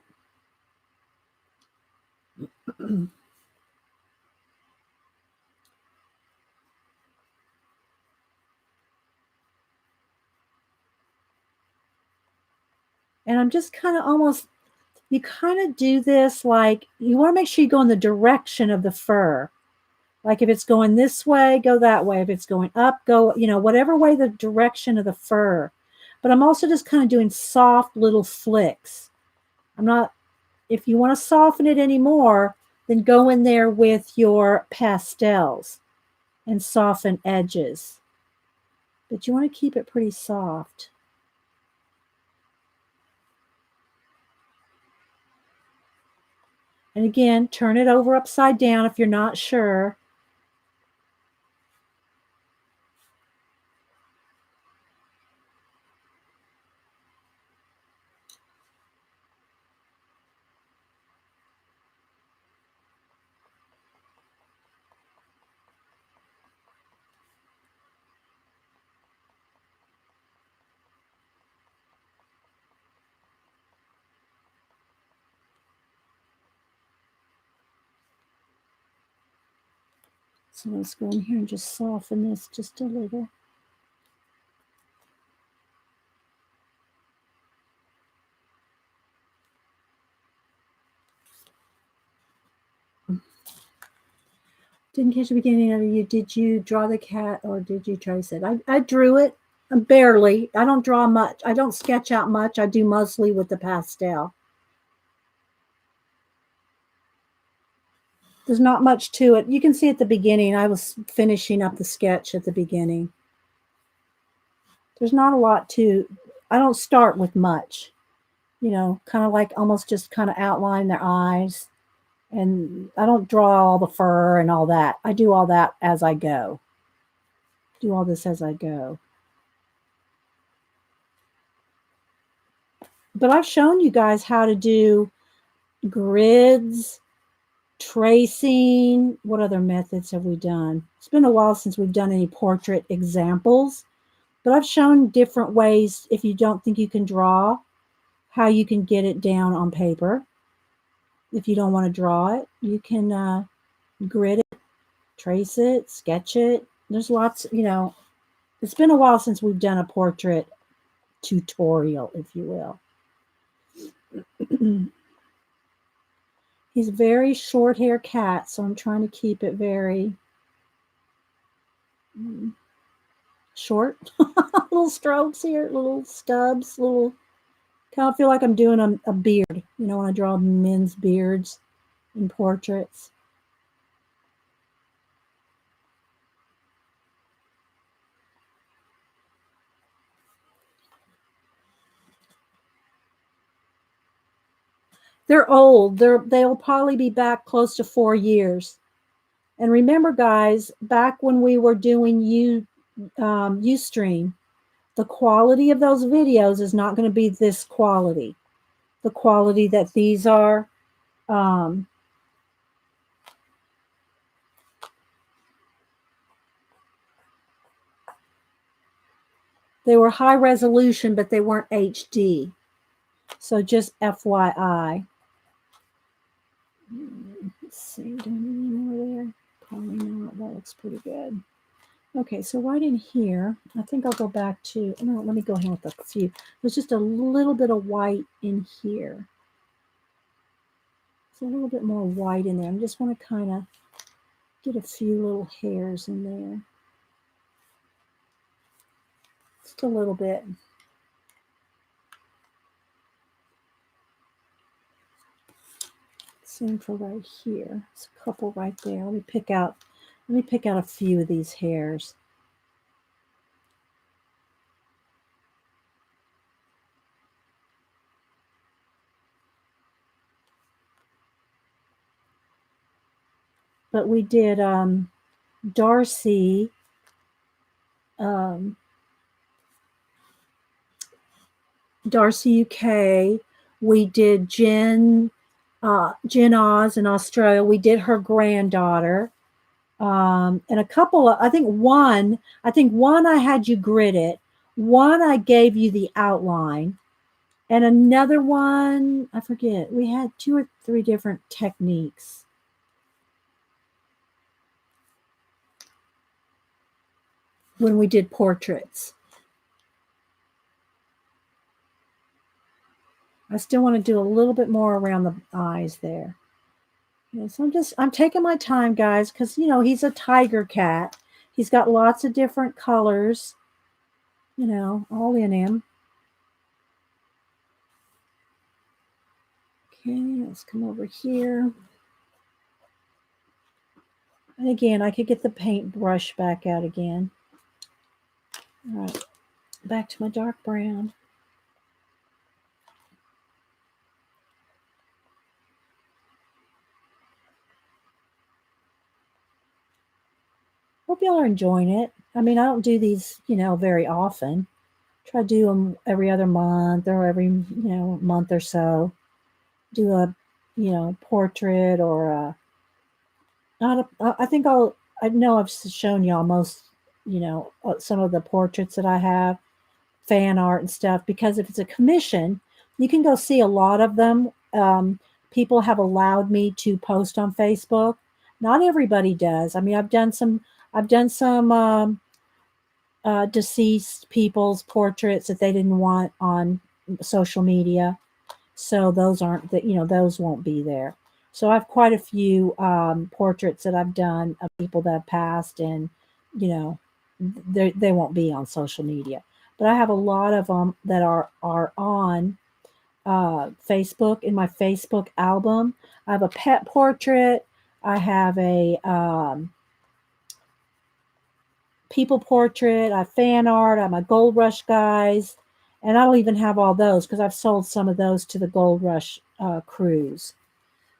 A: And I'm just kind of almost, you kind of do this like, you want to make sure you go in the direction of the fur. Like if it's going this way, go that way. If it's going up, go, whatever way the direction of the fur. But I'm also just kind of doing soft little flicks. I'm not, if you want to soften it anymore, then go in there with your pastels and soften edges. But you want to keep it pretty soft. And again, turn it over upside down if you're not sure. So let's go in here and just soften this just a little. Didn't catch the beginning of you. Did you draw the cat or did you trace it? I drew it barely. I don't draw much. I don't sketch out much. I do mostly with the pastel. There's not much to it. You can see at the beginning, I was finishing up the sketch at the beginning. There's not a lot I don't start with much, you know, kind of like almost just kind of outline their eyes. And I don't draw all the fur and all that. I do all that as I go. Do all this as I go. But I've shown you guys how to do grids, tracing. What other methods have we done? It's been a while since we've done any portrait examples, but I've shown different ways, if you don't think you can draw, how you can get it down on paper. If you don't want to draw it, you can grid it, trace it, sketch it. There's lots, you know, it's been a while since we've done a portrait tutorial, if you will. He's a very short hair cat, so I'm trying to keep it very short. Little strokes here, little stubs, little, kind of feel like I'm doing a beard, you know, when I draw men's beards in portraits. They're old. They'll probably be back close to 4 years. And remember, guys, back when we were doing Ustream, the quality of those videos is not going to be this quality. The quality that these are. They were high resolution, but they weren't HD. So just FYI. Let's see, do I need any more there? Probably not. That looks pretty good. Okay, so right in here, I think I'll go back to, no, let me go ahead with a few. There's just a little bit of white in here. There's a little bit more white in there. I just want to kind of get a few little hairs in there. Just a little bit. Same for right here. There's a couple right there. Let me pick out a few of these hairs. But we did Darcy, Darcy UK. We did Jen Oz in Australia. We did her granddaughter. And a couple of, I think one I had you grid it. One I gave you the outline. And another one, I forget. We had 2 or 3 different techniques. When we did portraits. I still want to do a little bit more around the eyes there. Yeah, so I'm taking my time, guys, because, you know, he's a tiger cat. He's got lots of different colors, you know, all in him. Okay, let's come over here. And again, I could get the paintbrush back out again. All right, back to my dark brown. Hope y'all are enjoying it. I mean, I don't do these, very often. Try to do them every other month or every, month or so. Do a, portrait or a, not a, I think I know I've shown y'all most, some of the portraits that I have, fan art and stuff, because if it's a commission, you can go see a lot of them. People have allowed me to post on Facebook. Not everybody does. I mean, I've done some deceased people's portraits that they didn't want on social media, so those aren't that those won't be there. So I have quite a few portraits that I've done of people that have passed, and you know they won't be on social media. But I have a lot of them that are on Facebook in my Facebook album. I have a pet portrait. I have a people portrait. I have fan art. I'm a Gold Rush guys, and I don't even have all those because I've sold some of those to the Gold Rush cruise.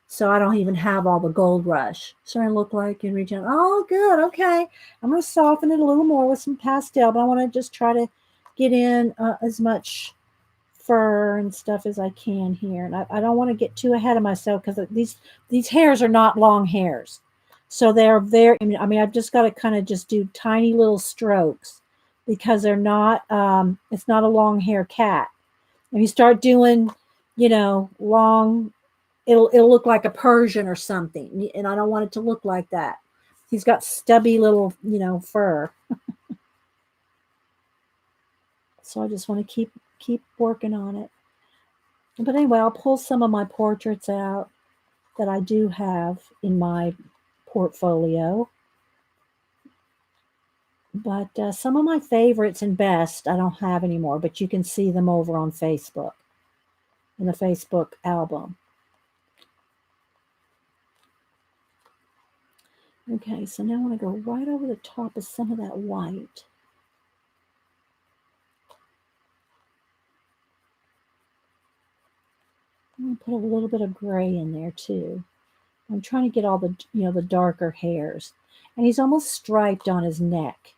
A: So I don't even have all the Gold Rush. So I look like in region. Oh, good. Okay, I'm going to soften it a little more with some pastel, but I want to just try to get in as much fur and stuff as I can here. And I don't want to get too ahead of myself because these hairs are not long hairs. So they're very, I mean, I've just got to kind of just do tiny little strokes because they're not, it's not a long hair cat. If you start doing, long, it'll look like a Persian or something. And I don't want it to look like that. He's got stubby little, fur. So I just want to keep working on it. But anyway, I'll pull some of my portraits out that I do have in my portfolio. But some of my favorites and best I don't have anymore, but you can see them over on Facebook, in the Facebook album. Okay, so now I want to go right over the top of some of that white. I'm going to put a little bit of gray in there too. I'm trying to get all the, the darker hairs. And he's almost striped on his neck.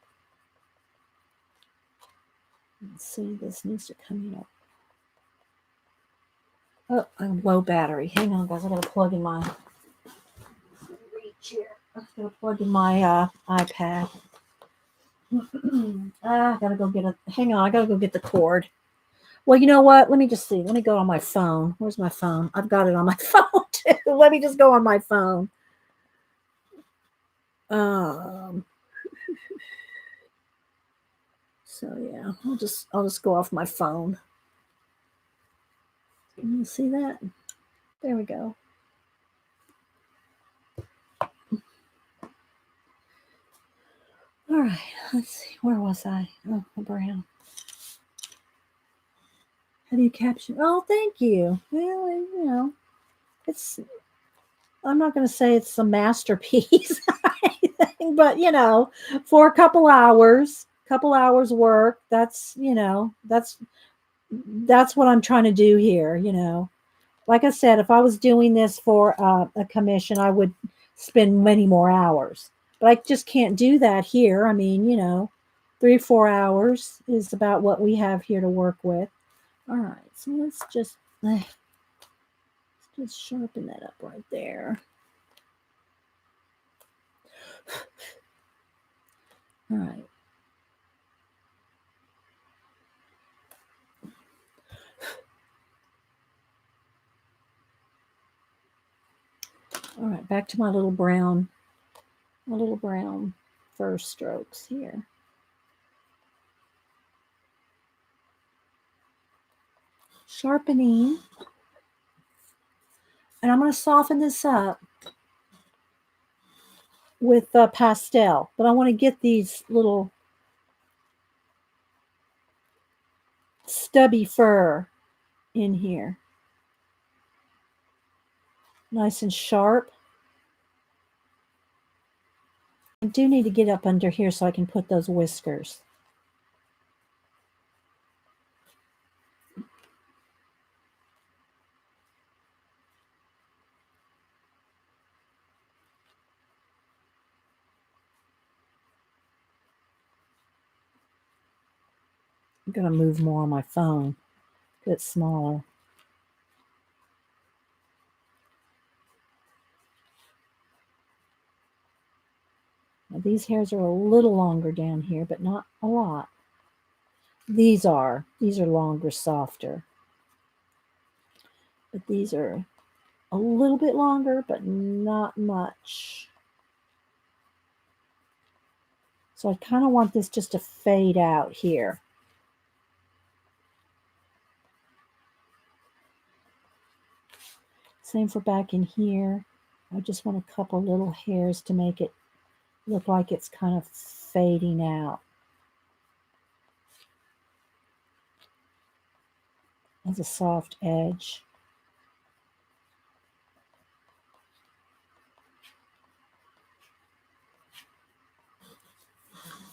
A: Let's see, this needs to come up. Oh, I'm low battery. Hang on, guys. I got to plug in my reach here. I got to plug in my iPad. I got to go get hang on. I got to go get the cord. Well, you know what? Let me just see. Let me go on my phone. Where's my phone? I've got it on my phone too. Let me just go on my phone. So yeah, I'll just go off my phone. Can you see that? There we go. All right, let's see. Where was I? Oh, the brown. How do you caption? Oh, thank you. Well, it's. I'm not going to say it's a masterpiece, but for a couple hours work. That's that's what I'm trying to do here. Like I said, if I was doing this for a commission, I would spend many more hours. But I just can't do that here. I mean, 3 or 4 hours is about what we have here to work with. All right, so let's just sharpen that up right there. All right. All right, back to my little brown fur strokes here. Sharpening. And I'm going to soften this up with pastel, but I want to get these little stubby fur in here. Nice and sharp. I do need to get up under here so I can put those whiskers. I'm going to move more on my phone. Get smaller. Now these hairs are a little longer down here, but not a lot. These are longer, softer. But these are a little bit longer, but not much. So I kind of want this just to fade out here. Same for back in here. I just want a couple little hairs to make it look like it's kind of fading out. As a soft edge.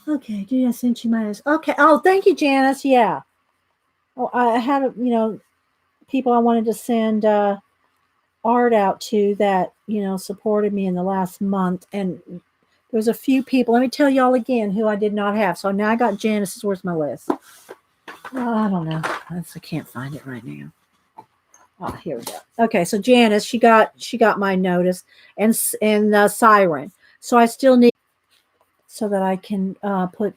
A: Okay, Gina sent you my. Okay. Oh, thank you, Janice. Yeah. Oh, I had people I wanted to send art out to that supported me in the last month, and there's a few people. Let me tell y'all again who I did not have. So now I got Janice's. Where's my list? I don't know. I can't find it right now. Oh, here we go. Okay, so Janice, she got my notice, and Siren. So I still need so that I can put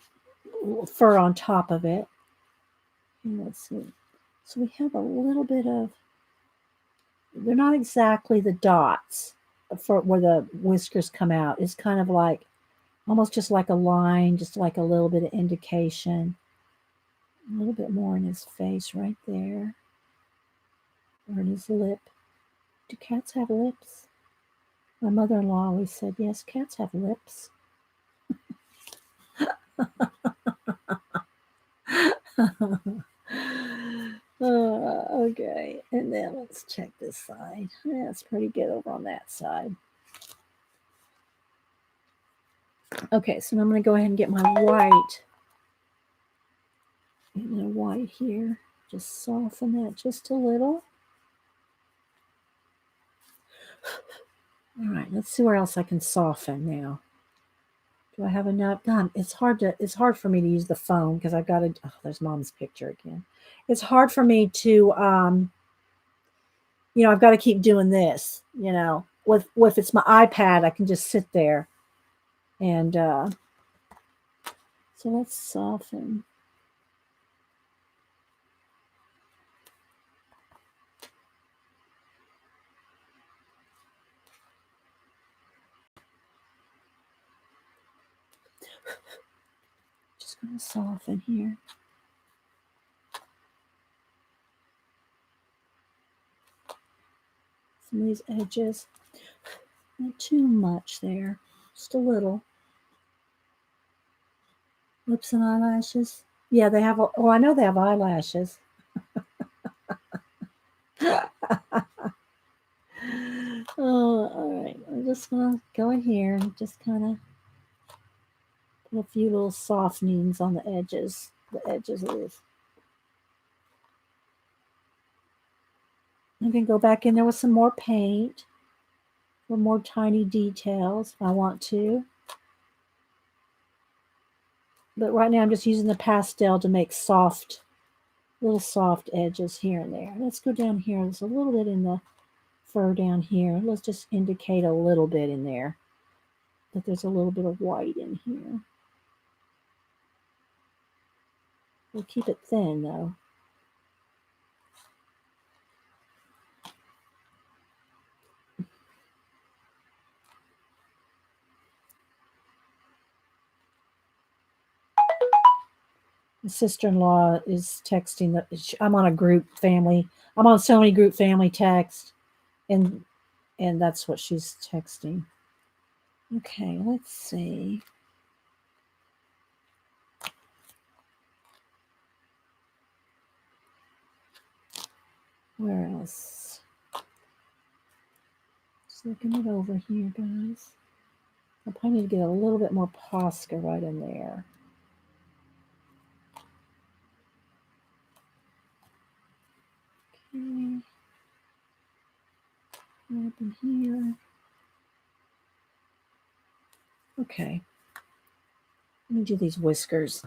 A: fur on top of it. And let's see. So we have a little bit of. They're not exactly the dots for where the whiskers come out. It's kind of like almost just like a line, just like a little bit of indication. A little bit more in his face right there. Or in his lip. Do cats have lips? My mother-in-law always said, yes, cats have lips. Okay, and then let's check this side. Yeah, it's pretty good over on that side. Okay, so now I'm going to go ahead and get my white. And then white here. Just soften that just a little. All right, let's see where else I can soften now. Do I have enough? God, it's hard for me to use the phone because I've got to. Oh, there's Mom's picture again. It's hard for me to, I've got to keep doing this. With it's my iPad, I can just sit there, and so let's soften. Just going to soften here. Some of these edges. Not too much there. Just a little. Lips and eyelashes. Yeah, they have. Oh, I know they have eyelashes. Oh, all right. I'm just going to go in here and just kind of put a few little softenings on the edges of this. I can go back in there with some more paint for more tiny details if I want to. But right now I'm just using the pastel to make little soft edges here and there. Let's go down here. There's a little bit in the fur down here. Let's just indicate a little bit in there that there's a little bit of white in here. We'll keep it thin though. My sister-in-law is texting that I'm on a group family. I'm on so many group family texts, and that's what she's texting. Okay, let's see. Where else? Just looking it over here, guys. I probably need to get a little bit more Posca right in there. Okay. Up in here. Okay. Let me do these whiskers.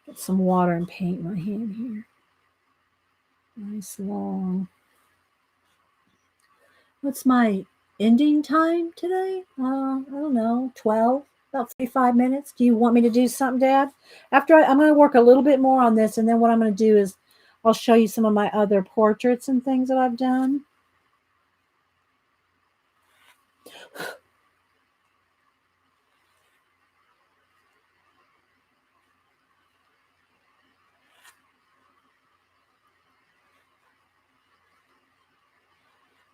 A: Get some water and paint my hand here. Nice long. What's my ending time today? I don't know, 12, about 35 minutes. Do you want me to do something, Dad? After I'm going to work a little bit more on this, and then what I'm going to do is I'll show you some of my other portraits and things that I've done.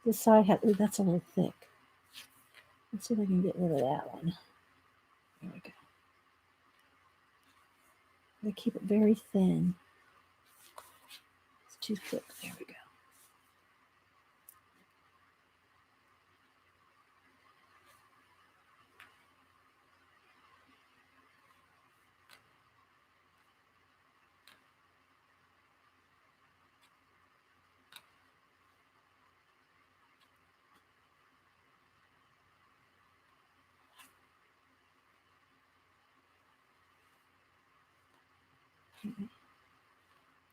A: This side has, ooh, that's a little thick. Let's see if I can get rid of that one. There we go. I keep it very thin. It's too thick. There we go.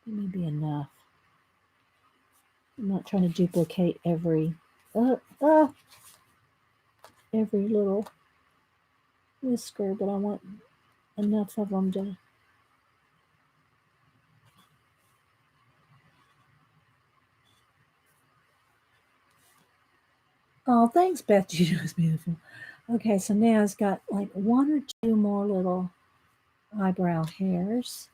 A: That may be enough. I'm not trying to duplicate every little whisker, but I want enough of them to. Oh, thanks, Beth. You know it's beautiful. Okay, so now it's got like one or two more little eyebrow hairs.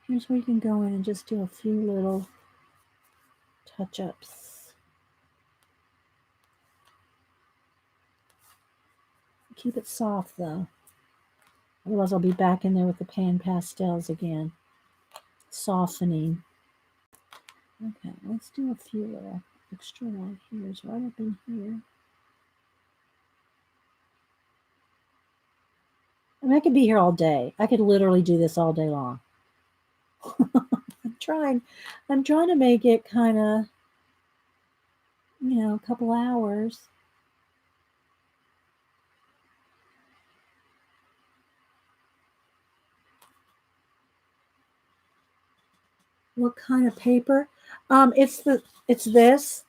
A: Here's where you can go in and just do a few little touch-ups. Keep it soft though. Otherwise I'll be back in there with the pan pastels again. Softening. Okay, let's do a few little extra light hairs right up in here. I mean, I could be here all day. I could literally do this all day long. I'm trying to make it kind of, a couple hours. What kind of paper? It's this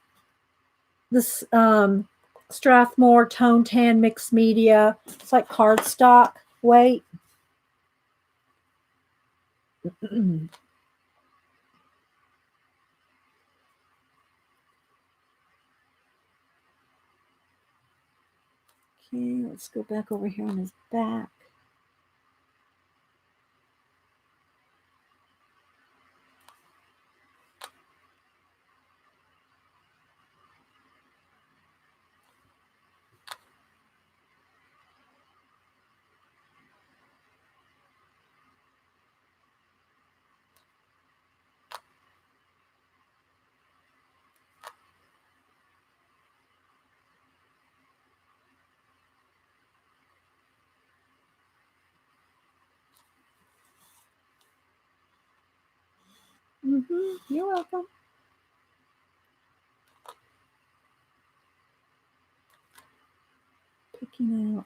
A: Strathmore Tone Tan Mixed Media. It's like cardstock weight. Okay, let's go back over here on his back. You're welcome. Picking out a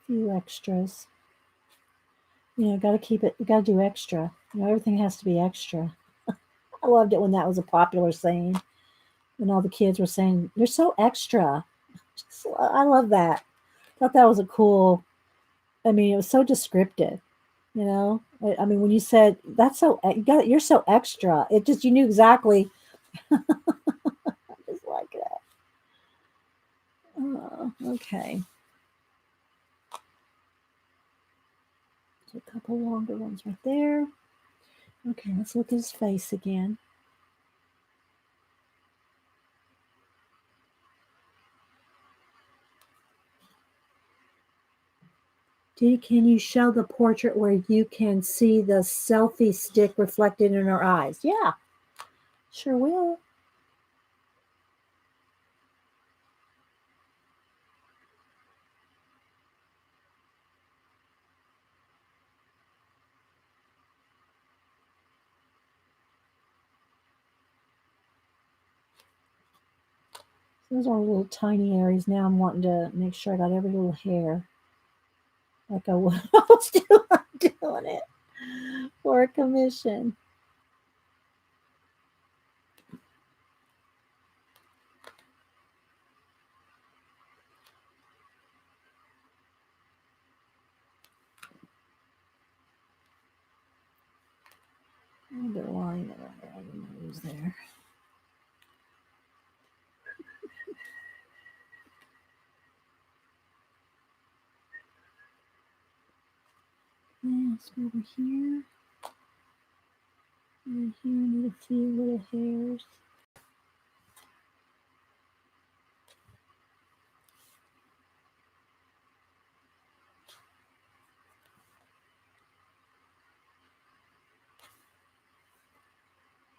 A: few extras. Got to keep it. You got to do extra. Everything has to be extra. I loved it when that was a popular saying. When all the kids were saying, "You're so extra." I love that. Thought that was a cool. I mean, it was so descriptive. I mean, when you said that's so, you're so extra. It just, you knew exactly. I just like that. Okay. So a couple longer ones right there. Okay, let's look at his face again. Can you show the portrait where you can see the selfie stick reflected in her eyes? Yeah, sure will. Those are little tiny areas. Now I'm wanting to make sure I got every little hair like I was doing it for a commission. A little bit of line around the nose there. Let's go over here. Over here, I need a few little hairs.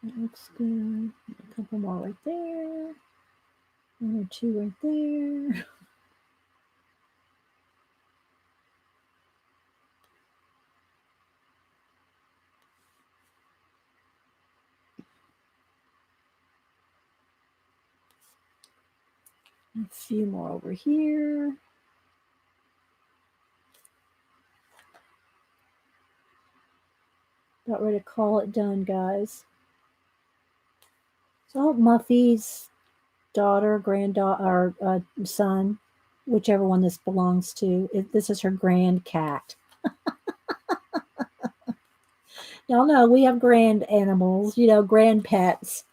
A: That looks good. A couple more right there. 1 or 2 right there. A few more over here. About ready to call it done, guys. So I hope Muffy's daughter, granddaughter, or son, whichever one this belongs to, this is her grand cat. Y'all know we have grand animals, grand pets.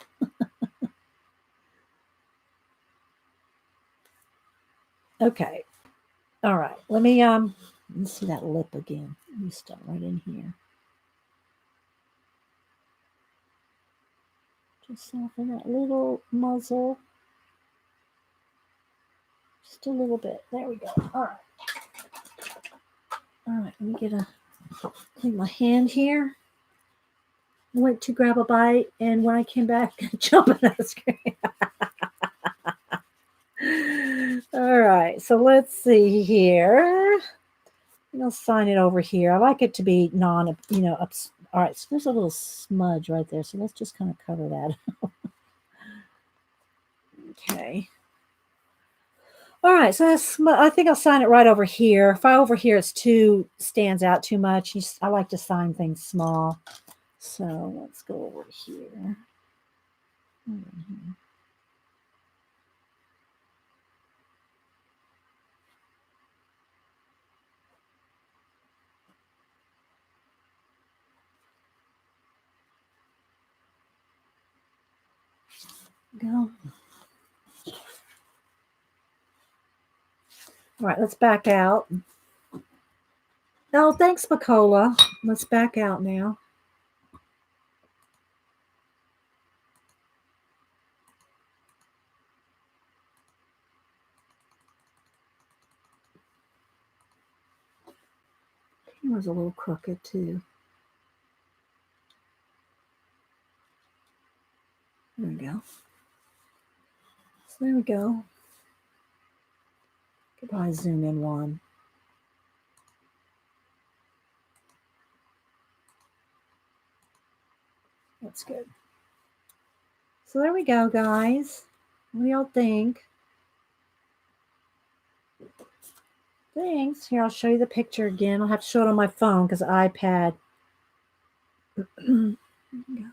A: Okay. All right. Let me see that lip again. Let me start right in here. Just soften that little muzzle. Just a little bit. There we go. All right. All right. Let me clean my hand here. I went to grab a bite, and when I came back, jumping on the screen. All right. So let's see here. I'll sign it over here. I like it to be all right. So there's a little smudge right there. So let's just kind of cover that up. Okay. All right, so I think I'll sign it right over here. If I over here stands out too much, I like to sign things small. So let's go over here. Go. All right, let's back out. Oh, thanks, Macola. Let's back out now. Camera's a little crooked too. There we go. So there we go. Could probably zoom in one. That's good. So there we go, guys. What do y'all think? Thanks. Here, I'll show you the picture again. I'll have to show it on my phone because iPad. There you go.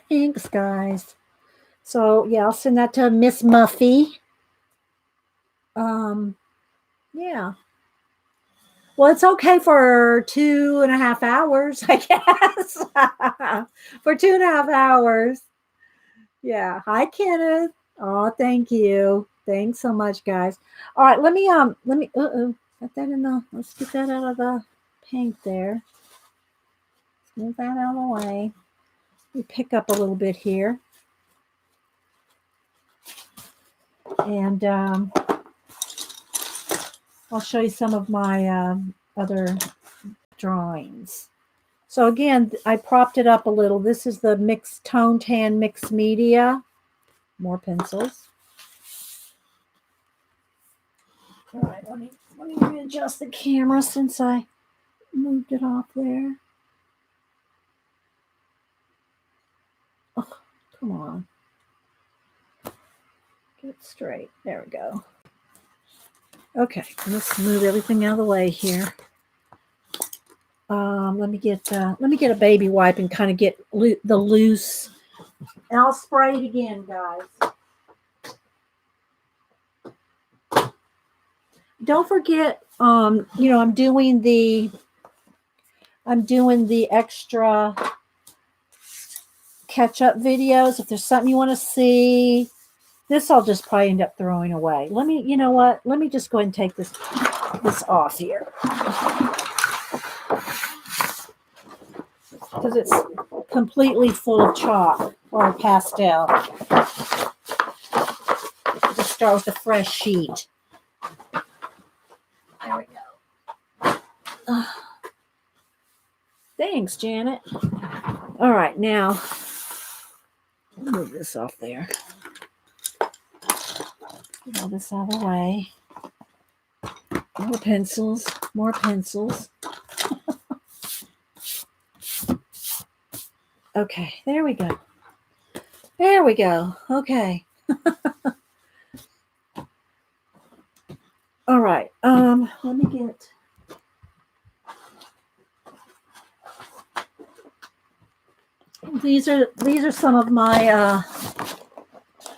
A: Thanks, guys. So yeah, I'll send that to Miss Muffy. Yeah. Well, it's okay for 2.5 hours, I guess. For 2.5 hours. Yeah. Hi, Kenneth. Oh, thank you. Thanks so much, guys. All right, let me get that let's get that out of the paint there. Move that out of the way. We pick up a little bit here. And I'll show you some of my other drawings. So again, I propped it up a little. This is the mixed tone tan mixed media. More pencils. All right, let me readjust the camera since I moved it off there. Come on. Get it straight. There we go. Okay, let's move everything out of the way here. Let me get a baby wipe and kind of get the loose. And I'll spray it again, guys. Don't forget, I'm doing the extra catch-up videos. If there's something you want to see, this I'll just probably end up throwing away. You know what? Let me just go ahead and take this off here. Because it's completely full of chalk or pastel. Just start with a fresh sheet. There we go. Thanks, Janet. All right, now move this off there. Get all this out of the way. More pencils, more pencils. Okay, there we go. There we go. Okay. All right. Let me get these are some of my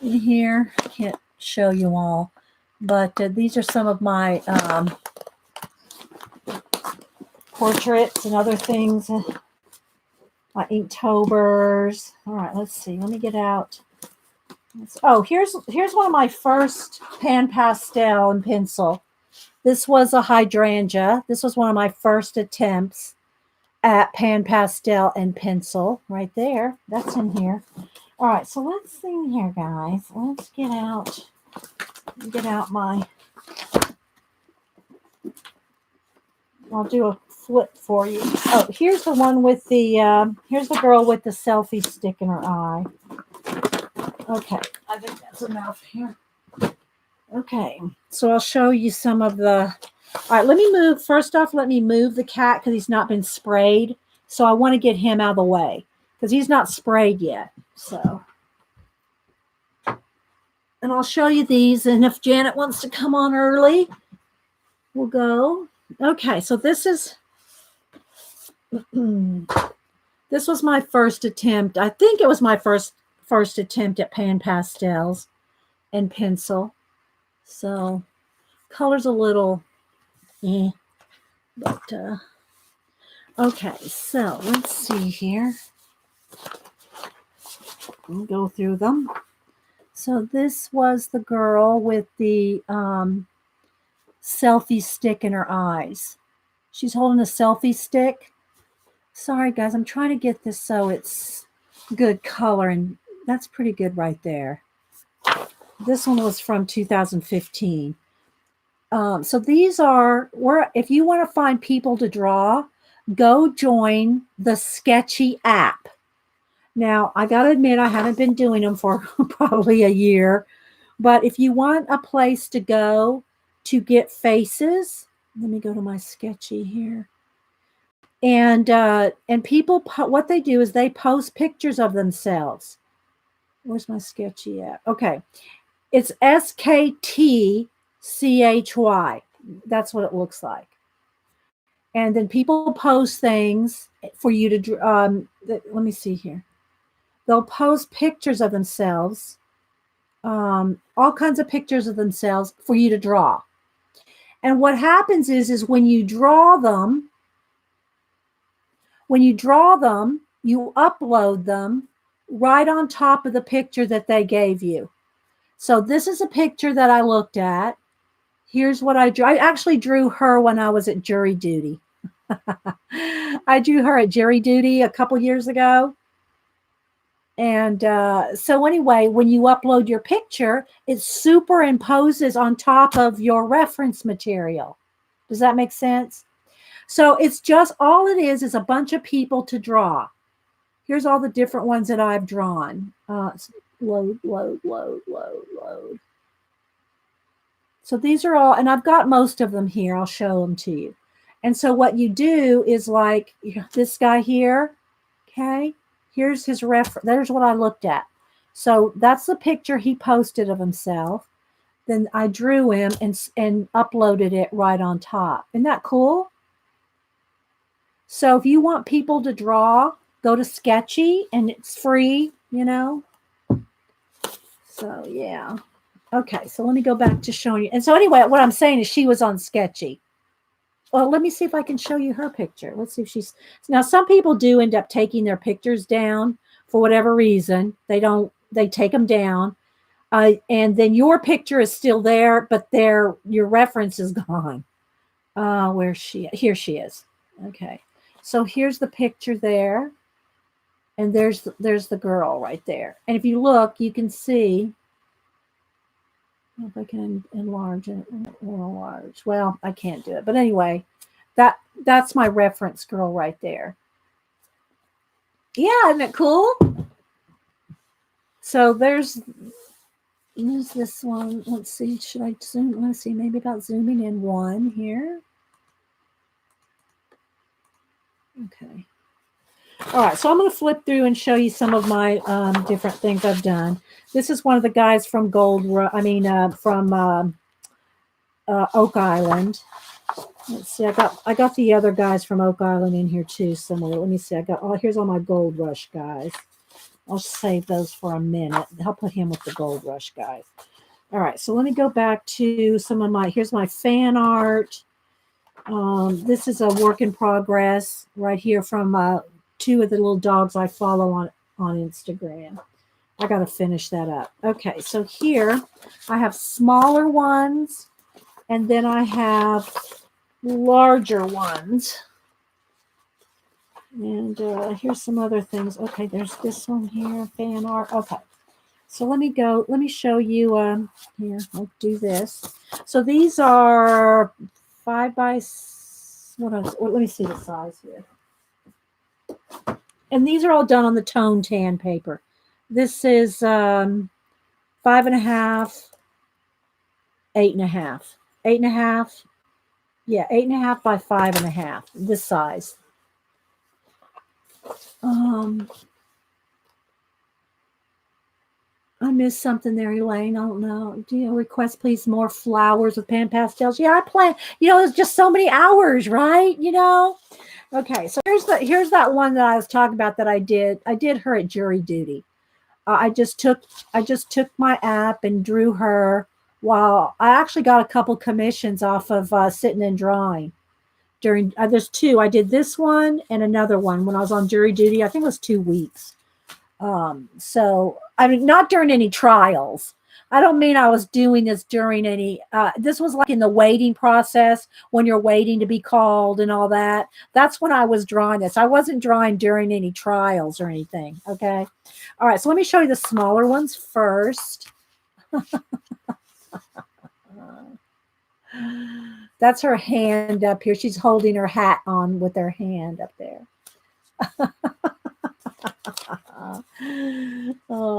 A: in here. I can't show you all, but these are some of my portraits and other things. My Inktober's. All right, let's see. Let me get out. Here's one of my first pan pastel and pencil. This was a hydrangea. This was one of my first attempts at pan pastel and pencil. Right there. That's in here. All right, so let's see here, guys. Let's get out my. I'll do a flip for you. Oh, here's the one with the, here's the girl with the selfie stick in her eye. Okay, I think that's enough here. Okay, so I'll show you some of the, all right, first off, let me move the cat because he's not been sprayed. So I want to get him out of the way because he's not sprayed yet. So, and I'll show you these. And if Janet wants to come on early, we'll go. Okay, so this is, this was my first attempt. I think it was my first attempt at pan pastels and pencil. So color's a little but okay, so let's see here. We'll go through them. So this was the girl with the selfie stick in her eyes. She's holding a selfie stick. Sorry, guys, I'm trying to get this so it's good color, and that's pretty good right there. This one was from 2015. So these are, if you want to find people to draw, go join the Sketchy app. Now, I got to admit, I haven't been doing them for probably a year, but if you want a place to go to get faces, let me go to my Sketchy here. And people, what they do is they post pictures of themselves. Where's my Sketchy at? Okay. It's SKTCHY. That's what it looks like. And then people post things for you to, let me see here. They'll post pictures of themselves, all kinds of pictures of themselves for you to draw. And what happens is when you draw them, you upload them right on top of the picture that they gave you. So this is a picture that I looked at. Here's what I drew. I actually drew her when I was at jury duty. I drew her at jury duty a couple years ago. And so anyway, when you upload your picture, it superimposes on top of your reference material. Does that make sense? So it's just, all it is a bunch of people to draw. Here's all the different ones that I've drawn. Load. So these are all, and I've got most of them here. I'll show them to you. And so what you do is like this guy here, okay? Here's his reference. There's what I looked at. So that's the picture he posted of himself. Then I drew him and uploaded it right on top. Isn't that cool? So if you want people to draw, go to Sketchy and it's free, you know. So yeah. Okay, so let me go back to showing you. And so anyway, what I'm saying is she was on Sketchy. Well, let me see if I can show you her picture. Let's see if she's now some people do end up taking their pictures down for whatever reason. They take them down. And then your picture is still there, but your reference is gone. Where's she? Here she is. Okay. So here's the picture there. And there's the girl right there. And if you look, you can see if I can enlarge it. Enlarge. Well, I can't do it. But anyway, that's my reference girl right there. Yeah, isn't it cool? So there's this one. Let's see. Should I zoom? Let's see. Maybe about zooming in one here. Okay. All right. So I'm going to flip through and show you some of my different things I've done. This is one of the guys from from Oak Island. Let's see. I got the other guys from Oak Island in here too. Similar. Let me see. Here's all my Gold Rush guys. I'll save those for a minute. I'll put him with the Gold Rush guys. All right. So let me go back to some of here's my fan art. This is a work in progress right here from two of the little dogs I follow on Instagram. I got to finish that up. Okay. So here I have smaller ones and then I have larger ones. And here's some other things. Okay, there's this one here, fan art. Okay, so let me show you. Here, I'll do this. So these are 5 by, let me see the size here. And these are all done on the tone tan paper. This is 5.5, 8.5, 8.5. Yeah, 8.5 by 5.5. This size. I missed something there, Elaine. I don't know. Do you request, please, more flowers with pan pastels? Yeah, I plan. There's just so many hours, right? Okay, so here's that one that I was talking about that I did. I did her at jury duty. I just took my app and drew her while I actually got a couple commissions off of sitting and drawing. During there's two. I did this one and another one when I was on jury duty. I think it was 2 weeks. So I mean, not during any trials. I don't mean I was doing this during any. This was like in the waiting process when you're waiting to be called and all that. That's when I was drawing this. I wasn't drawing during any trials or anything. Okay. All right. So let me show you the smaller ones first. That's her hand up here. She's holding her hat on with her hand up there.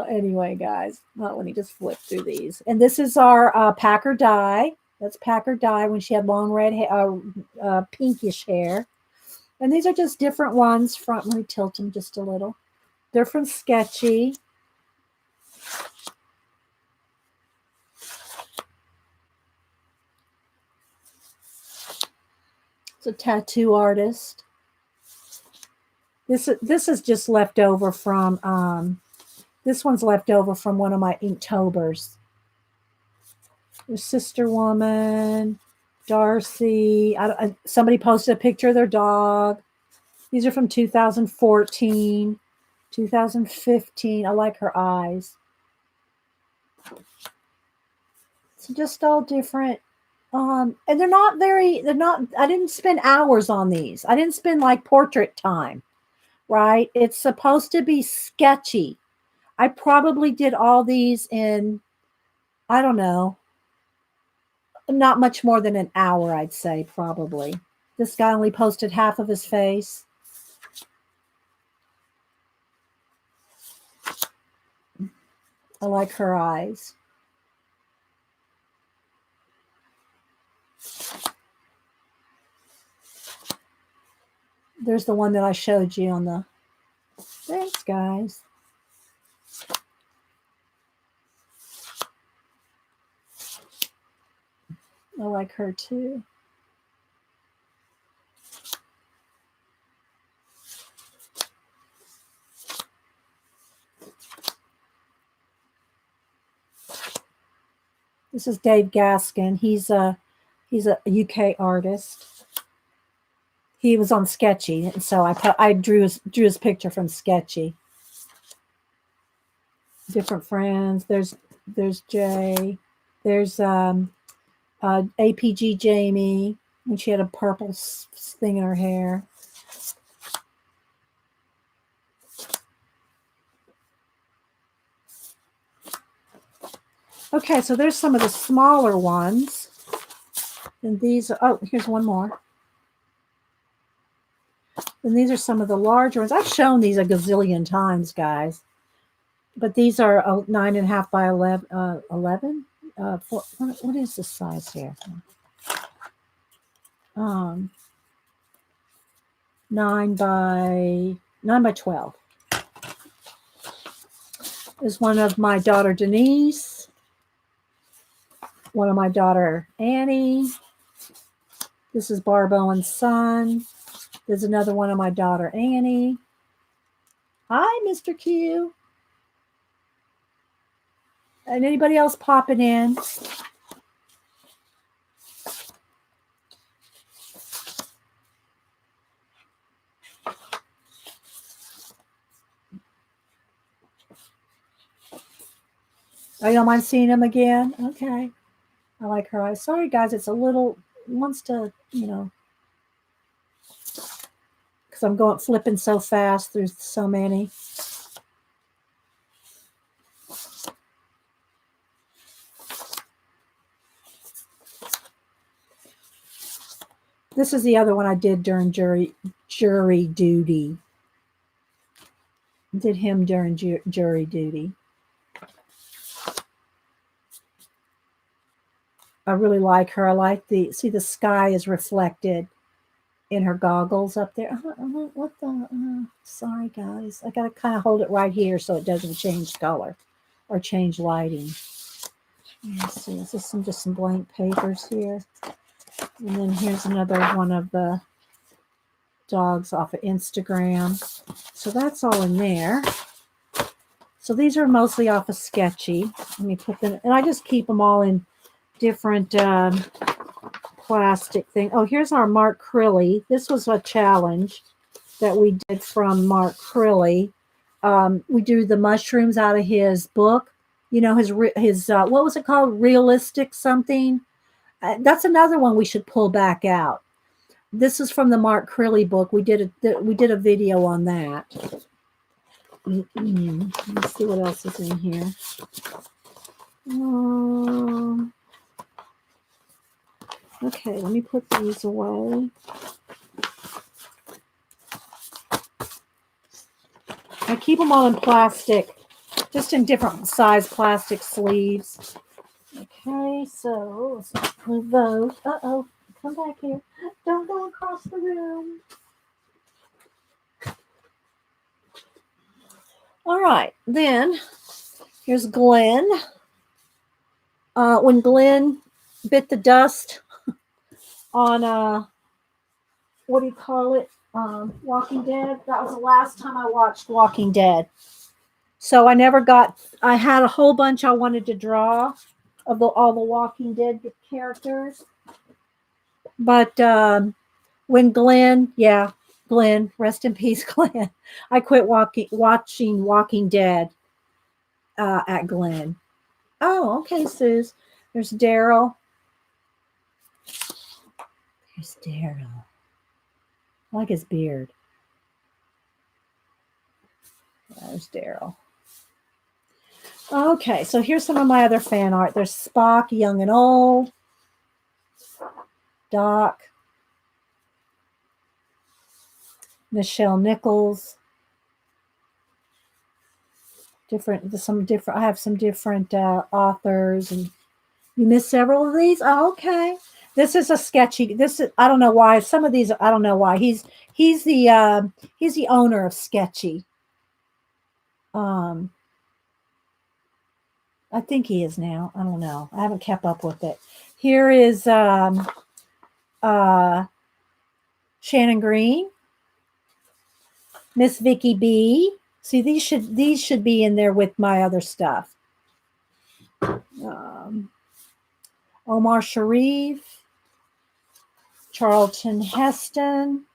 A: Anyway, guys, let me just flip through these. And this is our Packer dye. That's Packer dye when she had long red hair, pinkish hair. And these are just different ones from, let me tilt them just a little. They're from Sketchy. It's a tattoo artist. This is just left over from this one's left over from one of my Inktober's. There's Sister Woman, Darcy. Somebody posted a picture of their dog. These are from 2014, 2015. I like her eyes. So just all different. And I didn't spend hours on these. I didn't spend like portrait time, right? It's supposed to be sketchy. I probably did all these in, I don't know, not much more than an hour, I'd say, probably. This guy only posted half of his face. I like her eyes. There's the one that I showed you on the... Thanks, guys. I like her too. This is Dave Gaskin. He's a UK artist. He was on Sketchy, and so I drew his picture from Sketchy. Different friends. There's Jay. There's APG Jamie when she had a purple thing in her hair. Okay, so there's some of the smaller ones. And these, oh, here's one more. And these are some of the larger ones. I've shown these a gazillion times, guys. But these are 9.5 by 11. What is the size here? 9 by 12. There's one of my daughter Denise. One of my daughter Annie. This is Barb Owen's son. There's another one of my daughter Annie. Hi, Mr. Q. And anybody else popping in? Oh, you don't mind seeing him again? Okay. I like her eyes. Sorry, guys. It's a little, wants to, because I'm flipping so fast. There's so many. This is the other one I did during jury duty. Did him during jury duty. I really like her. I like see the sky is reflected in her goggles up there. What the? Sorry, guys. I got to kind of hold it right here so it doesn't change color or change lighting. Let's see. Is this just some blank papers here? And then here's another one of the dogs off of Instagram. So that's all in there. So these are mostly off of Sketchy. Let me put them, and I just keep them all in different plastic thing. Oh, here's our Mark Crilly. This was a challenge that we did from Mark Crilly. We drew the mushrooms out of his book. His what was it called? Realistic something. That's another one we should pull back out. This is from the Mark Crilly book. We did a video on that. Let's see what else is in here. Okay, let me put these away. I keep them all in plastic, just in different size plastic sleeves. Okay, so let's move those. Uh-oh, come back here. Don't go across the room. All right, then here's Glenn. When Glenn bit the dust on what do you call it? Walking Dead. That was the last time I watched Walking Dead. So I had a whole bunch I wanted to draw of all the Walking Dead characters. But when Glenn, rest in peace, Glenn. I quit watching Walking Dead at Glenn. Oh, okay, Suze. There's Daryl. There's Daryl. I like his beard. There's Daryl. Okay, so here's some of my other fan art. There's Spock, young and old. Doc. Michelle Nichols. I have some different authors, and you missed several of these. Oh, okay. This is a sketchy. I don't know why. Some of these I don't know why. He's the owner of Sketchy. I think he is now. I don't know. I haven't kept up with it. Here is Shannon Green, Miss Vicky B. See, these should be in there with my other stuff. Omar Sharif, Charlton Heston,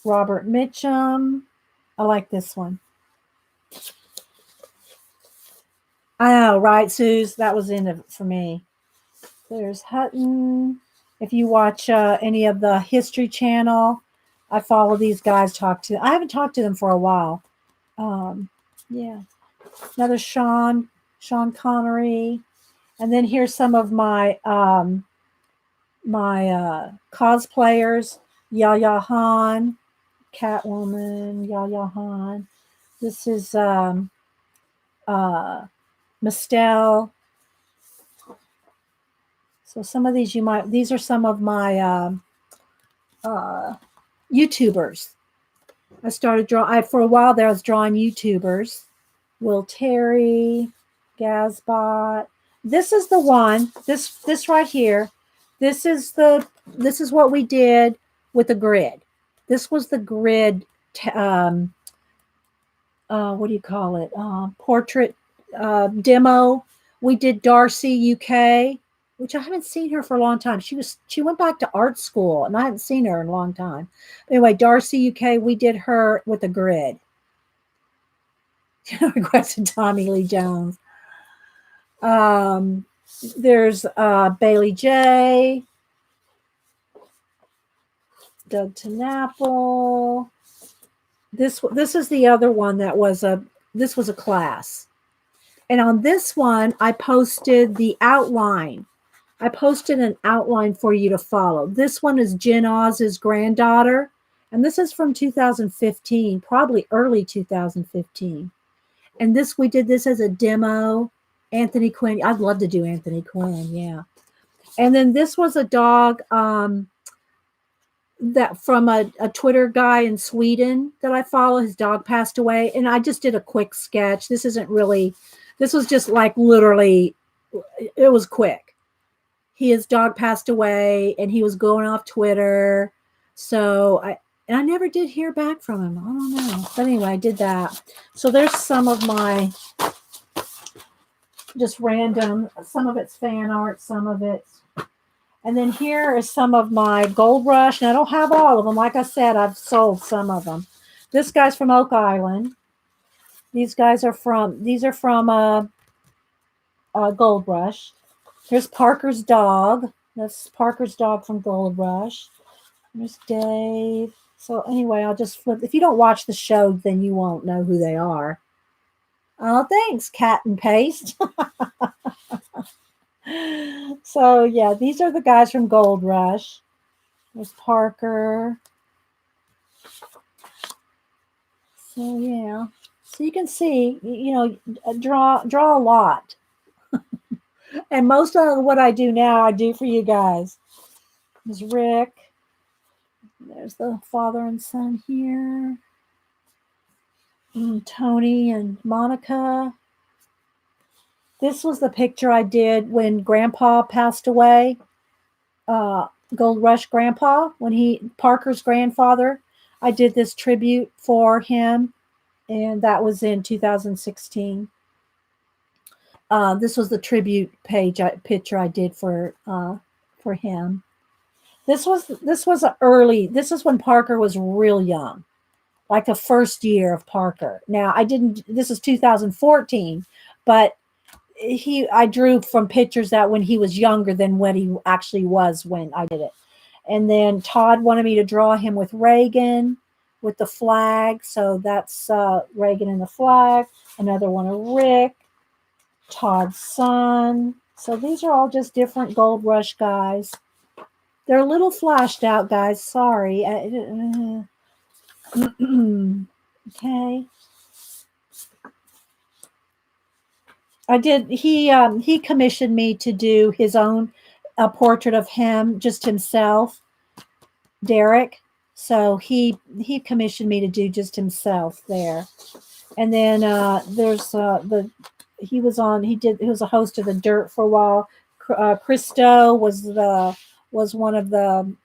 A: Robert Mitchum. I like this one. I know, right, Suze? That was in it for me. There's Hutton. If you watch any of the History Channel, I follow these guys. I haven't talked to them for a while. Yeah. Another Sean Connery. And then here's some of my cosplayers. Yaya Han, Catwoman, Yaya Han. This is Mistel. So some of these these are some of my YouTubers. I started for a while there I was drawing YouTubers. Will Terry, Gazbot. This is the one, this right here. This is what we did with the grid. This was the grid what do you call it? Portrait demo. We did Darcy UK, which I haven't seen her for a long time. She went back to art school, and I haven't seen her in a long time. Anyway, Darcy UK, we did her with a grid. Requested Tommy Lee Jones. There's Bailey J, Doug Tenapple. This is the other one that was a class. And on this one, I posted the outline. I posted an outline for you to follow. This one is Jen Oz's granddaughter. And this is from 2015, probably early 2015. And we did this as a demo. Anthony Quinn. I'd love to do Anthony Quinn, yeah. And then this was a dog that from a Twitter guy in Sweden that I follow. His dog passed away. And I just did a quick sketch. This was just like literally, it was quick. His dog passed away and he was going off Twitter. So I never did hear back from him. I don't know. But anyway, I did that. So there's some of my just random, some of it's fan art, some of it's. And then here is some of my Gold Rush. And I don't have all of them. Like I said, I've sold some of them. This guy's from Oak Island. These are from Gold Rush. Here's Parker's dog. That's Parker's dog from Gold Rush. There's Dave. So anyway, I'll just flip. If you don't watch the show, then you won't know who they are. Oh, thanks, Cat and Paste. So yeah, these are the guys from Gold Rush. There's Parker. So yeah. So you can see, draw a lot. And most of what I do now, I do for you guys. There's Rick. There's the father and son here. Tony and Monica. This was the picture I did when Grandpa passed away. Gold Rush Grandpa, Parker's grandfather. I did this tribute for him, and that was in 2016. This was the tribute picture I did for him. This is when Parker was real young, like the first year of Parker. Now this is 2014, but I drew from pictures that when he was younger than what he actually was when I did it. And then Todd wanted me to draw him with Reagan with the flag. So that's Reagan and the flag. Another one of Rick. Todd's son. So these are all just different Gold Rush guys. They're a little flashed out, guys. Sorry. Okay. He commissioned me to do his own portrait of him, just himself, Derek. So he commissioned me to do just himself there. And then there's he was a host of The Dirt for a while. Christo was one of the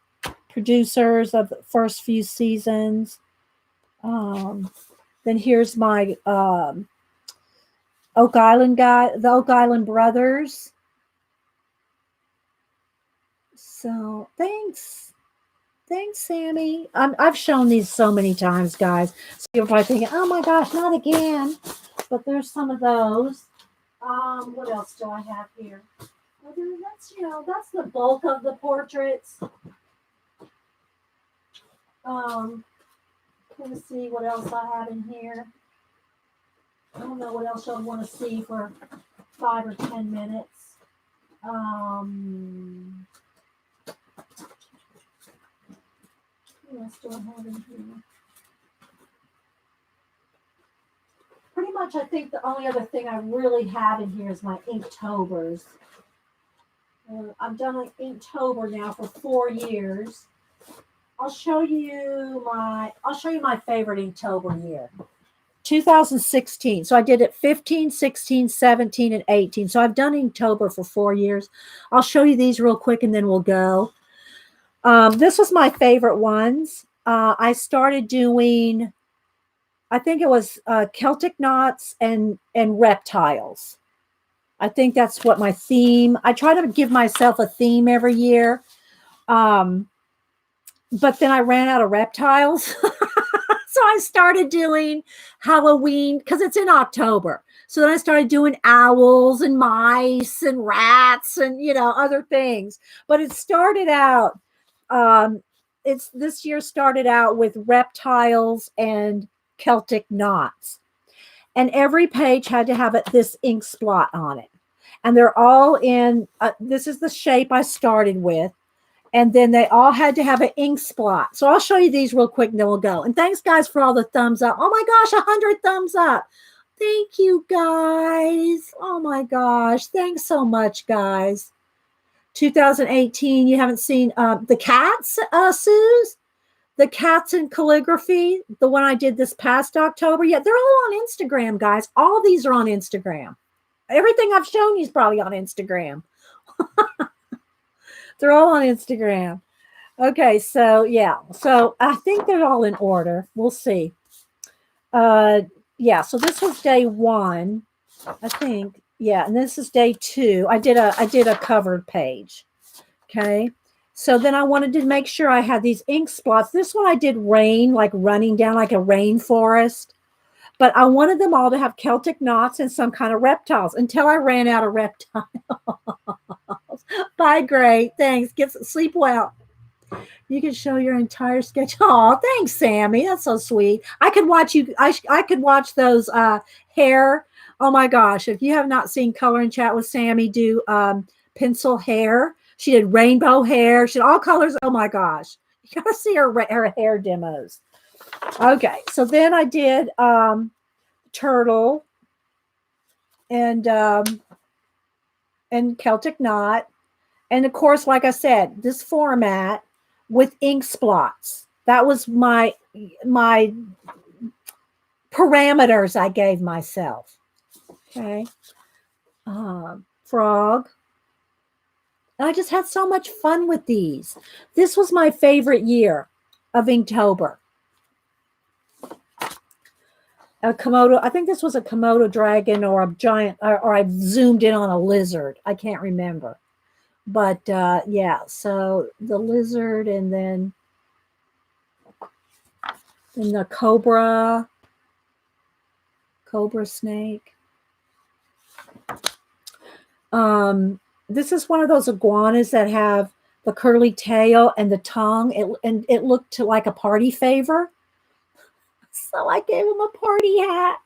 A: producers of the first few seasons. Then here's my Oak Island guy, the Oak Island brothers. So thanks, Sammy. I've shown these so many times, guys. So you're probably thinking, "Oh my gosh, not again!" But there's some of those. What else do I have here? Well, that's the bulk of the portraits. Let's see what else I have in here. I don't know what else you'll want to see for 5 or 10 minutes. What else do I have in here? Pretty much, I think the only other thing I really have in here is my Inktober's. I've done an Inktober now for 4 years. I'll show you my favorite Inktober year. 2016. So I did it 15, 16, 17, and 18. So I've done Inktober for 4 years. I'll show you these real quick and then we'll go. This was my favorite ones. I started doing, I think it was Celtic knots and reptiles. I think that's what my theme. I try to give myself a theme every year. But then I ran out of reptiles. So I started doing Halloween because it's in October. So then I started doing owls and mice and rats and, other things. But it started out, this year started out with reptiles and Celtic knots. And every page had to have this ink splot on it. And they're all in, this is the shape I started with. And then they all had to have an ink splot. So I'll show you these real quick and then we'll go. And thanks, guys, for all the thumbs up. Oh, my gosh, 100 thumbs up. Thank you, guys. Oh, my gosh. Thanks so much, guys. 2018, you haven't seen the cats, Suze? The cats in calligraphy, the one I did this past October. Yeah, they're all on Instagram, guys. All of these are on Instagram. Everything I've shown you is probably on Instagram. They're all on Instagram. Okay, so yeah. So I think they're all in order. We'll see. Yeah, so this was day 1, I think. Yeah, and this is day 2. I did a covered page. Okay. So then I wanted to make sure I had these ink spots. This one I did rain, like running down like a rainforest. But I wanted them all to have Celtic knots and some kind of reptiles until I ran out of reptiles. Bye, Gray. Thanks. Sleep well. You can show your entire sketch. Oh, thanks, Sammy. That's so sweet. I could watch you. I could watch those hair. Oh my gosh! If you have not seen Color and Chat with Sammy do pencil hair, she did rainbow hair. She did all colors. Oh my gosh! You gotta see her hair demos. Okay, so then I did turtle and Celtic knot. And of course, like I said, this format with ink splots. That was my parameters I gave myself. Okay. Frog. And I just had so much fun with these. This was my favorite year of Inktober. A Komodo, I think this was a Komodo dragon or a giant, or I zoomed in on a lizard. I can't remember. But yeah, so the lizard and then the cobra snake. This is one of those iguanas that have the curly tail and the tongue. It looked like a party favor. So I gave him a party hat.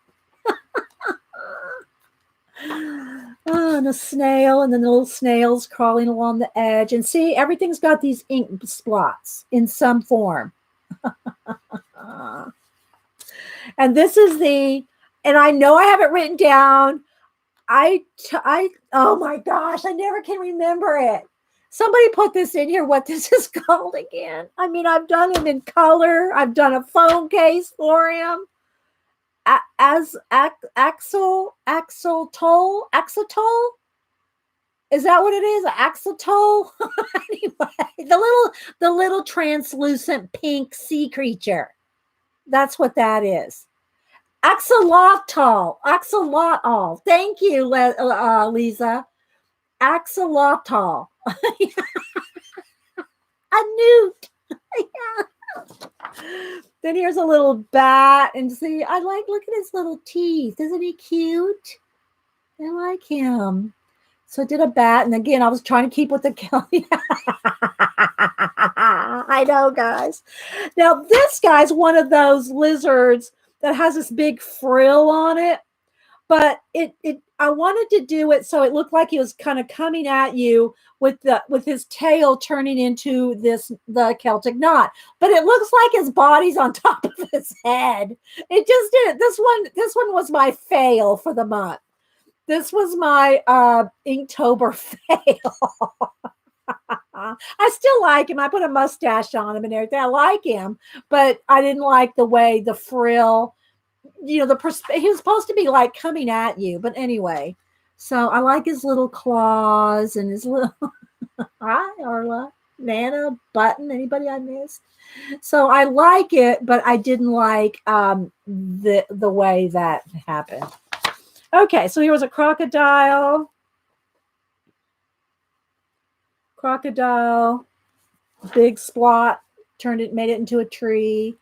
A: Oh, and a snail, and then the little snails crawling along the edge. And see, everything's got these ink splots in some form. And this is and I know I have it written down. Oh my gosh, I never can remember it. Somebody put this in here, what this is called again. I mean, I've done him in color. I've done a phone case for him. Axolotl. Is that what it is? Axolotl? Anyway, the little translucent pink sea creature. That's what that is. Axolotl. Axolotl. Thank you, Lisa. Axolotl. A newt. Then here's a little bat, and see, look at his little teeth. Isn't he cute? I like him. So I did a bat, and again, I was trying to keep with the Kelly. I know, guys. Now, this guy's one of those lizards that has this big frill on it, but I wanted to do it so it looked like he was kind of coming at you with his tail turning into the Celtic knot, but it looks like his body's on top of his head. It just did. This one was my fail for the month. This was my Inktober fail. I still like him. I put a mustache on him and everything. I like him, but I didn't like the way the frill, he was supposed to be like coming at you. But anyway, so I like his little claws and his little, hi, Arla, Nana, Button, anybody I missed? So I like it, but I didn't like the way that happened. Okay, so here was a crocodile. Big splot, made it into a tree.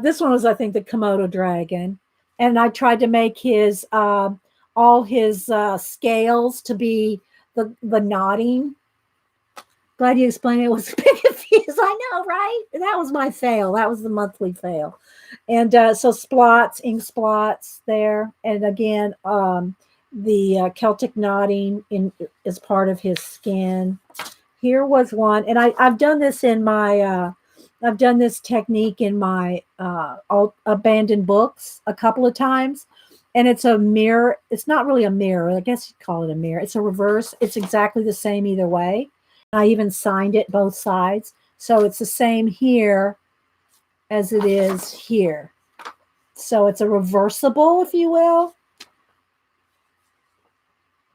A: This one was, I think, the Komodo dragon. And I tried to make his all his scales to be the knotting. Glad you explained it. It was big confused. I know, right? That was my fail. That was the monthly fail. And so ink splots there. And again, the Celtic knotting is part of his skin. Here was one, and I've done this in my I've done this technique in my abandoned books a couple of times, and it's a mirror. It's not really a mirror. I guess you'd call it a mirror. It's a reverse. It's exactly the same either way. I even signed it both sides, so it's the same here as it is here. So it's a reversible, if you will.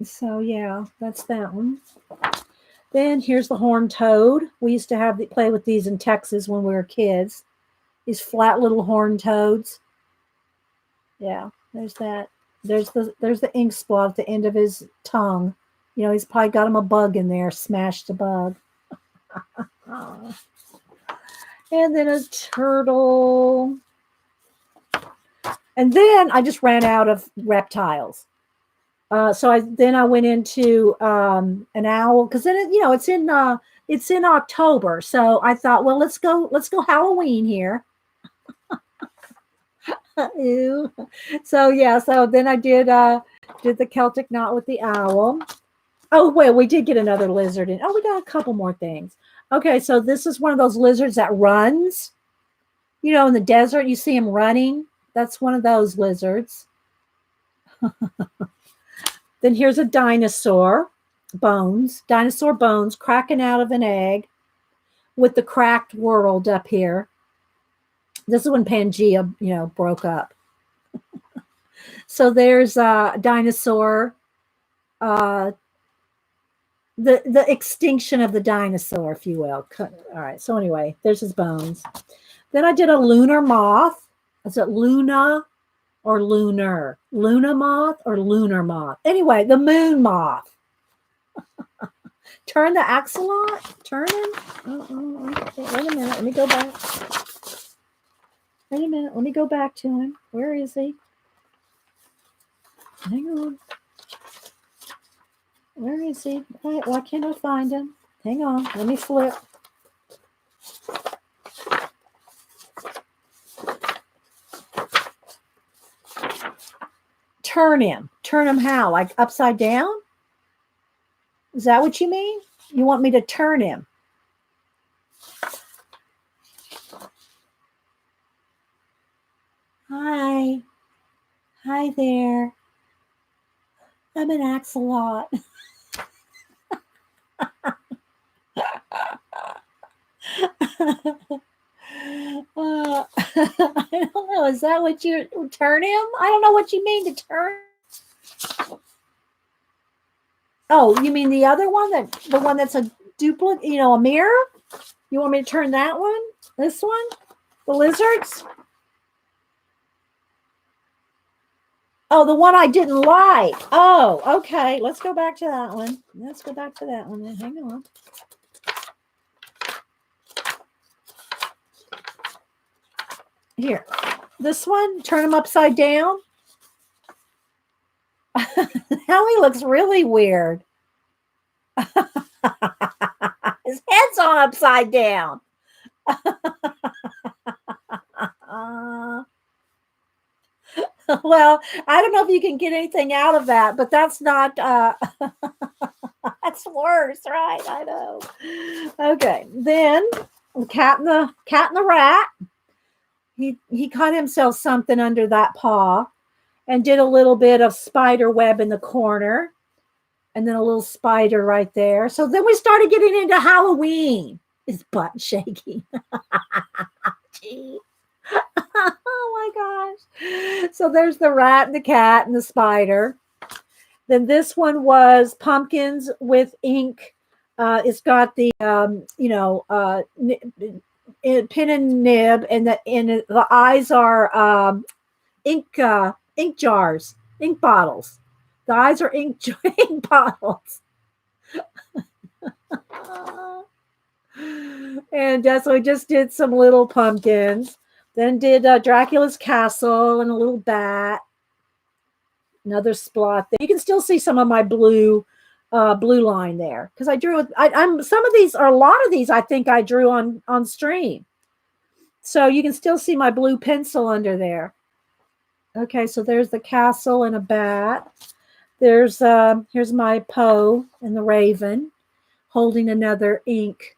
A: So yeah, that's that one. Then here's the horned toad. We used to play with these in Texas when we were kids. These flat little horned toads. Yeah, there's that. There's the ink spot at the end of his tongue. He's probably got him a bug in there, smashed a bug. And then a turtle. And then I just ran out of reptiles. So I went into an owl, because then it's in October. So I thought, well, let's go Halloween here. Ew. So yeah, so then I did the Celtic knot with the owl. Oh well, we did get another lizard in. Oh, we got a couple more things. Okay, so this is one of those lizards that runs. In the desert, you see him running. That's one of those lizards. Then here's a dinosaur bones cracking out of an egg with the cracked world up here. This is when Pangea, broke up. So there's a dinosaur, the extinction of the dinosaur, if you will. All right. So anyway, there's his bones. Then I did a lunar moth. Is it Luna or lunar? Luna moth or lunar moth? Anyway, the moon moth. Turn the axolot. Turn him. Wait a minute. Let me go back. Wait a minute. Let me go back to him. Where is he? Hang on. Where is he? Why can't I find him? Hang on. Let me flip. Turn him. Turn him how? Like upside down? Is that what you mean? You want me to turn him? Hi. Hi there. I'm an axolot. I don't know. Is that what you turn him? I don't know what you mean to turn. Oh, you mean the other one, the one that's a duplicate, a mirror? You want me to turn that one? This one? The lizards? Oh, the one I didn't like. Oh, okay. Let's go back to that one. Hang on. Here. This one, turn him upside down. Now he looks really weird. His head's on upside down. Well, I don't know if you can get anything out of that, but that's not that's worse, right? I know. Okay, then the cat and the rat. He cut himself something under that paw and did a little bit of spider web in the corner, and then a little spider right there. So then we started getting into Halloween. His butt shaking. Gee. Oh my gosh. So there's the rat and the cat and the spider. Then this one was pumpkins with ink. It's got the pin and nib, and the eyes are ink jars, ink bottles. The eyes are ink bottles. And so we just did some little pumpkins. Then did Dracula's castle and a little bat. Another splot there. You can still see some of my blue line there because I drew. I'm some of these, or a lot of these, I think I drew on stream. So you can still see my blue pencil under there. Okay, so there's the castle and a bat. Here's my Poe and the raven holding another ink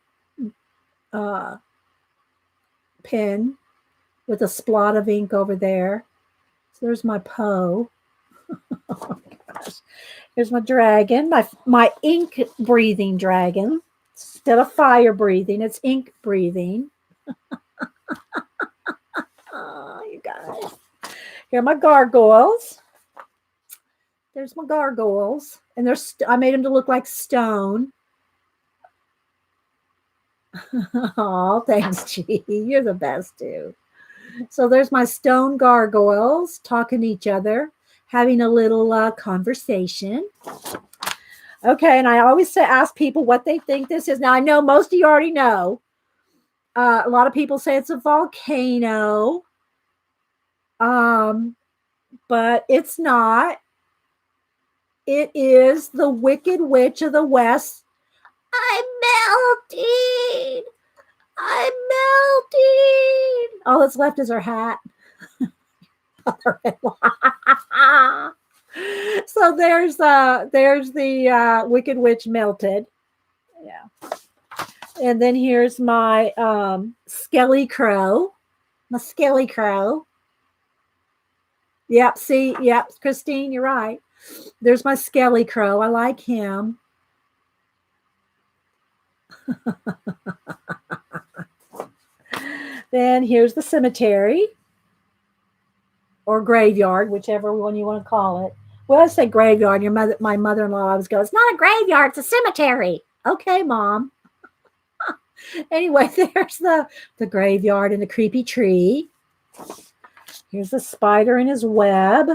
A: pen with a splot of ink over there. So there's my Poe. Oh my gosh. Here's my dragon, my ink breathing dragon. Instead of fire breathing, it's ink breathing. Oh, you guys. Here are my gargoyles. There's my gargoyles. And I made them to look like stone. Oh, thanks, G. You're the best, too. So there's my stone gargoyles talking to each other, having a little conversation. Okay, and I always ask people what they think this is. Now, I know most of you already know. A lot of people say it's a volcano. But it's not. It is the Wicked Witch of the West. I'm melting. All that's left is her hat. So there's the Wicked Witch melted. Yeah. And then here's my Skelly Crow. My Skelly Crow. Yep, see, yep, Christine, you're right. There's my Skelly Crow. I like him. Then here's the cemetery or graveyard, whichever one you want to call it. Well, I say graveyard. My mother-in-law always goes, "It's not a graveyard, it's a cemetery." Okay, Mom. Anyway, there's the graveyard and the creepy tree. Here's the spider in his web.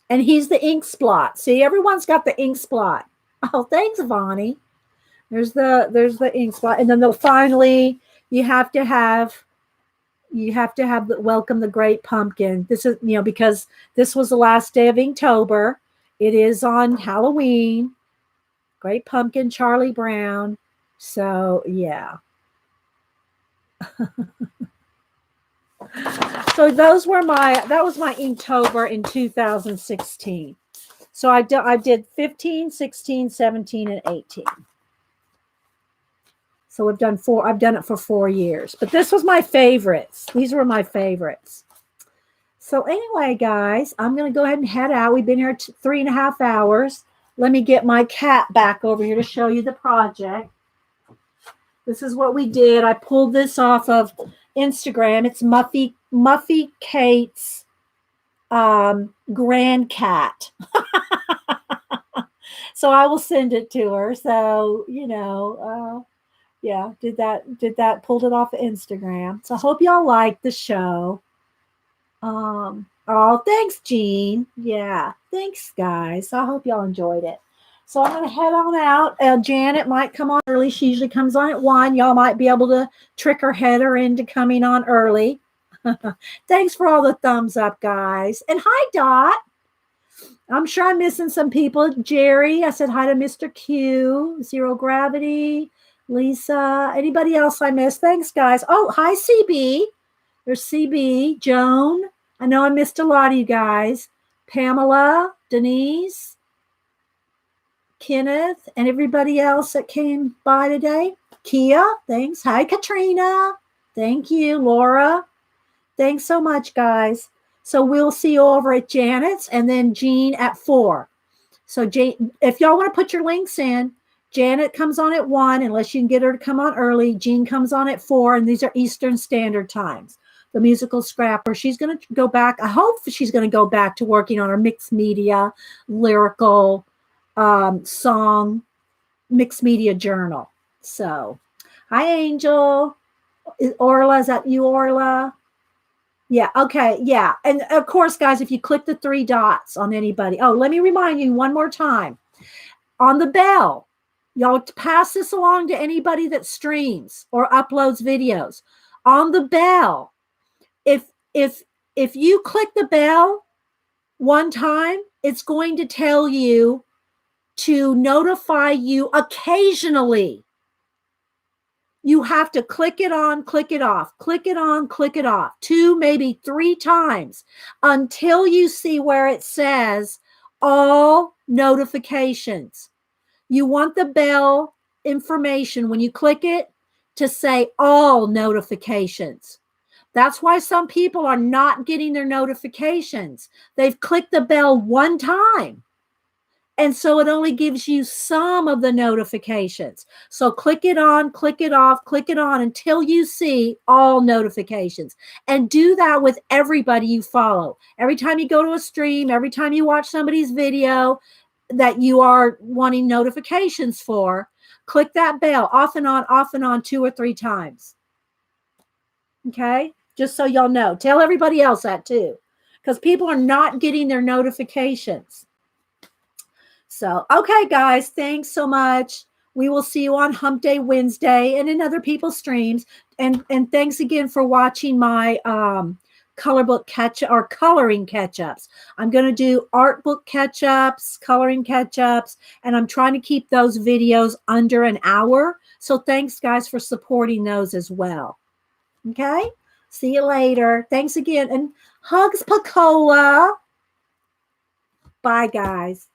A: And he's the ink splot. See, everyone's got the ink splot. Oh, thanks, Vonnie. There's the ink spot. And then finally you have to have the welcome the great pumpkin. This is, because this was the last day of Inktober. It is on Halloween. Great pumpkin, Charlie Brown. So yeah. So that was my Inktober in 2016. So I did 15, 16, 17, and 18. So I've done it for 4 years. But this was my favorites. These were my favorites. So anyway, guys, I'm going to go ahead and head out. We've been here 3.5 hours. Let me get my cat back over here to show you the project. This is what we did. I pulled this off of Instagram. It's Muffy Kate's grand cat. So I will send it to her. So, yeah, pulled it off of Instagram. So I hope y'all like the show. Oh, thanks, Jean. Yeah, thanks, guys. So I hope y'all enjoyed it. So I'm going to head on out. Janet might come on early. She usually comes on at 1. Y'all might be able to trick her header into coming on early. Thanks for all the thumbs up, guys. And hi, Dot. I'm sure I'm missing some people. Jerry, I said hi to Mr. Q, Zero Gravity, Lisa. Anybody else I missed? Thanks, guys. Oh, hi, CB. There's CB, Joan. I know I missed a lot of you guys. Pamela, Denise, Kenneth, and everybody else that came by today. Kia, thanks. Hi, Katrina. Thank you, Laura. Thanks so much, guys. So we'll see you over at Janet's and then Jean at 4. So Jane, if y'all want to put your links in, Janet comes on at 1, unless you can get her to come on early. Jean comes on at 4, and these are Eastern Standard Times. The musical scrapper. She's going to go back. I hope she's going to go back to working on her mixed media, lyrical song, mixed media journal. So, hi, Angel. Orla, is that you, Orla? Yeah. Okay. Yeah. And of course, guys, if you click the 3 dots on anybody. Oh, let me remind you one more time. On the bell, y'all pass this along to anybody that streams or uploads videos. On the bell, if you click the bell one time, it's going to tell you to notify you occasionally. You have to click it on, click it off, click it on, click it off 2, maybe 3 times until you see where it says all notifications. You want the bell information when you click it to say all notifications. That's why some people are not getting their notifications. They've clicked the bell one time. And so it only gives you some of the notifications. So click it on, click it off, click it on until you see all notifications. And do that with everybody you follow. Every time you go to a stream, every time you watch somebody's video that you are wanting notifications for, click that bell off and on 2 or 3 times. Okay? Just so y'all know. Tell everybody else that too. Because people are not getting their notifications. So, okay, guys, thanks so much. We will see you on Hump Day Wednesday and in other people's streams. And thanks again for watching my color book coloring catch-ups. I'm going to do art book catch-ups, coloring catch-ups, and I'm trying to keep those videos under an hour. So thanks, guys, for supporting those as well. Okay? See you later. Thanks again. And hugs, Pacola. Bye, guys.